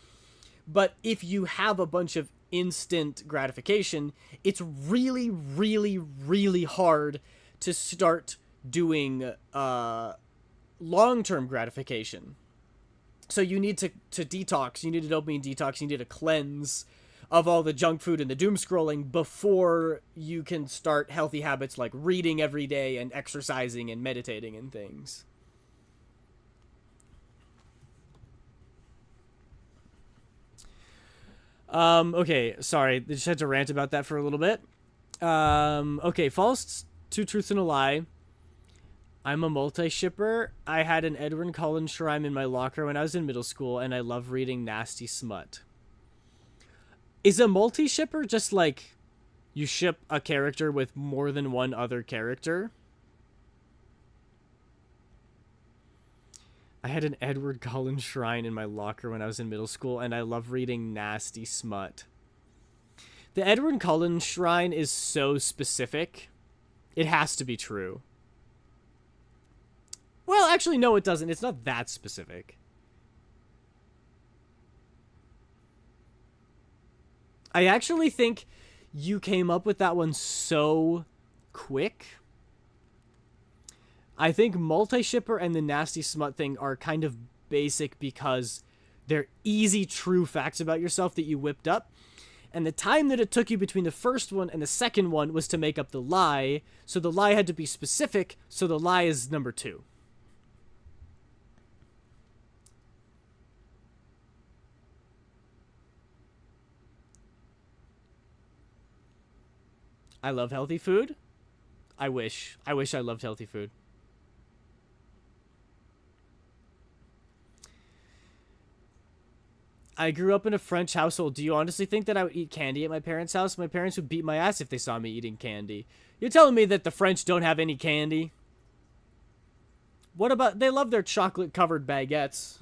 But if you have a bunch of instant gratification, it's really, really, really hard to start doing long-term gratification. So you need to detox, you need a dopamine detox, you need a cleanse of all the junk food and the doom scrolling before you can start healthy habits like reading every day and exercising and meditating and things. Okay, sorry, I just had to rant about that for a little bit. Okay, false, two truths and a lie. I'm a multi-shipper. I had an Edward Cullen shrine in my locker when I was in middle school, and I love reading nasty smut. Is a multi-shipper just like you ship a character with more than one other character? I had an Edward Cullen shrine in my locker when I was in middle school, and I love reading nasty smut. The Edward Cullen shrine is so specific. It has to be true. Well, actually, no, it doesn't. It's not that specific. I actually think you came up with that one so quick. I think multi-shipper and the nasty smut thing are kind of basic because they're easy, true facts about yourself that you whipped up. And the time that it took you between the first one and the second one was to make up the lie. So the lie had to be specific, so the lie is number 2. I love healthy food. I wish I loved healthy food. I grew up in a French household. Do you honestly think that I would eat candy at my parents' house? My parents would beat my ass if they saw me eating candy. You're telling me that the French don't have any candy? What about... They love their chocolate-covered baguettes.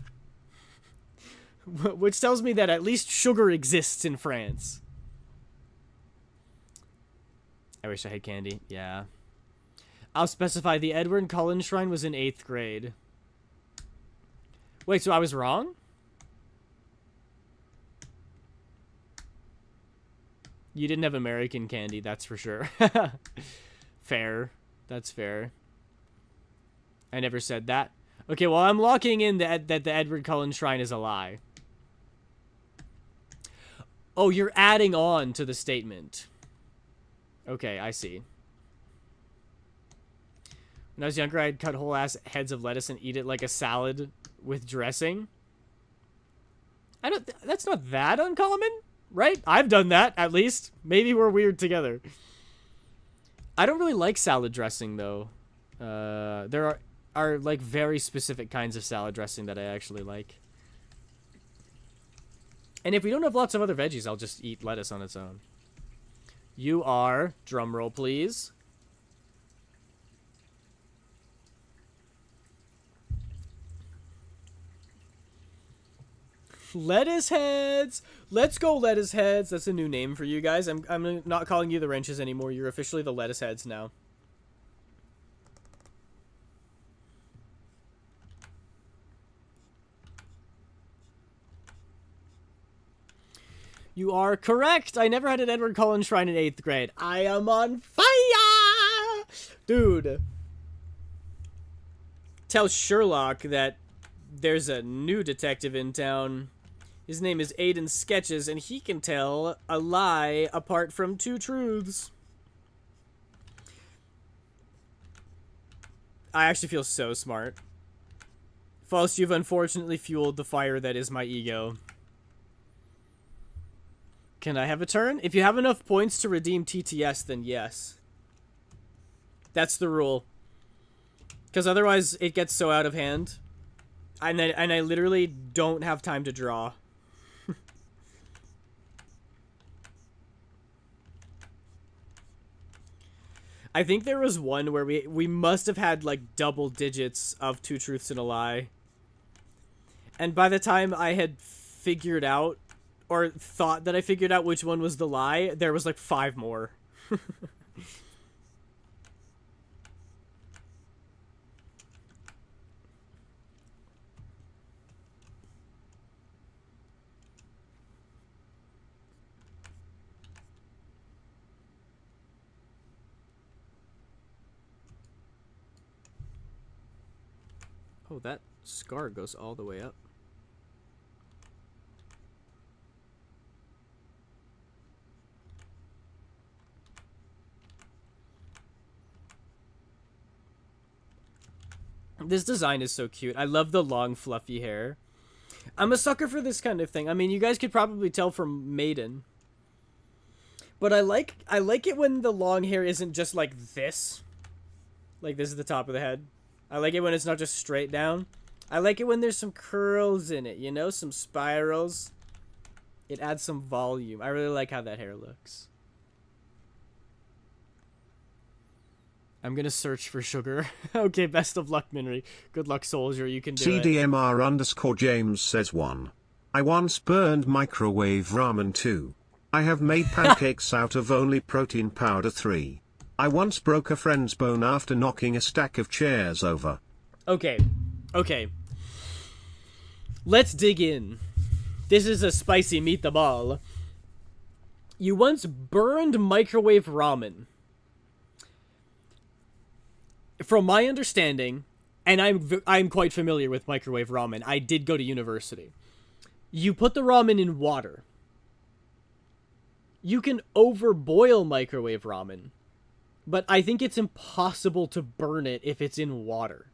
Which tells me that at least sugar exists in France. I wish I had candy. Yeah. I'll specify the Edward Cullen shrine was in 8th grade. Wait, so I was wrong? You didn't have American candy, that's for sure. Fair. That's fair. I never said that. Okay, well, I'm locking in that the Edward Cullen shrine is a lie. Oh, you're adding on to the statement. Okay, I see. When I was younger, I'd cut whole ass heads of lettuce and eat it like a salad with dressing. That's not that uncommon, right? I've done that, at least. Maybe we're weird together. I don't really like salad dressing, though. There are like very specific kinds of salad dressing that I actually like. And if we don't have lots of other veggies, I'll just eat lettuce on its own. You are, drumroll please, lettuce heads. Let's go lettuce heads. That's a new name for you guys. I'm not calling you the wrenches anymore. You're officially the lettuce heads now. You are correct. I never had an Edward Cullen shrine in 8th grade. I am on fire! Dude. Tell Sherlock that there's a new detective in town. His name is Aiden Sketches, and he can tell a lie apart from 2 truths. I actually feel so smart. Faust, you've unfortunately fueled the fire that is my ego. Can I have a turn? If you have enough points to redeem TTS, then yes. That's the rule. Because otherwise, it gets so out of hand. And I literally don't have time to draw. I think there was one where we must have had, like, double digits of 2 truths and a lie. And by the time I had figured out, or thought that I figured out which one was the lie, there was like 5 more. Oh, that scar goes all the way up. This design is so cute. I love the long, fluffy hair. I'm a sucker for this kind of thing. I mean, you guys could probably tell from Maiden. But I like it when the long hair isn't just like this. Like this is the top of the head. I like it when it's not just straight down. I like it when there's some curls in it, you know? Some spirals. It adds some volume. I really like how that hair looks. I'm gonna search for sugar. Okay, best of luck, Minri. Good luck, soldier. You can do it. CDMR_James says 1. I once burned microwave ramen 2. I have made pancakes out of only protein powder 3. I once broke a friend's bone after knocking a stack of chairs over. Okay. Let's dig in. This is a spicy meatball. You once burned microwave ramen. From my understanding, and I'm quite familiar with microwave ramen. I did go to university. You put the ramen in water. You can overboil microwave ramen, but I think it's impossible to burn it if it's in water.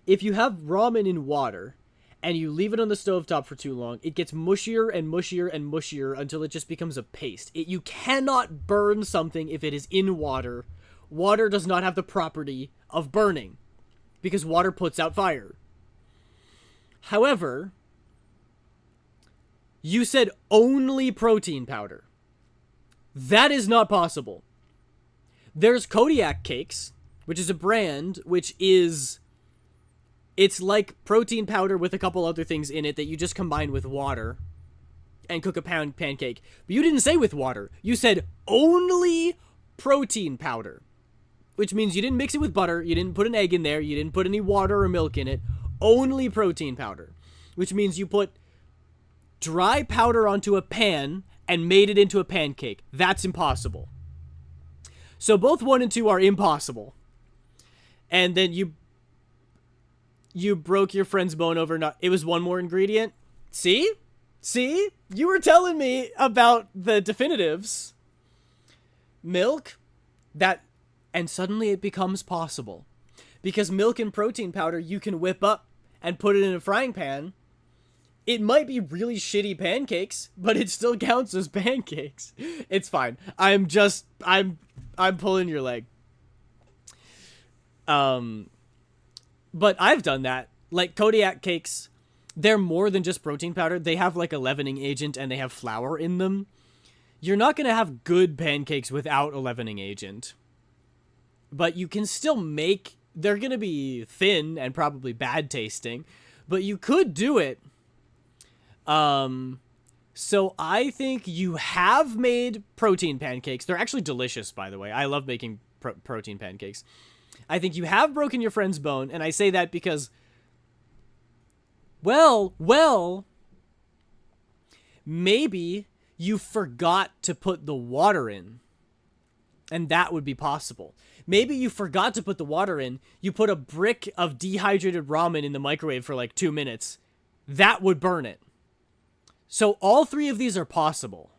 If you have ramen in water and you leave it on the stovetop for too long, it gets mushier and mushier and mushier until it just becomes a paste. You cannot burn something if it is in water. Water does not have the property of burning because water puts out fire. However, you said only protein powder. That is not possible. There's Kodiak Cakes, which is a brand, it's like protein powder with a couple other things in it that you just combine with water and cook a pancake. But you didn't say with water. You said only protein powder, which means you didn't mix it with butter, you didn't put an egg in there, you didn't put any water or milk in it. Only protein powder, which means you put dry powder onto a pan and made it into a pancake. That's impossible. So both 1 and 2 are impossible. And then you broke your friend's bone over it was one more ingredient. See? You were telling me about the definitives. Milk, and suddenly it becomes possible. Because milk and protein powder you can whip up and put it in a frying pan. It might be really shitty pancakes, but it still counts as pancakes. It's fine. I'm pulling your leg. But I've done that. Like Kodiak Cakes, they're more than just protein powder. They have like a leavening agent and they have flour in them. You're not going to have good pancakes without a leavening agent. But you can still make... They're going to be thin and probably bad tasting. But you could do it. So I think you have made protein pancakes. They're actually delicious, by the way. I love making protein pancakes. I think you have broken your friend's bone, and I say that because, well, maybe you forgot to put the water in, and that would be possible. Maybe you forgot to put the water in, you put a brick of dehydrated ramen in the microwave for like 2 minutes. That would burn it. So all 3 of these are possible.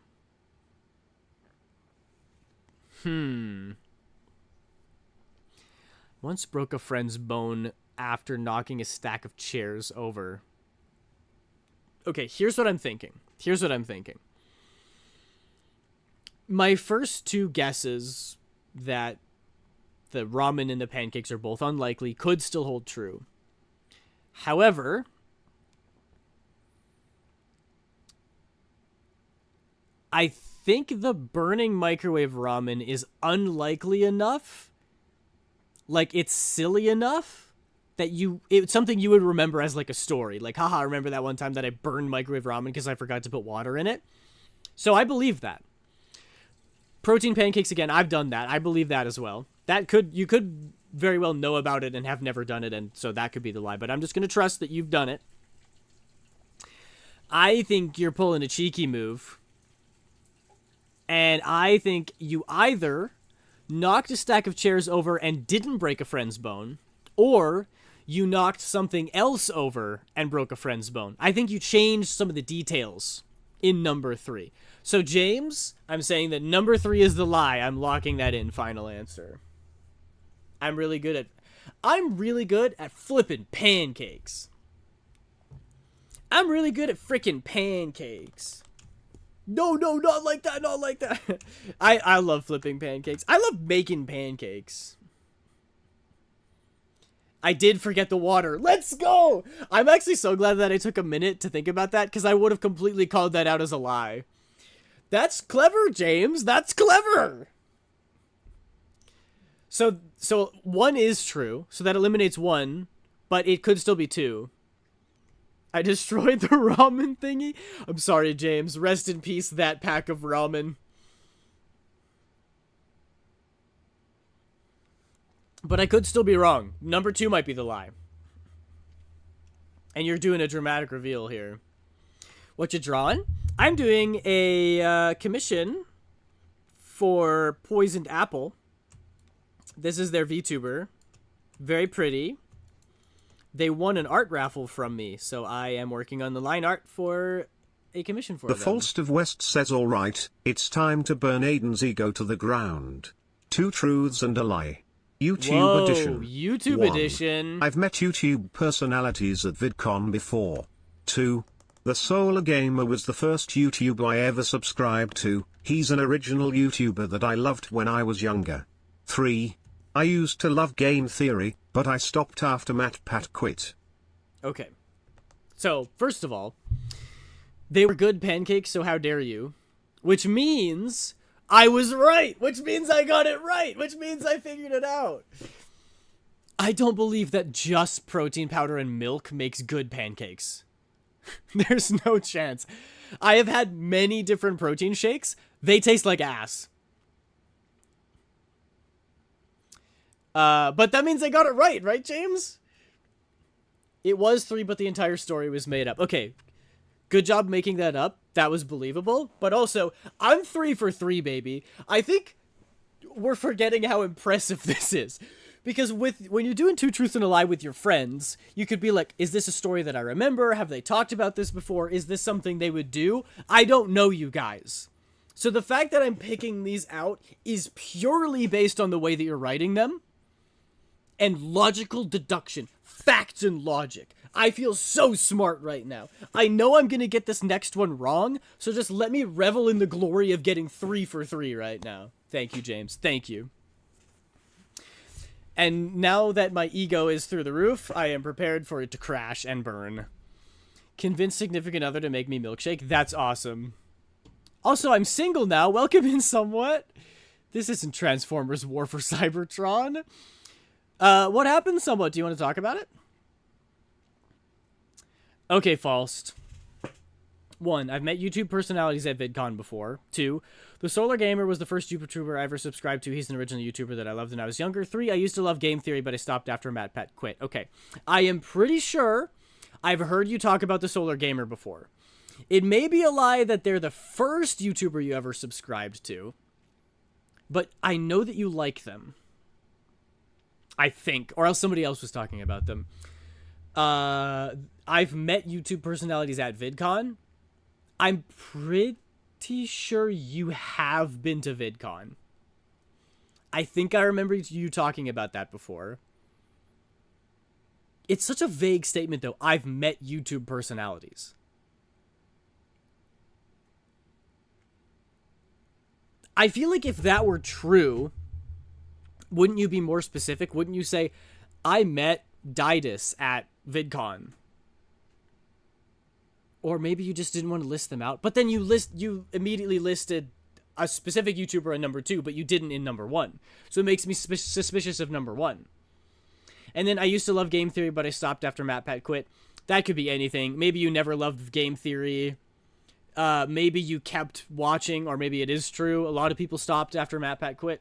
Once broke a friend's bone after knocking a stack of chairs over. Okay, here's what I'm thinking. My first 2 guesses that the ramen and the pancakes are both unlikely could still hold true. However, I think the burning microwave ramen is unlikely enough. Like, it's silly enough it's something you would remember as like a story. Like, haha, remember that one time that I burned microwave ramen because I forgot to put water in it? So I believe that. Protein pancakes, again, I've done that. I believe that as well. You could very well know about it and have never done it, and so that could be the lie. But I'm just going to trust that you've done it. I think you're pulling a cheeky move. And I think you either knocked a stack of chairs over and didn't break a friend's bone, or you knocked something else over and broke a friend's bone. I think you changed some of the details in number 3. So, James, I'm saying that number 3 is the lie. I'm locking that in. Final answer. I'm really good at flipping pancakes. I'm really good at freaking pancakes. No, not like that, not like that. I love flipping pancakes. I love making pancakes. I did forget the water. Let's go! I'm actually so glad that I took a minute to think about that, because I would have completely called that out as a lie. That's clever, James. That's clever! So 1 is true, so that eliminates 1, but it could still be 2. I destroyed the ramen thingy. I'm sorry, James. Rest in peace, that pack of ramen. But I could still be wrong. Number 2 might be the lie. And you're doing a dramatic reveal here. What you drawing? I'm doing a commission for Poisoned Apple. This is their VTuber. Very pretty. They won an art raffle from me, so I am working on the line art for a commission for The them. Falst of West says, alright, it's time to burn Aiden's ego to the ground. 2 truths and a lie. YouTube edition. YouTube 1. edition. I've met YouTube personalities at VidCon before. 2. The Solar Gamer was the first YouTuber I ever subscribed to. He's an original YouTuber that I loved when I was younger. 3. I used to love game theory, but I stopped after MatPat quit. Okay. So, first of all, they were good pancakes, so how dare you? Which means I was right! Which means I got it right! Which means I figured it out! I don't believe that just protein powder and milk makes good pancakes. There's no chance. I have had many different protein shakes. They taste like ass. But that means I got it right, James? It was 3, but the entire story was made up. Okay, good job making that up. That was believable. But also, I'm 3 for 3, baby. I think we're forgetting how impressive this is. Because when you're doing 2 truths and a lie with your friends, you could be like, is this a story that I remember? Have they talked about this before? Is this something they would do? I don't know you guys. So the fact that I'm picking these out is purely based on the way that you're writing them. And logical deduction. Facts and logic. I feel so smart right now. I know I'm going to get this next one wrong, so just let me revel in the glory of getting 3 for 3 right now. Thank you, James. Thank you. And now that my ego is through the roof, I am prepared for it to crash and burn. Convince significant other to make me milkshake. That's awesome. Also, I'm single now. Welcome in somewhat. This isn't Transformers War for Cybertron. What happened somewhat? Do you want to talk about it? Okay, Falst. 1. I've met YouTube personalities at VidCon before. 2. The Solar Gamer was the first YouTuber I ever subscribed to. He's an original YouTuber that I loved when I was younger. 3. I used to love game theory, but I stopped after MatPat quit. Okay. I am pretty sure I've heard you talk about the Solar Gamer before. It may be a lie that they're the first YouTuber you ever subscribed to, but I know that you like them. I think, or else somebody else was talking about them. I've met YouTube personalities at VidCon. I'm pretty sure you have been to VidCon. I think I remember you talking about that before. It's such a vague statement, though. I've met YouTube personalities. I feel like if that were true, wouldn't you be more specific? Wouldn't you say, I met Didus at VidCon? Or maybe you just didn't want to list them out. But then you immediately listed a specific YouTuber in number 2, but you didn't in number 1. So it makes me suspicious of number 1. And then I used to love game theory, but I stopped after MatPat quit. That could be anything. Maybe you never loved game theory. Maybe you kept watching, or maybe it is true. A lot of people stopped after MatPat quit.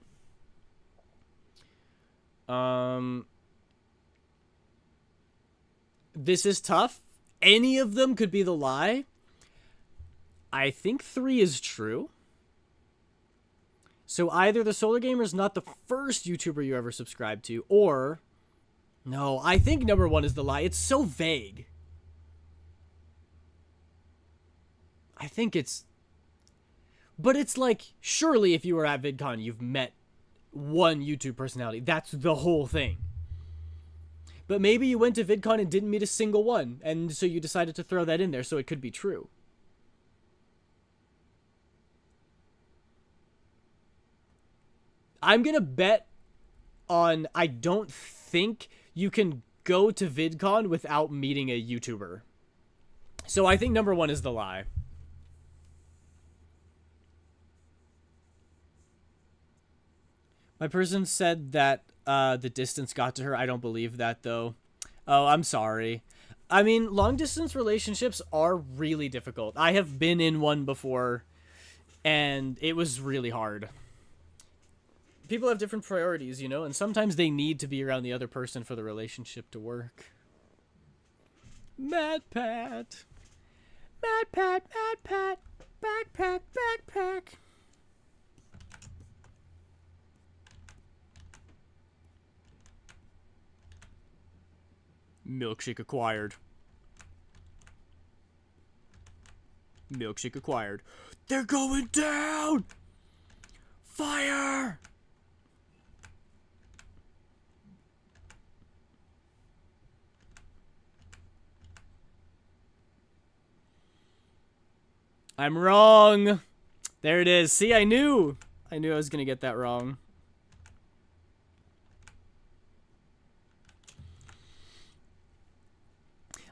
This is tough. Any of them could be the lie. I think 3 is true. So either the Solar Gamer is not the first YouTuber you ever subscribed to, or... No, I think number 1 is the lie. It's so vague. I think it's... But it's like, surely if you were at VidCon, you've met one YouTube personality. That's the whole thing. But maybe you went to VidCon and didn't meet a single one, and so you decided to throw that in there, so it could be true. I'm gonna bet on... I don't think you can go to VidCon without meeting a YouTuber. So I think number 1 is the lie. My person said that the distance got to her. I don't believe that, though. Oh, I'm sorry. I mean, long-distance relationships are really difficult. I have been in one before, and it was really hard. People have different priorities, you know, and sometimes they need to be around the other person for the relationship to work. MatPat. MatPat, MatPat. Backpack, backpack. Milkshake acquired. Milkshake acquired. They're going down! Fire! I'm wrong. There it is. See, I knew I was gonna get that wrong.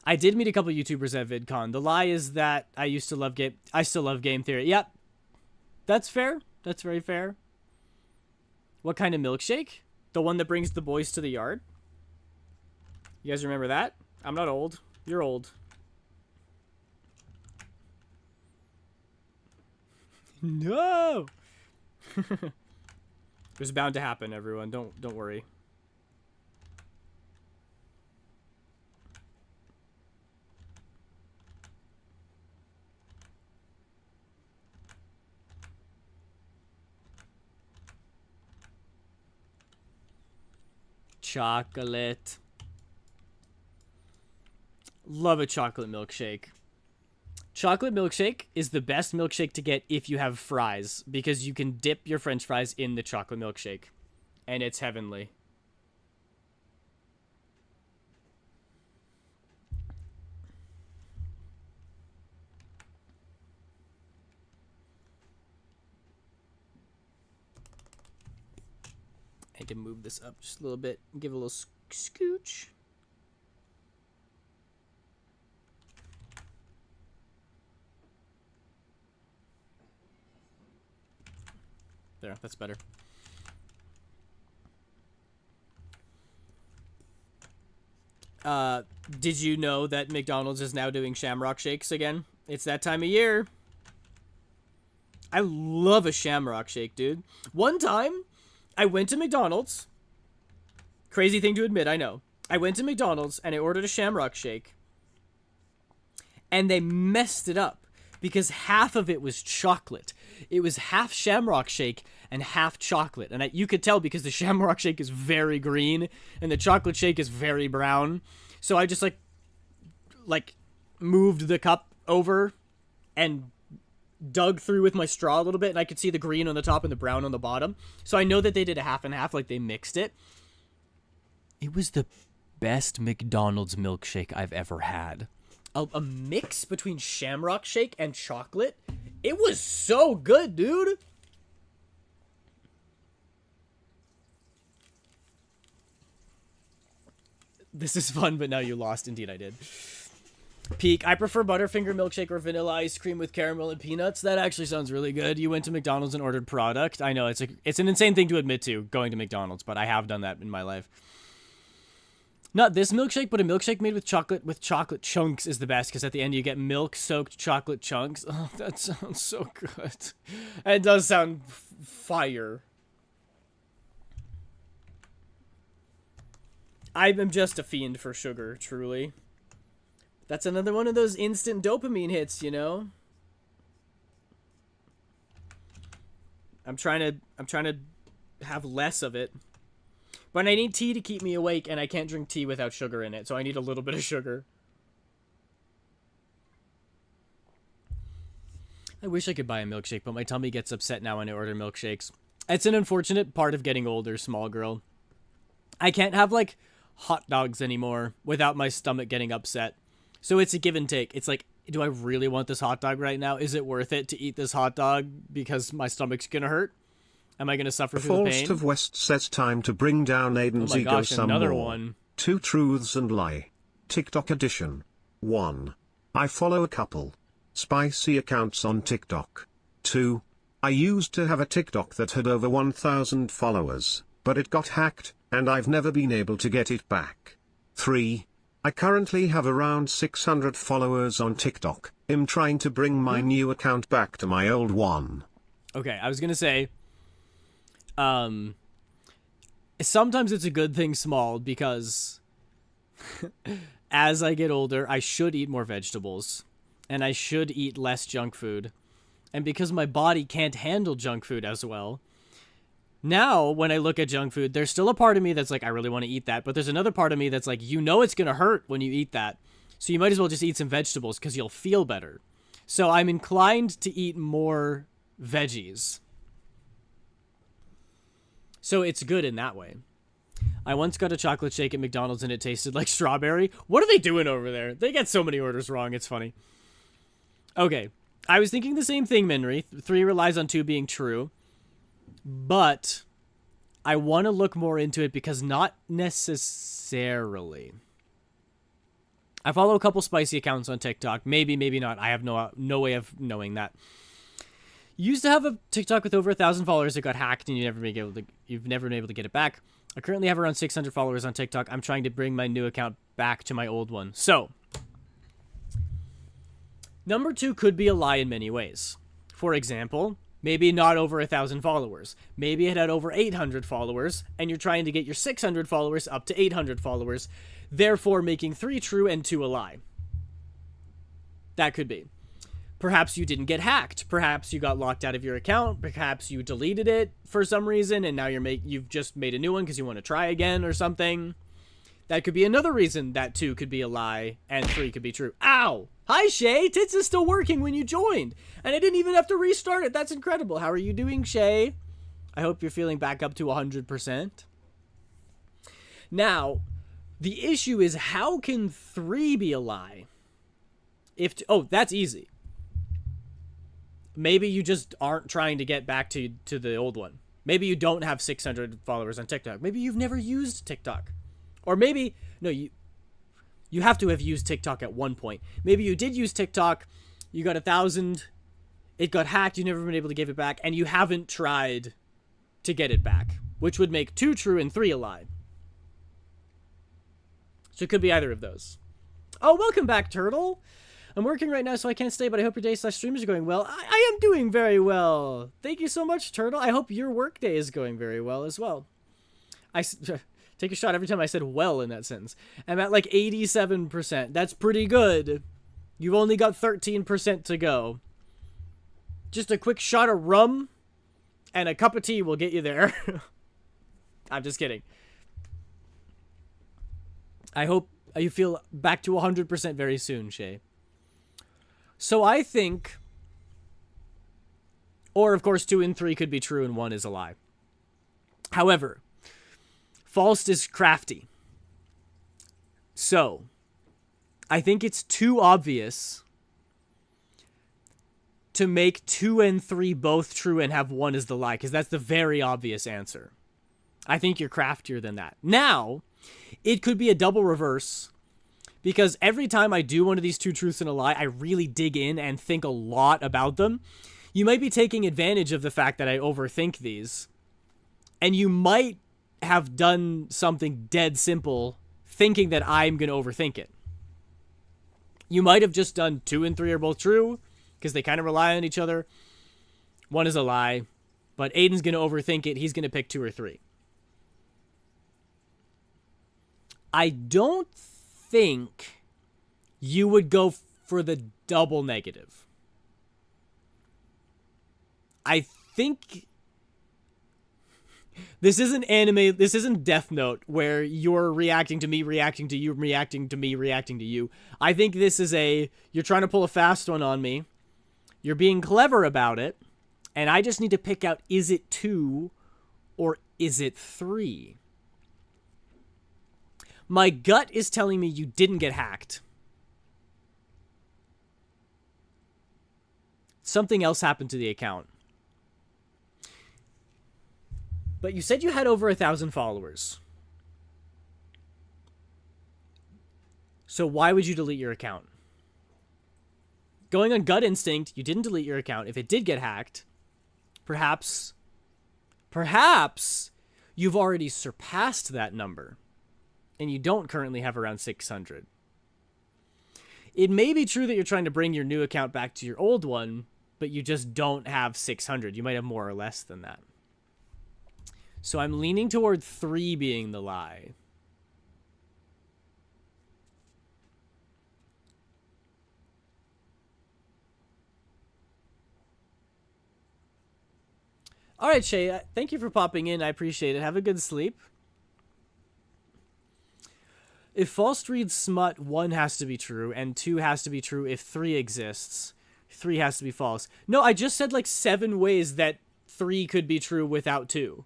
I did meet a couple YouTubers at VidCon. The lie is that I still love game theory. Yep. That's fair. That's very fair. What kind of milkshake? The one that brings the boys to the yard? You guys remember that? I'm not old. You're old. No. It was bound to happen, everyone. Don't worry. Chocolate. Love a chocolate milkshake. Chocolate milkshake is the best milkshake to get if you have fries, because you can dip your french fries in the chocolate milkshake, and it's heavenly. I can move this up just a little bit, give it a little scooch. There, that's better. Did you know that McDonald's is now doing Shamrock Shakes again? It's that time of year. I love a Shamrock Shake, dude. One time, I went to McDonald's. Crazy thing to admit, I know. I went to McDonald's and I ordered a Shamrock Shake. And they messed it up because half of it was chocolate. It was half Shamrock Shake and half chocolate. And you could tell because the Shamrock Shake is very green and the chocolate shake is very brown. So I just like moved the cup over and dug through with my straw a little bit, and I could see the green on the top and the brown on the bottom. So I know that they did a half and half, like they mixed it. It was the best McDonald's milkshake I've ever had. A mix between Shamrock Shake and chocolate. It was so good, dude. This is fun, but now you lost. Indeed, I did. Peak. I prefer Butterfinger milkshake or vanilla ice cream with caramel and peanuts. That actually sounds really good. You went to McDonald's and ordered product. I know it's an insane thing to admit to, going to McDonald's, but I have done that in my life. Not this milkshake, but a milkshake made with chocolate chunks is the best, because at the end you get milk-soaked chocolate chunks. Oh, that sounds so good. It does sound fire. I'm just a fiend for sugar, truly. That's another one of those instant dopamine hits, you know? I'm trying to have less of it. But I need tea to keep me awake, and I can't drink tea without sugar in it, so I need a little bit of sugar. I wish I could buy a milkshake, but my tummy gets upset now when I order milkshakes. It's an unfortunate part of getting older, small girl. I can't have, like, hot dogs anymore without my stomach getting upset. So it's a give and take. It's like, do I really want this hot dog right now? Is it worth it to eat this hot dog because my stomach's gonna hurt? Am I gonna suffer through the pain? Forced of West says time to bring down Aiden's ego gosh, some another more. one. 2 truths and lie. TikTok edition. 1. I follow a couple spicy accounts on TikTok. 2. I used to have a TikTok that had over 1,000 followers, but it got hacked, and I've never been able to get it back. 3. I currently have around 600 followers on TikTok. I'm trying to bring my new account back to my old one. Okay, I was gonna say, sometimes it's a good thing small, because as I get older, I should eat more vegetables, and I should eat less junk food. And because my body can't handle junk food as well, now when I look at junk food, there's still a part of me that's like, I really want to eat that, but there's another part of me that's like, you know it's gonna hurt when you eat that, so you might as well just eat some vegetables because you'll feel better. So I'm inclined to eat more veggies. So it's good in that way. I once got a chocolate shake at McDonald's and it tasted like strawberry. What are they doing over there? They get so many orders wrong, it's funny. Okay, I was thinking the same thing, Minri. 3 relies on 2 being true. But I want to look more into it because not necessarily. I follow a couple spicy accounts on TikTok. Maybe, maybe not. I have no way of knowing that. Used to have a TikTok with over 1,000 followers that got hacked, and you've never been able to get it back. I currently have around 600 followers on TikTok. I'm trying to bring my new account back to my old one. So, number 2 could be a lie in many ways. For example, maybe not over 1,000 followers. Maybe it had over 800 followers, and you're trying to get your 600 followers up to 800 followers, therefore making 3 true and 2 a lie. That could be. Perhaps you didn't get hacked. Perhaps you got locked out of your account. Perhaps you deleted it for some reason, and now you've just made a new one because you want to try again or something. That could be another reason that 2 could be a lie and 3 could be true. Ow! Hi, Shay! Tits is still working when you joined, and I didn't even have to restart it. That's incredible. How are you doing, Shay? I hope you're feeling back up to 100%. Now, the issue is, how can 3 be a lie? Oh, that's easy. Maybe you just aren't trying to get back to the old one. Maybe you don't have 600 followers on TikTok. Maybe you've never used TikTok. Or maybe, no, you have to have used TikTok at one point. Maybe you did use TikTok, you got 1,000, it got hacked, you've never been able to give it back, and you haven't tried to get it back, which would make 2 true and 3 a lie. So it could be either of those. Oh, welcome back, Turtle. I'm working right now, so I can't stay, but I hope your day/stream is going well. I am doing very well. Thank you so much, Turtle. I hope your workday is going very well as well. Take a shot every time I said well in that sentence. I'm at like 87%. That's pretty good. You've only got 13% to go. Just a quick shot of rum and a cup of tea will get you there. I'm just kidding. I hope you feel back to 100% very soon, Shay. So I think, or of course 2 and 3 could be true and 1 is a lie. However, False is crafty. So, I think it's too obvious to make 2 and 3 both true and have 1 as the lie, because that's the very obvious answer. I think you're craftier than that. Now, it could be a double reverse, because every time I do one of these 2 truths and a lie, I really dig in and think a lot about them. You might be taking advantage of the fact that I overthink these, and you might have done something dead simple thinking that I'm going to overthink it. You might have just done 2 and 3 are both true, because they kind of rely on each other. 1 is a lie, but Aiden's going to overthink it. He's going to pick 2 or 3. I don't think you would go for the double negative. I think this isn't anime, this isn't Death Note where you're reacting to me, reacting to you, reacting to me, reacting to you. I think this is you're trying to pull a fast one on me. You're being clever about it. And I just need to pick out, is it 2 or is it 3? My gut is telling me you didn't get hacked. Something else happened to the account. But you said you had over 1,000 followers. So why would you delete your account? Going on gut instinct, you didn't delete your account. If it did get hacked, perhaps you've already surpassed that number and you don't currently have around 600. It may be true that you're trying to bring your new account back to your old one, but you just don't have 600. You might have more or less than that. So I'm leaning toward 3 being the lie. All right, Shay, thank you for popping in. I appreciate it. Have a good sleep. If false reads smut, 1 has to be true, and 2 has to be true if 3 exists. 3 has to be false. No, I just said like 7 ways that 3 could be true without 2.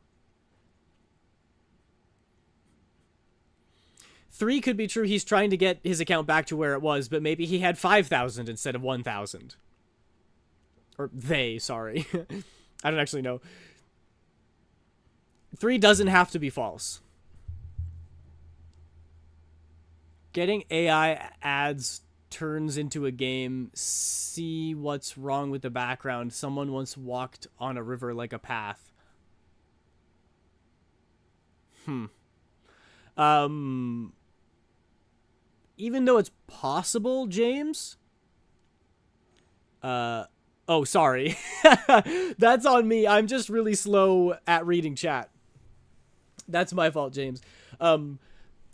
3 could be true. He's trying to get his account back to where it was, but maybe he had 5,000 instead of 1,000. Or they, sorry. I don't actually know. 3 doesn't have to be false. Getting AI ads turns into a game. See what's wrong with the background. Someone once walked on a river like a path. Even though it's possible, James. Oh, sorry. That's on me. I'm just really slow at reading chat. That's my fault, James.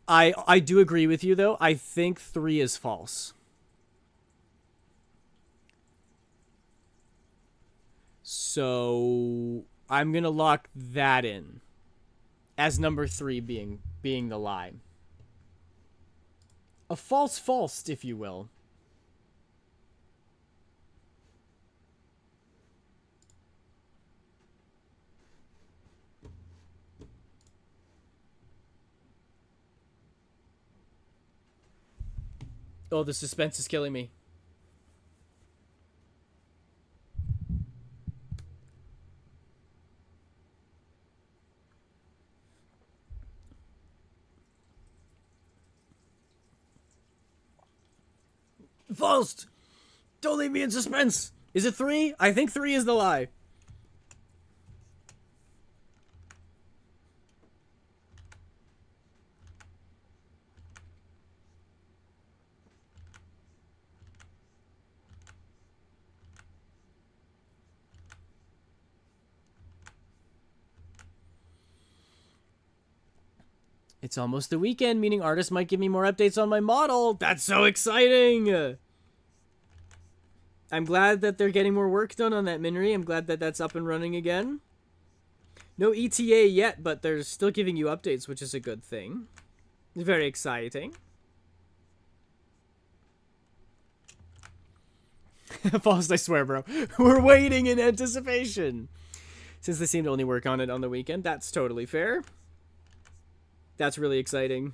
I do agree with you, though. I think 3 is false. So I'm going to lock that in as number 3 being the lie. A false, if you will. Oh, the suspense is killing me. Faust! Don't leave me in suspense! Is it 3? I think 3 is the lie. It's almost the weekend, meaning artists might give me more updates on my model. That's so exciting! I'm glad that they're getting more work done on that Minri. I'm glad that that's up and running again. No ETA yet, but they're still giving you updates, which is a good thing. Very exciting. Faust, I swear, bro. We're waiting in anticipation. Since they seem to only work on it on the weekend, that's totally fair. That's really exciting.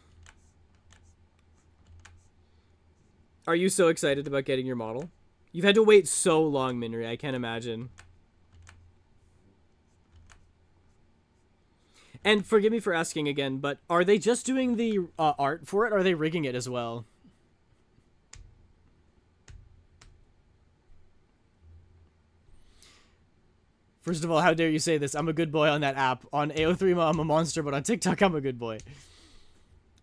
Are you so excited about getting your model? You've had to wait so long, Minri. I can't imagine. And forgive me for asking again, but are they just doing the art for it, or are they rigging it as well? First of all, how dare you say this? I'm a good boy on that app. On AO3, I'm a monster, but on TikTok, I'm a good boy.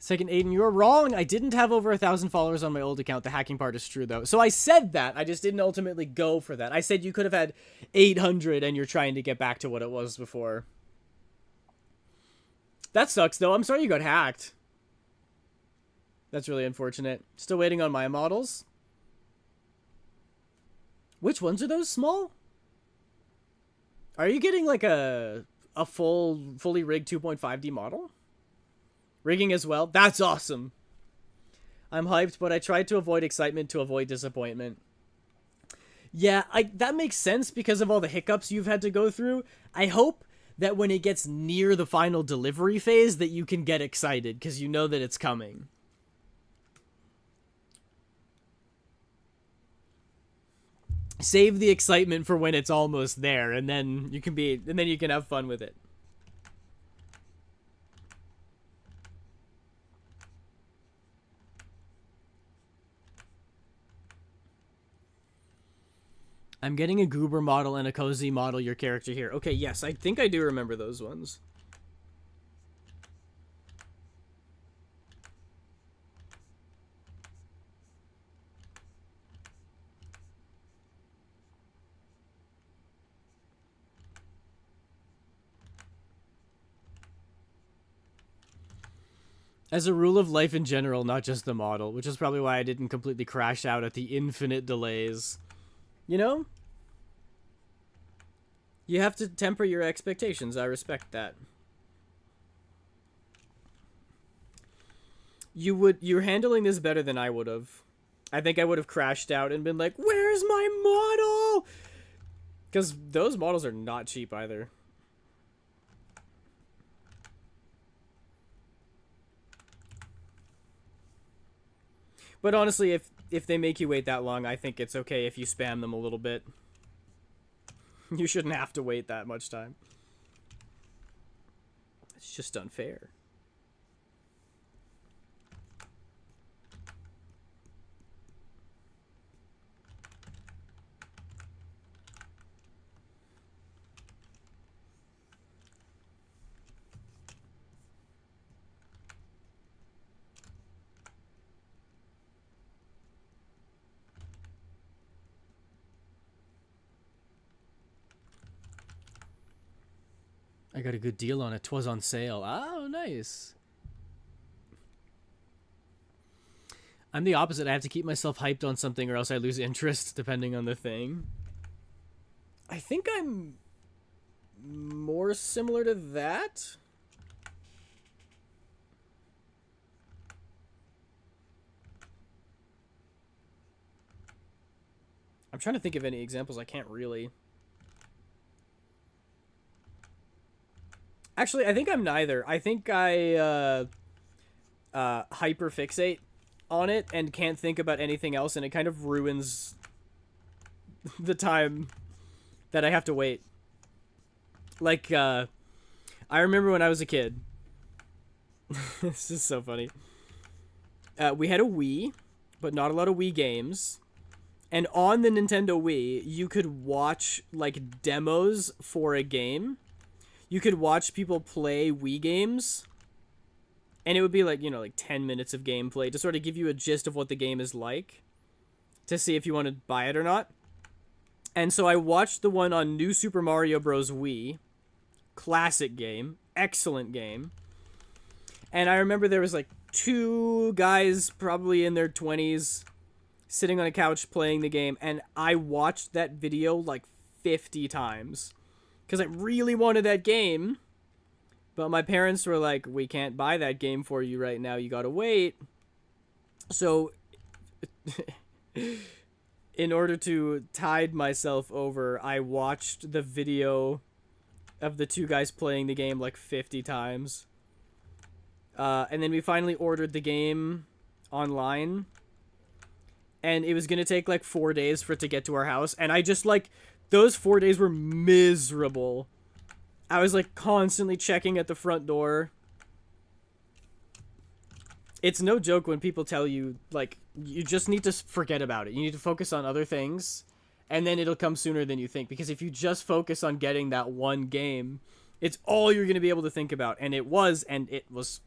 Second, Aiden, you're wrong. I didn't have over 1,000 followers on my old account. The hacking part is true, though. So I said that. I just didn't ultimately go for that. I said you could have had 800 and you're trying to get back to what it was before. That sucks, though. I'm sorry you got hacked. That's really unfortunate. Still waiting on my models. Which ones are those small? Are you getting like a fully rigged 2.5D model? Rigging as well? That's awesome. I'm hyped, but I tried to avoid excitement to avoid disappointment. Yeah, that makes sense because of all the hiccups you've had to go through. I hope that when it gets near the final delivery phase that you can get excited because you know that it's coming. Save the excitement for when it's almost there, and then you can have fun with it. I'm getting a Goober model and a Cozy model, your character here. Okay, yes, I think I do remember those ones. As a rule of life in general, not just the model, which is probably why I didn't completely crash out at the infinite delays. You know? You have to temper your expectations. I respect that. You're handling this better than I would have. I think I would have crashed out and been like, "Where's my model?" Because those models are not cheap either. But honestly, if they make you wait that long, I think it's okay if you spam them a little bit. You shouldn't have to wait that much time. It's just unfair. I got a good deal on it. 'Twas on sale. Oh, nice. I'm the opposite. I have to keep myself hyped on something or else I lose interest depending on the thing. I think I'm more similar to that. I'm trying to think of any examples. I can't really. Actually, I think I'm neither. I think I hyperfixate on it and can't think about anything else, and it kind of ruins the time that I have to wait. Like, I remember when I was a kid. This is so funny. We had a Wii, but not a lot of Wii games. And on the Nintendo Wii, you could watch, like, demos for a game. You could watch people play Wii games, and it would be like, you know, like 10 minutes of gameplay to sort of give you a gist of what the game is like to see if you want to buy it or not. And so I watched the one on New Super Mario Bros. Wii. Classic game. Excellent game. And I remember there was like two guys probably in their 20s sitting on a couch playing the game, and I watched that video like 50 times. Because I really wanted that game, but my parents were like, "We can't buy that game for you right now, you gotta wait." So, in order to tide myself over, I watched the video of the two guys playing the game like 50 times. And then we finally ordered the game online, and it was gonna take like 4 days for it to get to our house, and I just like... Those 4 days were miserable. I was like constantly checking at the front door. It's no joke when people tell you, like, you just need to forget about it. You need to focus on other things, and then it'll come sooner than you think. Because if you just focus on getting that one game, It's all you're going to be able to think about. And it was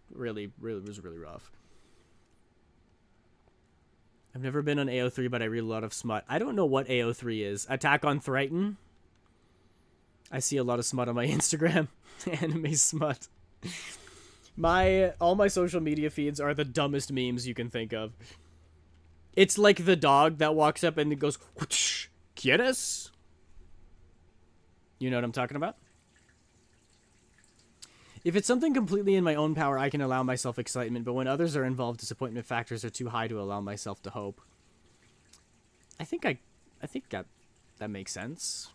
really rough. I've never been on AO3, but I read a lot of smut. I don't know what AO3 is. Attack on Titan? I see a lot of smut on my Instagram. Anime smut. All my social media feeds are the dumbest memes you can think of. It's like the dog that walks up and it goes, whoosh, ¿Quieres? You know what I'm talking about? If it's something completely in my own power, I can allow myself excitement, but when others are involved, disappointment factors are too high to allow myself to hope. I think that makes sense.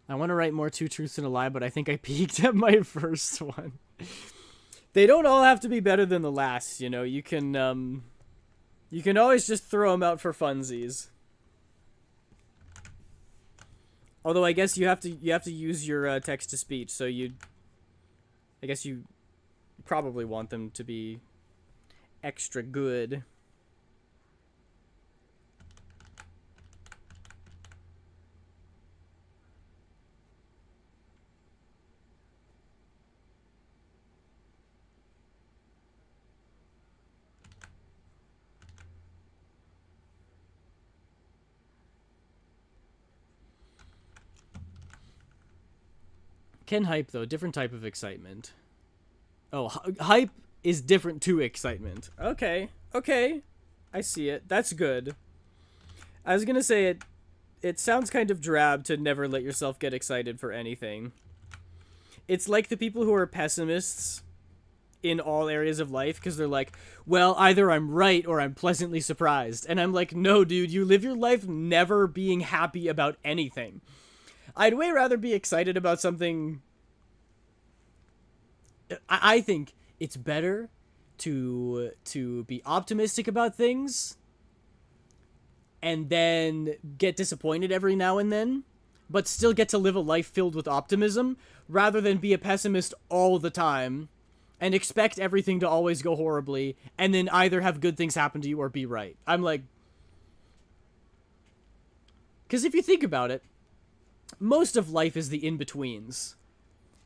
I want to write more Two Truths and a Lie, but I think I peaked at my first one. They don't all have to be better than the last, you know. You can always just throw them out for funsies. Although I guess you have to use your text to speech, so I guess you probably want them to be extra good. Ken hype, though, different type of excitement. Oh, hype is different to excitement. Okay. I see it. That's good. I was gonna say it sounds kind of drab to never let yourself get excited for anything. It's like the people who are pessimists in all areas of life because they're like, well, either I'm right or I'm pleasantly surprised. And I'm like, no, dude, you live your life never being happy about anything. I'd way rather be excited about something. I think it's better to be optimistic about things and then get disappointed every now and then, but still get to live a life filled with optimism rather than be a pessimist all the time and expect everything to always go horribly and then either have good things happen to you or be right. I'm like, because if you think about it, most of life is the in-betweens.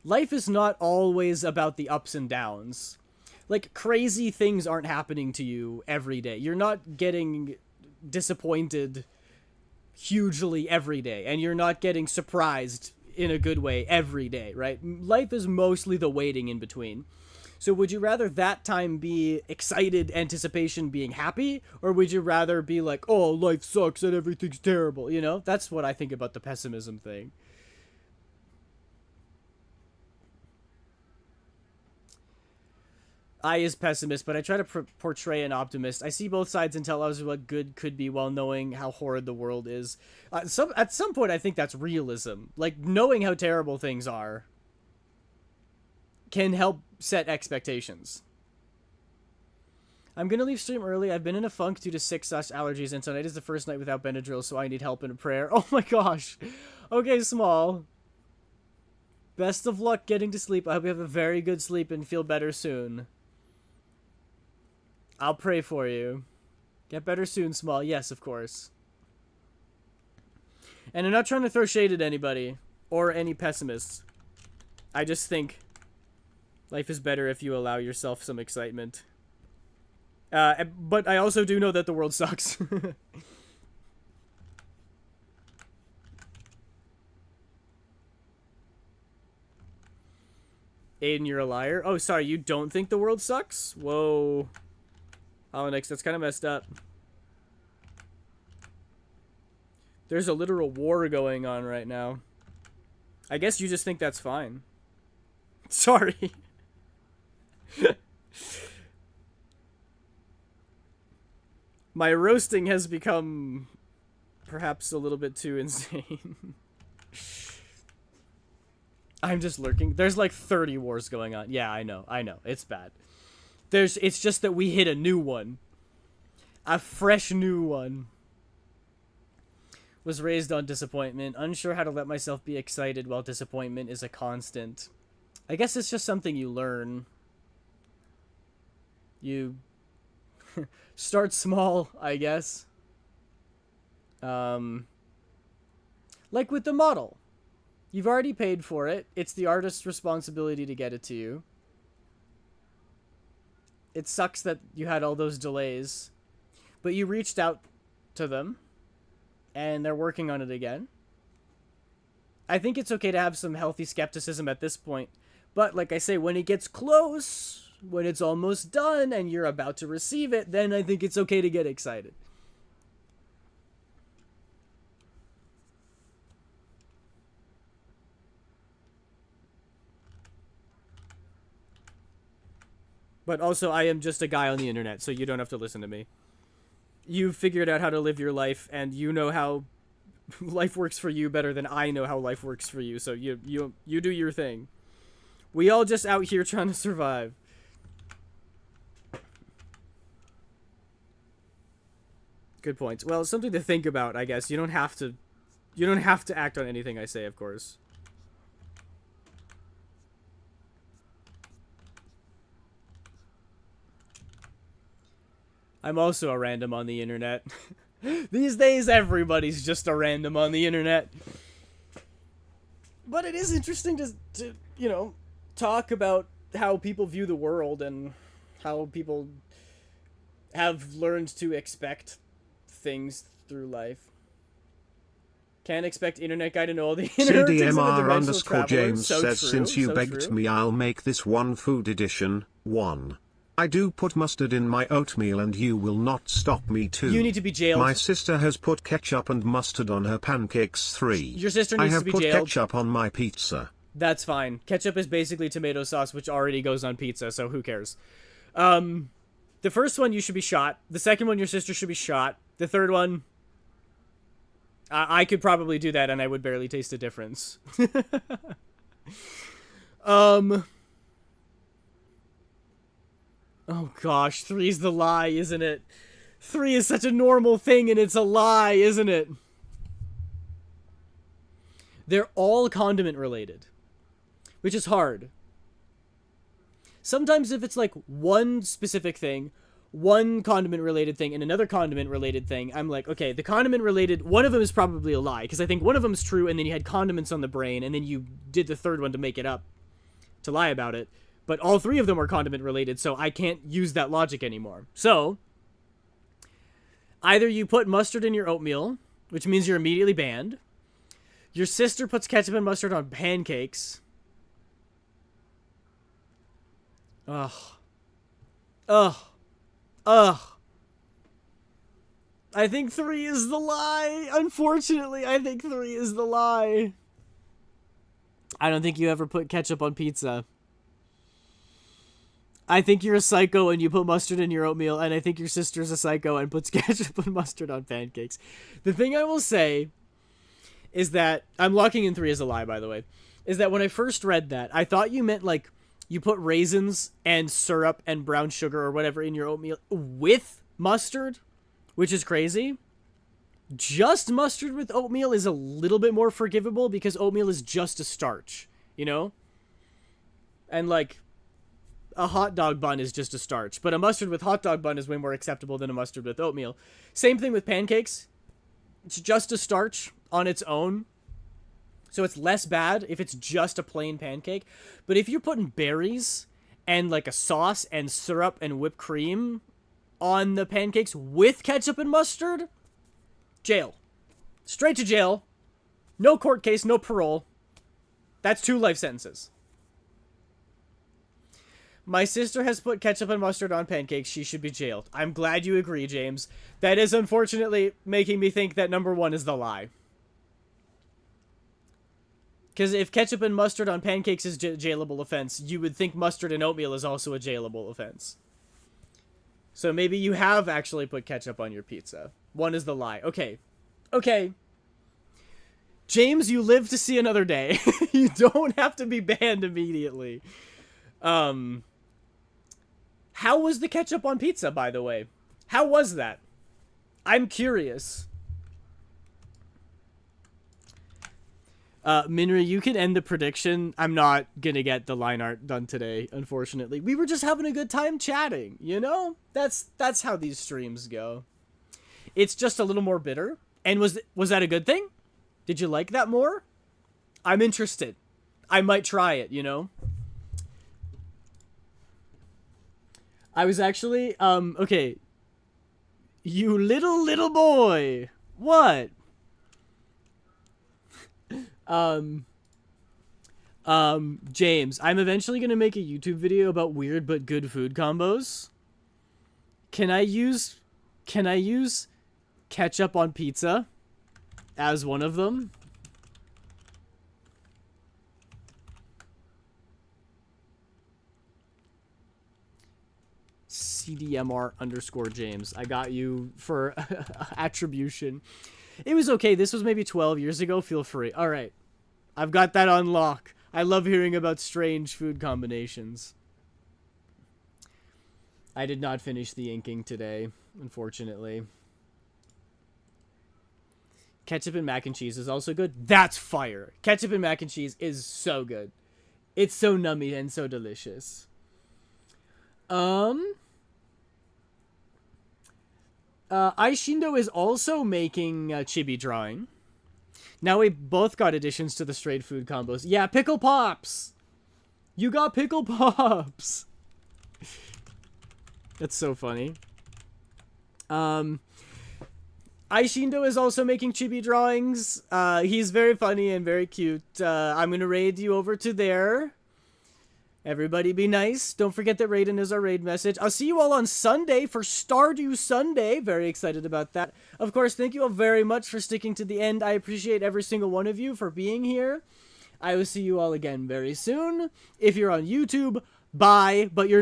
Life is not always about the ups and downs. Like, crazy things aren't happening to you every day. You're not getting disappointed hugely every day, and you're not getting surprised in a good way every day, right? Life is mostly the waiting in between. So would you rather that time be excited anticipation being happy, or would you rather be like, oh, life sucks and everything's terrible, you know? That's what I think about the pessimism thing. I is pessimist, but I try to portray an optimist. I see both sides and tell others what good could be while knowing how horrid the world is. At some point, I think that's realism. Like, knowing how terrible things are can help set expectations. I'm gonna leave stream early. I've been in a funk due to sick/allergies, and tonight is the first night without Benadryl, so I need help and a prayer. Oh my gosh. Okay, Small. Best of luck getting to sleep. I hope you have a very good sleep and feel better soon. I'll pray for you. Get better soon, Small. Yes, of course. And I'm not trying to throw shade at anybody or any pessimists. I just think life is better if you allow yourself some excitement. But I also do know that the world sucks. Aiden, you're a liar. Oh, sorry, you don't think the world sucks? Whoa. Onyx, that's kind of messed up. There's a literal war going on right now. I guess you just think that's fine. Sorry. My roasting has become perhaps a little bit too insane. I'm just lurking. There's like 30 wars going on. Yeah, I know. It's bad. It's just that we hit a new one. A fresh new one. Was raised on disappointment. Unsure how to let myself be excited while disappointment is a constant. I guess it's just something you learn. Start small, I guess. Like with the model. You've already paid for it. It's the artist's responsibility to get it to you. It sucks that you had all those delays, but you reached out to them, and they're working on it again. I think it's okay to have some healthy skepticism at this point, but like I say, when it gets close, when it's almost done, and you're about to receive it, then I think it's okay to get excited. But also, I am just a guy on the internet, so you don't have to listen to me. You've figured out how to live your life, and you know how life works for you better than I know how life works for you, so you do your thing. We all just out here trying to survive. Good points. Well, something to think about, I guess. You don't have to act on anything I say, of course. I'm also a random on the internet. These days, everybody's just a random on the internet. But it is interesting to you know, talk about how people view the world and how people have learned to expect things through life. Can't expect internet guy to know all the inner workings of a dimensional traveler. CDMR_James So says, true, since you so begged true. me, I'll make this one food edition. 1. I do put mustard in my oatmeal and you will not stop me. 2. You need to be jailed. My sister has put ketchup and mustard on her pancakes. 3. Your sister I needs have to be put jailed. ketchup on my pizza. That's fine. Ketchup is basically tomato sauce, which already goes on pizza, so who cares? The first one, you should be shot. The second one, your sister should be shot. The third one, I could probably do that, and I would barely taste a difference. Oh gosh, 3's the lie, isn't it? 3 is such a normal thing, and it's a lie, isn't it? They're all condiment related, which is hard. Sometimes if it's like one specific thing, one condiment related thing, and another condiment related thing, I'm like, okay, the condiment related, one of them is probably a lie, because I think one of them is true, and then you had condiments on the brain, and then you did the third one to make it up, to lie about it. But all 3 of them are condiment related, so I can't use that logic anymore. So, either you put mustard in your oatmeal, which means you're immediately banned. Your sister puts ketchup and mustard on pancakes. Ugh. Ugh. Ugh. I think 3 is the lie. Unfortunately, I think 3 is the lie. I don't think you ever put ketchup on pizza. I think you're a psycho and you put mustard in your oatmeal, and I think your sister's a psycho and puts ketchup and mustard on pancakes. The thing I will say is that, I'm locking in 3 as a lie, by the way, is that when I first read that, I thought you meant, like, you put raisins and syrup and brown sugar or whatever in your oatmeal with mustard, which is crazy. Just mustard with oatmeal is a little bit more forgivable because oatmeal is just a starch, you know? And, like, a hot dog bun is just a starch, but a mustard with hot dog bun is way more acceptable than a mustard with oatmeal. Same thing with pancakes. It's just a starch on its own, so it's less bad if it's just a plain pancake. But if you're putting berries and like a sauce and syrup and whipped cream on the pancakes with ketchup and mustard, jail. Straight to jail. No court case, no parole. That's 2 life sentences. My sister has put ketchup and mustard on pancakes. She should be jailed. I'm glad you agree, James. That is unfortunately making me think that number 1 is the lie. Because if ketchup and mustard on pancakes is a jailable offense, you would think mustard and oatmeal is also a jailable offense. So maybe you have actually put ketchup on your pizza. 1 is the lie. Okay. Okay. James, you live to see another day. You don't have to be banned immediately. How was the ketchup on pizza, by the way? How was that? I'm curious. Minra, you can end the prediction. I'm not gonna get the line art done today, unfortunately. We were just having a good time chatting, you know? That's how these streams go. It's just a little more bitter. And was that a good thing? Did you like that more? I'm interested. I might try it, you know? I was actually, okay. You little boy. What? James, I'm eventually gonna make a YouTube video about weird but good food combos. Can I use ketchup on pizza as one of them? CDMR_James. I got you for attribution. It was okay. This was maybe 12 years ago. Feel free. All right. I've got that on lock. I love hearing about strange food combinations. I did not finish the inking today, unfortunately. Ketchup and mac and cheese is also good. That's fire. Ketchup and mac and cheese is so good. It's so nummy and so delicious. Aishindo is also making chibi drawing. Now we both got additions to the straight food combos. Yeah, pickle pops. You got pickle pops. That's so funny. Aishindo is also making chibi drawings. He's very funny and very cute. I'm gonna raid you over to there. Everybody be nice. Don't forget that Raiden is our raid message. I'll see you all on Sunday for Stardew Sunday. Very excited about that. Of course, thank you all very much for sticking to the end. I appreciate every single one of you for being here. I will see you all again very soon. If you're on YouTube, bye. But you're